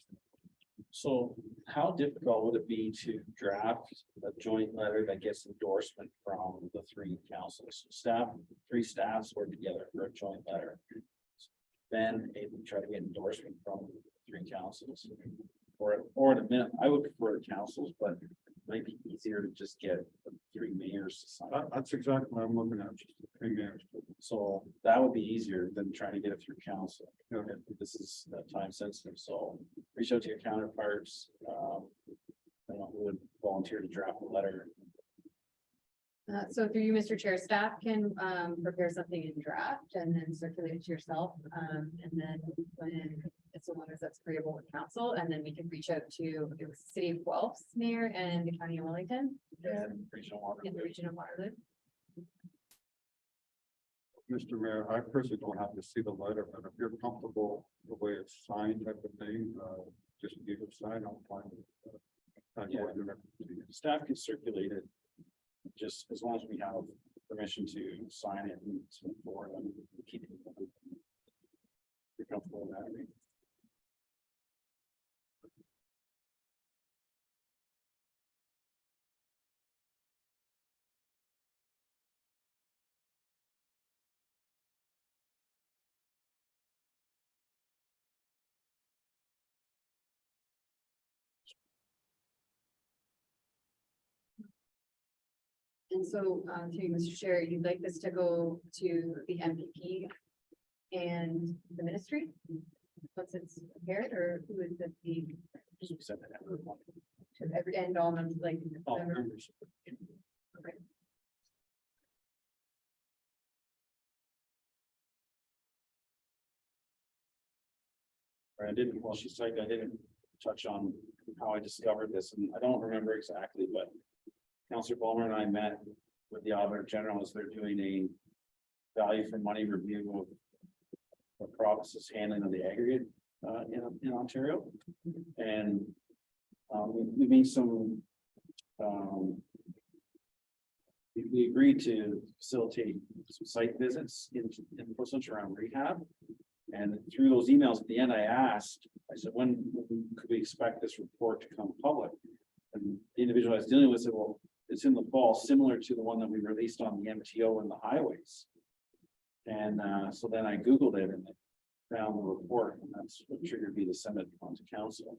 So how difficult would it be to draft a joint letter that gets endorsement from the three councils? Three staffs work together for a joint letter. Then able to try to get endorsement from three councils. Or at a minute, I would prefer councils, but it might be easier to just get three mayors to sign. That's exactly what I'm looking at, just the thing there. So that would be easier than trying to get it through council. This is time sensitive, so reach out to your counterparts. I don't know who would volunteer to draft a letter. So through you, Mr. Chair, staff can prepare something in draft and then circulate it to yourself. And then when it's the one that's agreeable with council, and then we can reach out to it was City of Guelph's mayor and the County of Wellington And regional water. in the region of Waterloo. Mr. Mayor, I personally don't have to see the letter, but if you're comfortable the way it's signed type of thing, just give it sign, I'm fine. with that. Yeah. Staff can circulate it. Just as long as we have permission to sign it and move forward and keep it. You're comfortable with that, right? And so, to you, Mr. Chair, you'd like this to go to the MPP and the ministry? Once it's prepared, or who would that be? Just send it out. To every end all members, like. All member- members. Okay. I didn't, while she's like, I didn't touch on how I discovered this, and I don't remember exactly, but Counselor Ballmer and I met with the Auditor General as they're doing a value for money review of the province's handling of the aggregate in Ontario. And we made some we agreed to facilitate some site visits in Portsmouth around rehab. And through those emails at the end, I asked, I said, when could we expect this report to come public? And the individual I was dealing with said, well, it's in the fall, similar to the one that we released on the MTO and the highways. And so then I Googled it and found the report, and that's what triggered me to send it on to council.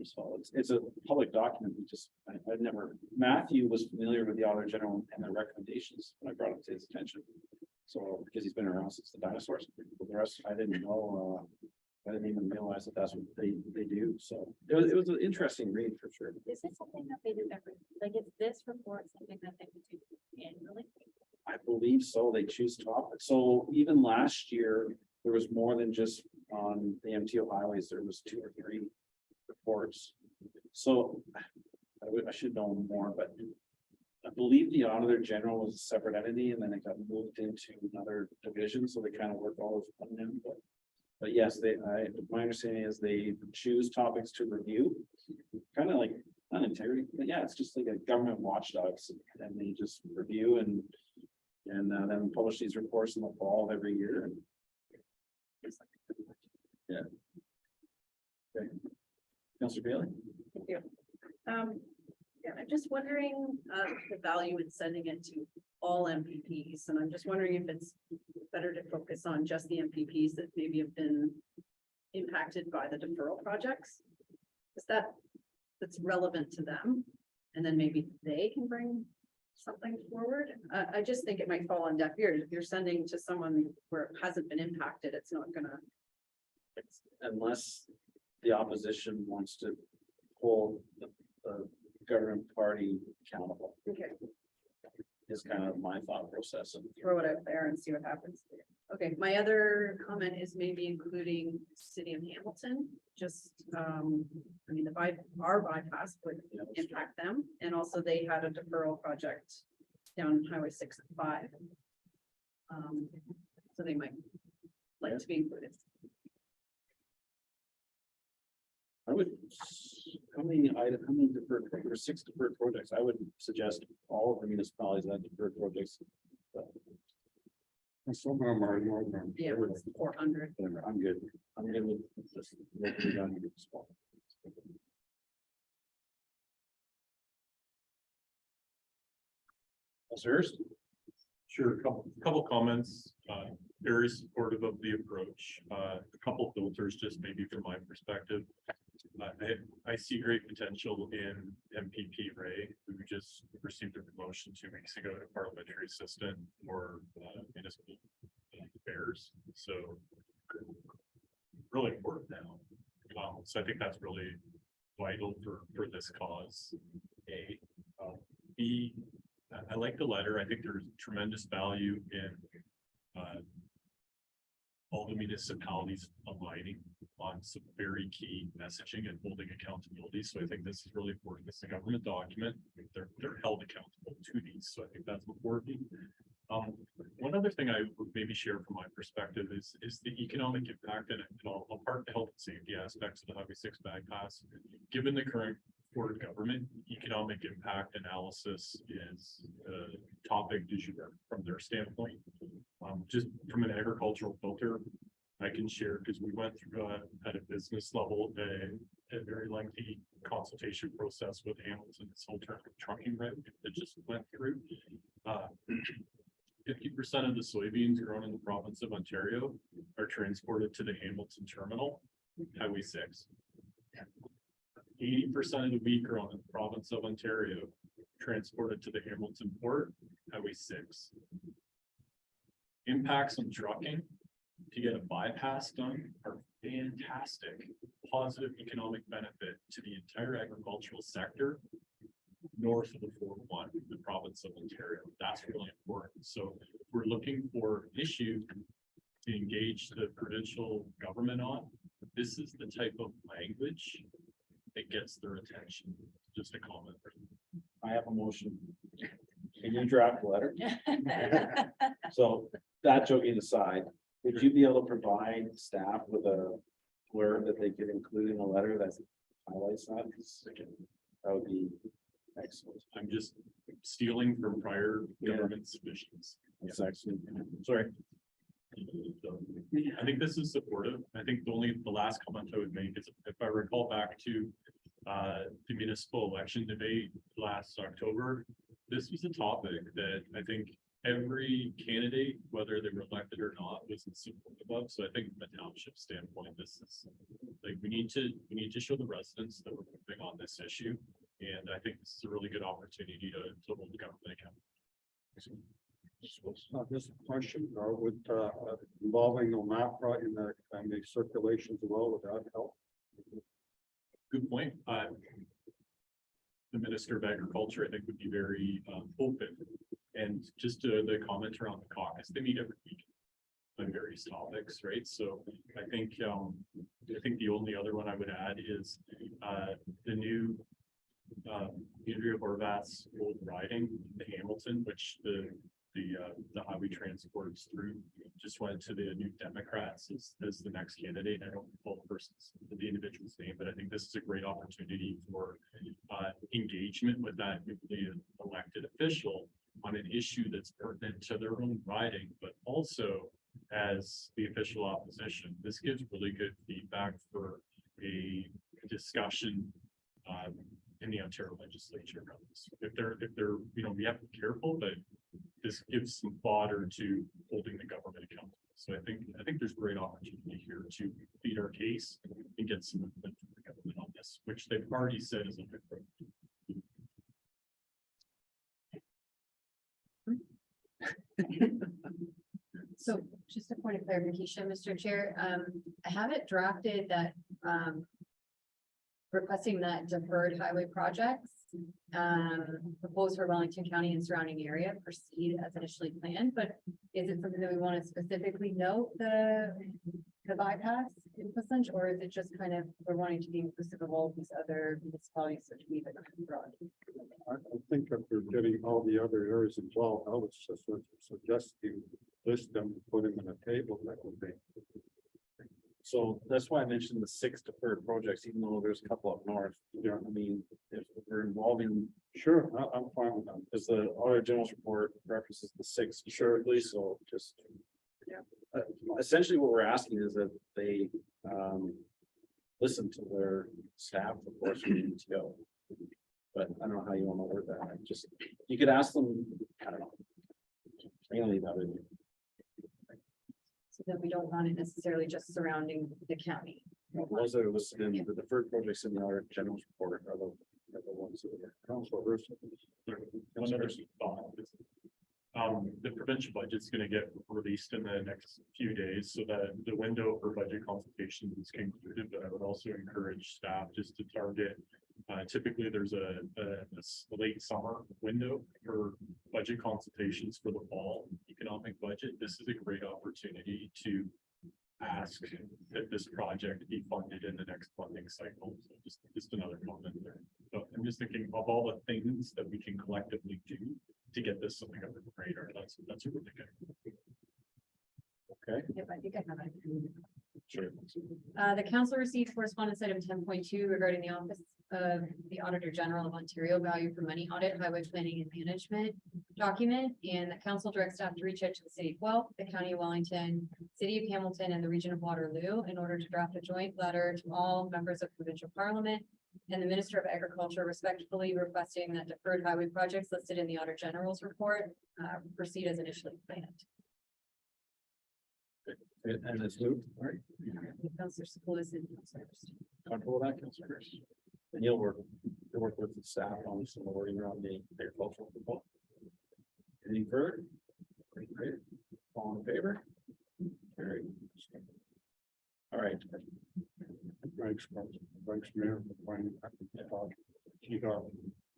So it's a public document. We just, I've never, Matthew was familiar with the Auditor General and their recommendations when I brought it to his attention. So, because he's been around since the dinosaurs, but the rest, I didn't know, I didn't even realize that that's what they do. So it was an interesting read for sure. Is this something that they do every, like, is this report something that they would do annually? I believe so. They choose topics. So even last year, there was more than just on the MTO highways. There was 2 or 3 reports. So I should know more, but I believe the Auditor General was a separate entity and then it got moved into another division. So they kind of work all as one now. But yes, my understanding is they choose topics to review. Kind of like, not integrity, but yeah, it's just like a government watchdogs and they just review and then publish these reports in the fall of every year. Yeah. Okay. Councilor Bailey? Thank you. Yeah, I'm just wondering, the value in sending it to all MPPs, and I'm just wondering if it's better to focus on just the MPPs that maybe have been impacted by the deferral projects. Is that's relevant to them, and then maybe they can bring something forward. I just think it might fall on deaf ears. If you're sending to someone where it hasn't been impacted, it's not gonna. Unless the opposition wants to hold the government party accountable, Okay, is kind of my thought process. throw it out there and see what happens. Okay, my other comment is maybe including City of Hamilton, just, I mean, our bypass would impact them, and also they had a deferral project down Highway 6 and 5. So they might like to be included. I would, how many deferred, there were 6 deferred projects. I would suggest all of the municipalities that have deferred projects. And some of them are more than. Yeah, it's 400. Whatever, I'm good with just. what we done here. Sirs? Sure, couple comments, very supportive of the approach, a couple filters, just maybe from my perspective. I see great potential in MPP Ray, who just received a promotion 2 weeks ago to parliamentary assistant for municipal affairs, so really important now. So I think that's really vital for this cause. A, B, I like the letter. I think there's tremendous value in all the municipalities aligning on some very key messaging and holding accountability. So I think this is really important. It's a government document. They're held accountable to these. So I think that's important. One other thing I would maybe share from my perspective is the economic impact, and I'll part the health and safety aspects of the Highway 6 bypass. Given the current Ford government, economic impact analysis is a topic du jour from their standpoint. Just from an agricultural filter, I can share, because we went through at a business level a very lengthy consultation process with Hamilton's alternative trucking route that just went through. 50% of the soybeans grown in the province of Ontario are transported to the Hamilton terminal, Highway 6. 80% of the wheat grown in the province of Ontario transported to the Hamilton port, Highway 6. Impacts on trucking to get a bypass done are fantastic. Positive economic benefit to the entire agricultural sector north of the 401, the province of Ontario. That's really important. So if we're looking for an issue to engage the provincial government on, this is the type of language that gets their attention. Just a comment. I have a motion. Can you draft a letter? So that joking aside, would you be able to provide staff with a blurb that they could include in a letter that highlights that? That would be excellent. I'm just stealing from prior government submissions. That's excellent. Sorry. I think this is supportive. I think the last comment I would make is, if I recall back to the municipal election debate last October, this was a topic that I think every candidate, whether they were elected or not, was in support of. So I think from a township standpoint, this is like, we need to show the residents that we're moving on this issue. And I think this is a really good opportunity to hold the government accountable. This question, with involving OMAPRA in the circulations as well, would that help? Good point. The Minister of Agriculture, I think, would be very open. And just the comment around the caucus, they meet every week on various topics, right? So I think the only other one I would add is the new Andrea Horvath's old riding, the Hamilton, which the highway transports through, just went to the New Democrats as the next candidate. I don't recall the individual's name, but I think this is a great opportunity for engagement with the elected official on an issue that's pertinent to their own riding, but also as the official opposition. This gives really good feedback for a discussion in the Ontario legislature. If they're, we have to be careful, but this gives some fodder to holding the government accountable. So I think there's great opportunity here to feed our case and get some input from the government on this, which they've already said is a good program. So just a point of clarification, Mr. Chair, I have it drafted that requesting that deferred highway projects proposed for Wellington County and surrounding area proceed as initially planned, but is it something that we want to specifically note the bypass in Quistland, or is it just kind of, we're wanting to be inclusive of all these other municipalities that we've brought? I think that we're getting all the other areas involved. I was just suggesting list them, put them in a table. That would be. So that's why I mentioned the 6 deferred projects, even though there's a couple up north. You know, I mean, if we're involving. Sure, I'm fine with that. Because the Auditor General's report references the 6 specifically, so just. Yeah. Essentially, what we're asking is that they listen to their staff, of course, we need to go. But I don't know how you want to word that. You could ask them, I don't know. I'm gonna leave that in. So that we don't want it necessarily just surrounding the county. Those are listed in the deferred projects in the Auditor General's report are the ones that are. Council Hurst. One other thought is, the provincial budget's gonna get released in the next few days, so that the window for budget consultation is concluded, but I would also encourage staff just to target. Typically, there's a late summer window for budget consultations for the fall economic budget. This is a great opportunity to ask that this project be funded in the next funding cycle. So just another comment there. But I'm just thinking of all the things that we can collectively do to get this something up the radar. That's a really good. Okay, Yep, I think I have it. sure. The council received correspondence item 10.2 regarding the Office of the Auditor General of Ontario Value for Money Audit Highway Planning and Management document. And the council directs staff to reach out to the city of Guelph, the county of Wellington, city of Hamilton, and the region of Waterloo in order to draft a joint letter to all members of provincial parliament and the Minister of Agriculture respectfully requesting that deferred highway projects listed in the Auditor General's report proceed as initially planned. And it's moved, all right. Councilor Sepulveda and Councilor Hurst. Comfortable with that, Councilor Hurst? And you'll work with the staff on some wording around the agricultural proposal. Any further? Great. All in favor? Carried. All right, Thanks, Mayor. for finding that.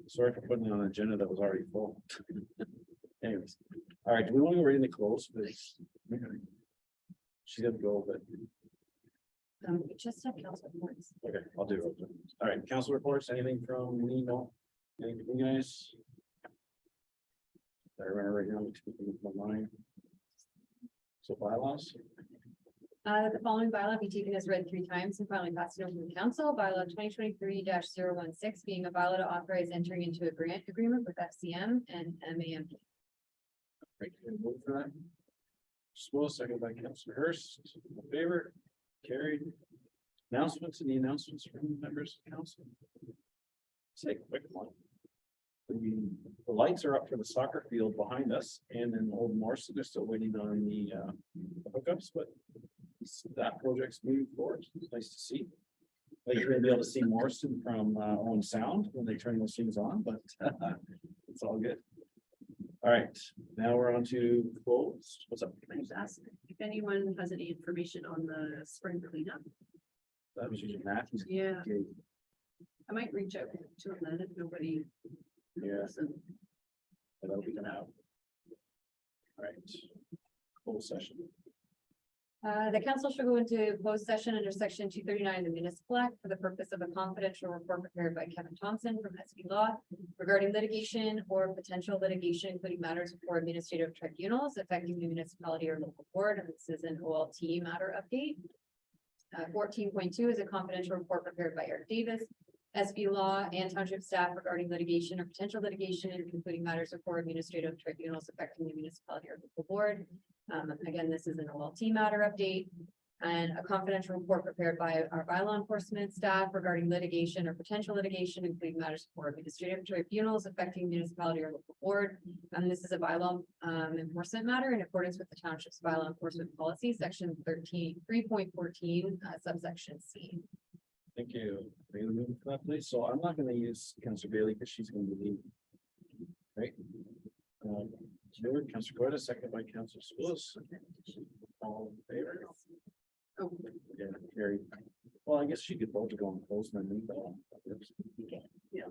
sorry for putting it on an agenda that was already full. Anyways, all right, do we want to go right into close? Because she's gonna go, but We just have council reports. okay, I'll do it. All right, council reports, anything from me? No? Anything from you guys? I remember right now, speaking from mine. So bylaws, The following bylaw be taken as read 3 times and finally passed over to the council. Bylaw 2023-016 being a bylaw to authorize entering into a grant agreement with FCM and MAMP. right, can we move for that? Small second by Councilor Hurst, in favor, carried. Announcements, any announcements from members of council? Say a quick one. The lights are up for the soccer field behind us and in Old Morrison, they're still waiting on the hookups, but that project's moving forward. It's nice to see. Like you're gonna be able to see Morrison from Owen Sound when they turn those things on, but it's all good. All right, now we're on to closed. What's up? Can I just ask if anyone has any information on the spring cleanup? That was using that. Yeah. I might reach out to them then if nobody. Yeah. listen. That'll be out. All right. Closed session. The council should go into closed session under section 239 of the Municipal Act for the purpose of a confidential report prepared by Kevin Thompson from SB Law regarding litigation or potential litigation, including matters before administrative tribunals affecting the municipality or local board. And this is an OLT matter update. 14.2 is a confidential report prepared by Eric Davis, SB Law, and township staff regarding litigation or potential litigation, including matters before administrative tribunals affecting the municipality or local board. Again, this is an OLT matter update and a confidential report prepared by our bylaw enforcement staff regarding litigation or potential litigation, including matters before administrative tribunals affecting municipality or local board. And this is a bylaw enforcement matter in accordance with the township's bylaw enforcement policy, section 3.14, subsection C. Thank you. Are you gonna move for that, please? So I'm not gonna use Councilor Bailey because she's gonna be leaving. Right? Councilor Coda, second by Councilor Spillis. All in favor? Oh, Yeah, carried. Well, I guess she could vote to go on close and then leave that one. yeah.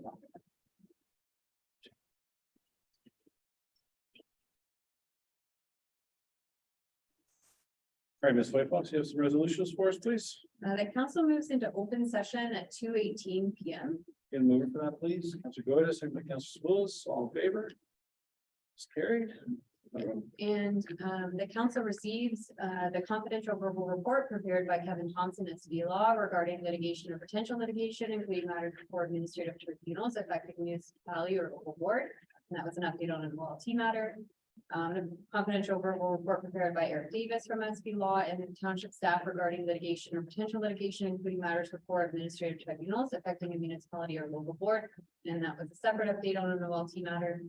All right, Ms. Whitefox, you have some resolutions for us, please? The council moves into open session at 2:18 PM. Can move it for that, please? Councilor Goda, second by Councilor Spillis, all in favor? It's carried. And the council receives the confidential verbal report prepared by Kevin Thompson at SB Law regarding litigation or potential litigation, including matters before administrative tribunals affecting municipality or local board. And that was an update on an OLT matter. A confidential verbal report prepared by Eric Davis from SB Law and township staff regarding litigation or potential litigation, including matters before administrative tribunals affecting a municipality or local board. And that was a separate update on an OLT matter.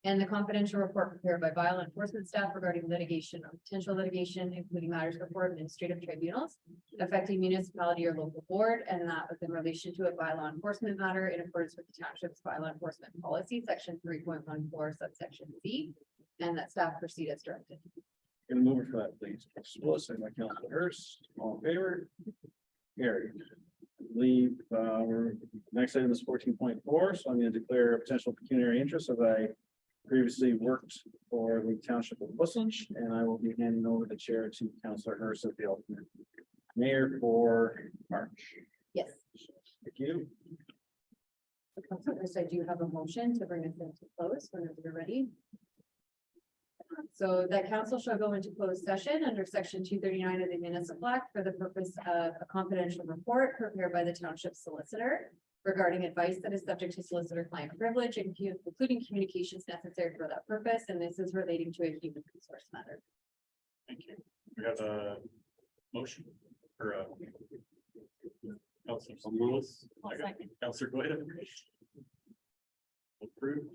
And the confidential report prepared by violent enforcement staff regarding litigation or potential litigation, including matters before administrative tribunals affecting municipality or local board, and that was in relation to a bylaw enforcement matter in accordance with the township's bylaw enforcement policy, section 3.14, subsection C, and that staff proceed as directed. Gonna move it for that, please. Willis, and by Council Hurst, all in favor? Carried. Leave, next item is 14.4, so I'm gonna declare a potential pecuniary interest as I previously worked for the township of Whistler, and I will be handing over the chair to Councilor Hurst as the alternate mayor for March. Yes. Thank you. Councilor Hurst, I do have a motion to bring us into close whenever you're ready. So that council shall go into closed session under section 239 of the municipal act for the purpose of a confidential report prepared by the township solicitor regarding advice that is subject to solicitor-client privilege, including communications necessary for that purpose, and this is relating to a human resource matter. Thank you. We have a motion for Councilor Lewis. Councilor Goyda. Approved.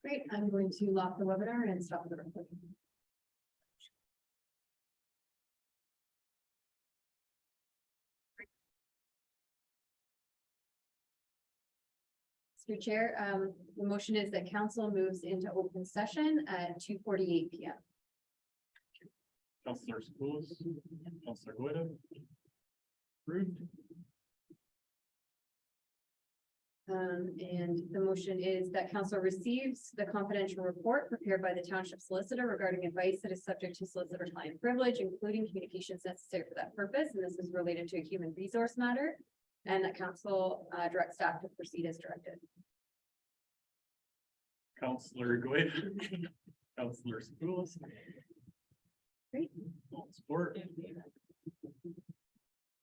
Great, I'm going to lock the webinar and stop the recording. Mr. Chair, the motion is that council moves into open session at 2:48 PM. Councilor Lewis. Councilor Goyda. Approved. And the motion is that council receives the confidential report prepared by the township solicitor regarding advice that is subject to solicitor-client privilege, including communications necessary for that purpose, and this is related to a human resource matter, and that council directs staff to proceed as directed. Councilor Goyda. Councilor Lewis. Great. All support.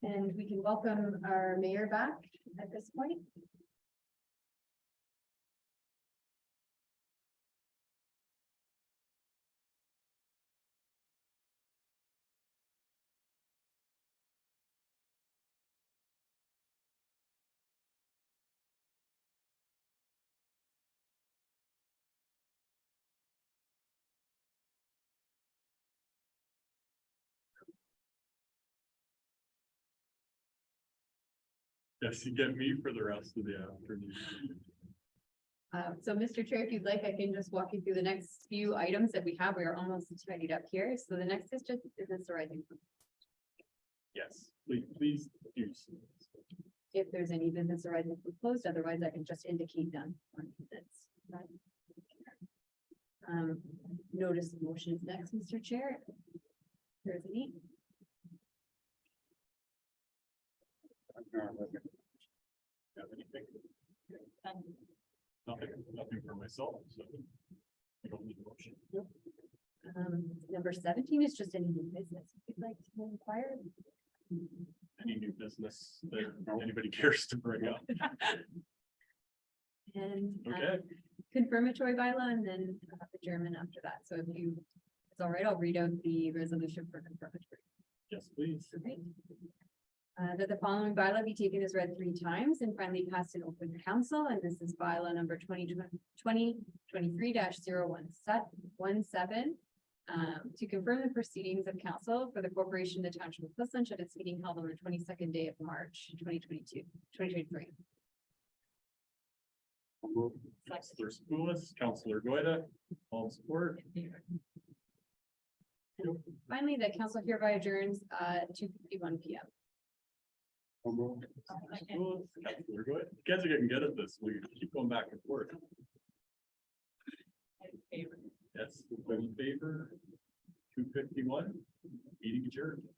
And we can welcome our mayor back at this point. Yes, you get me for the rest of the afternoon. So Mr. Chair, if you'd like, I can just walk you through the next few items that we have. We are almost tidied up here. So the next is just business arising from. Yes, please do. So. If there's any business arising from closed, otherwise I can just indicate done. On minutes. Notice of motion is next, Mr. Chair. There's any. Have anything? Nothing for myself, so I don't need a motion. Number 17 is just any new business you'd like to inquire. Any new business that anybody cares to bring up? And Okay. confirmatory bylaw and then adjournment after that. So if you, it's all right, I'll read out the resolution for confirmatory. Yes, please. Okay. That the following bylaw be taken as read 3 times and finally passed in open council, and this is bylaw number 2023-017. To confirm the proceedings of council for the corporation, the township of Whistler, at its meeting held on the 22nd day of March, 2023. Councilor Lewis, Councilor Goyda, all support. Finally, the council hereby adjourns at 2:51 PM. Councilor Goyda. You guys are getting good at this. We keep going back and forth. Yes, all in favor? 2:51, meeting adjourned.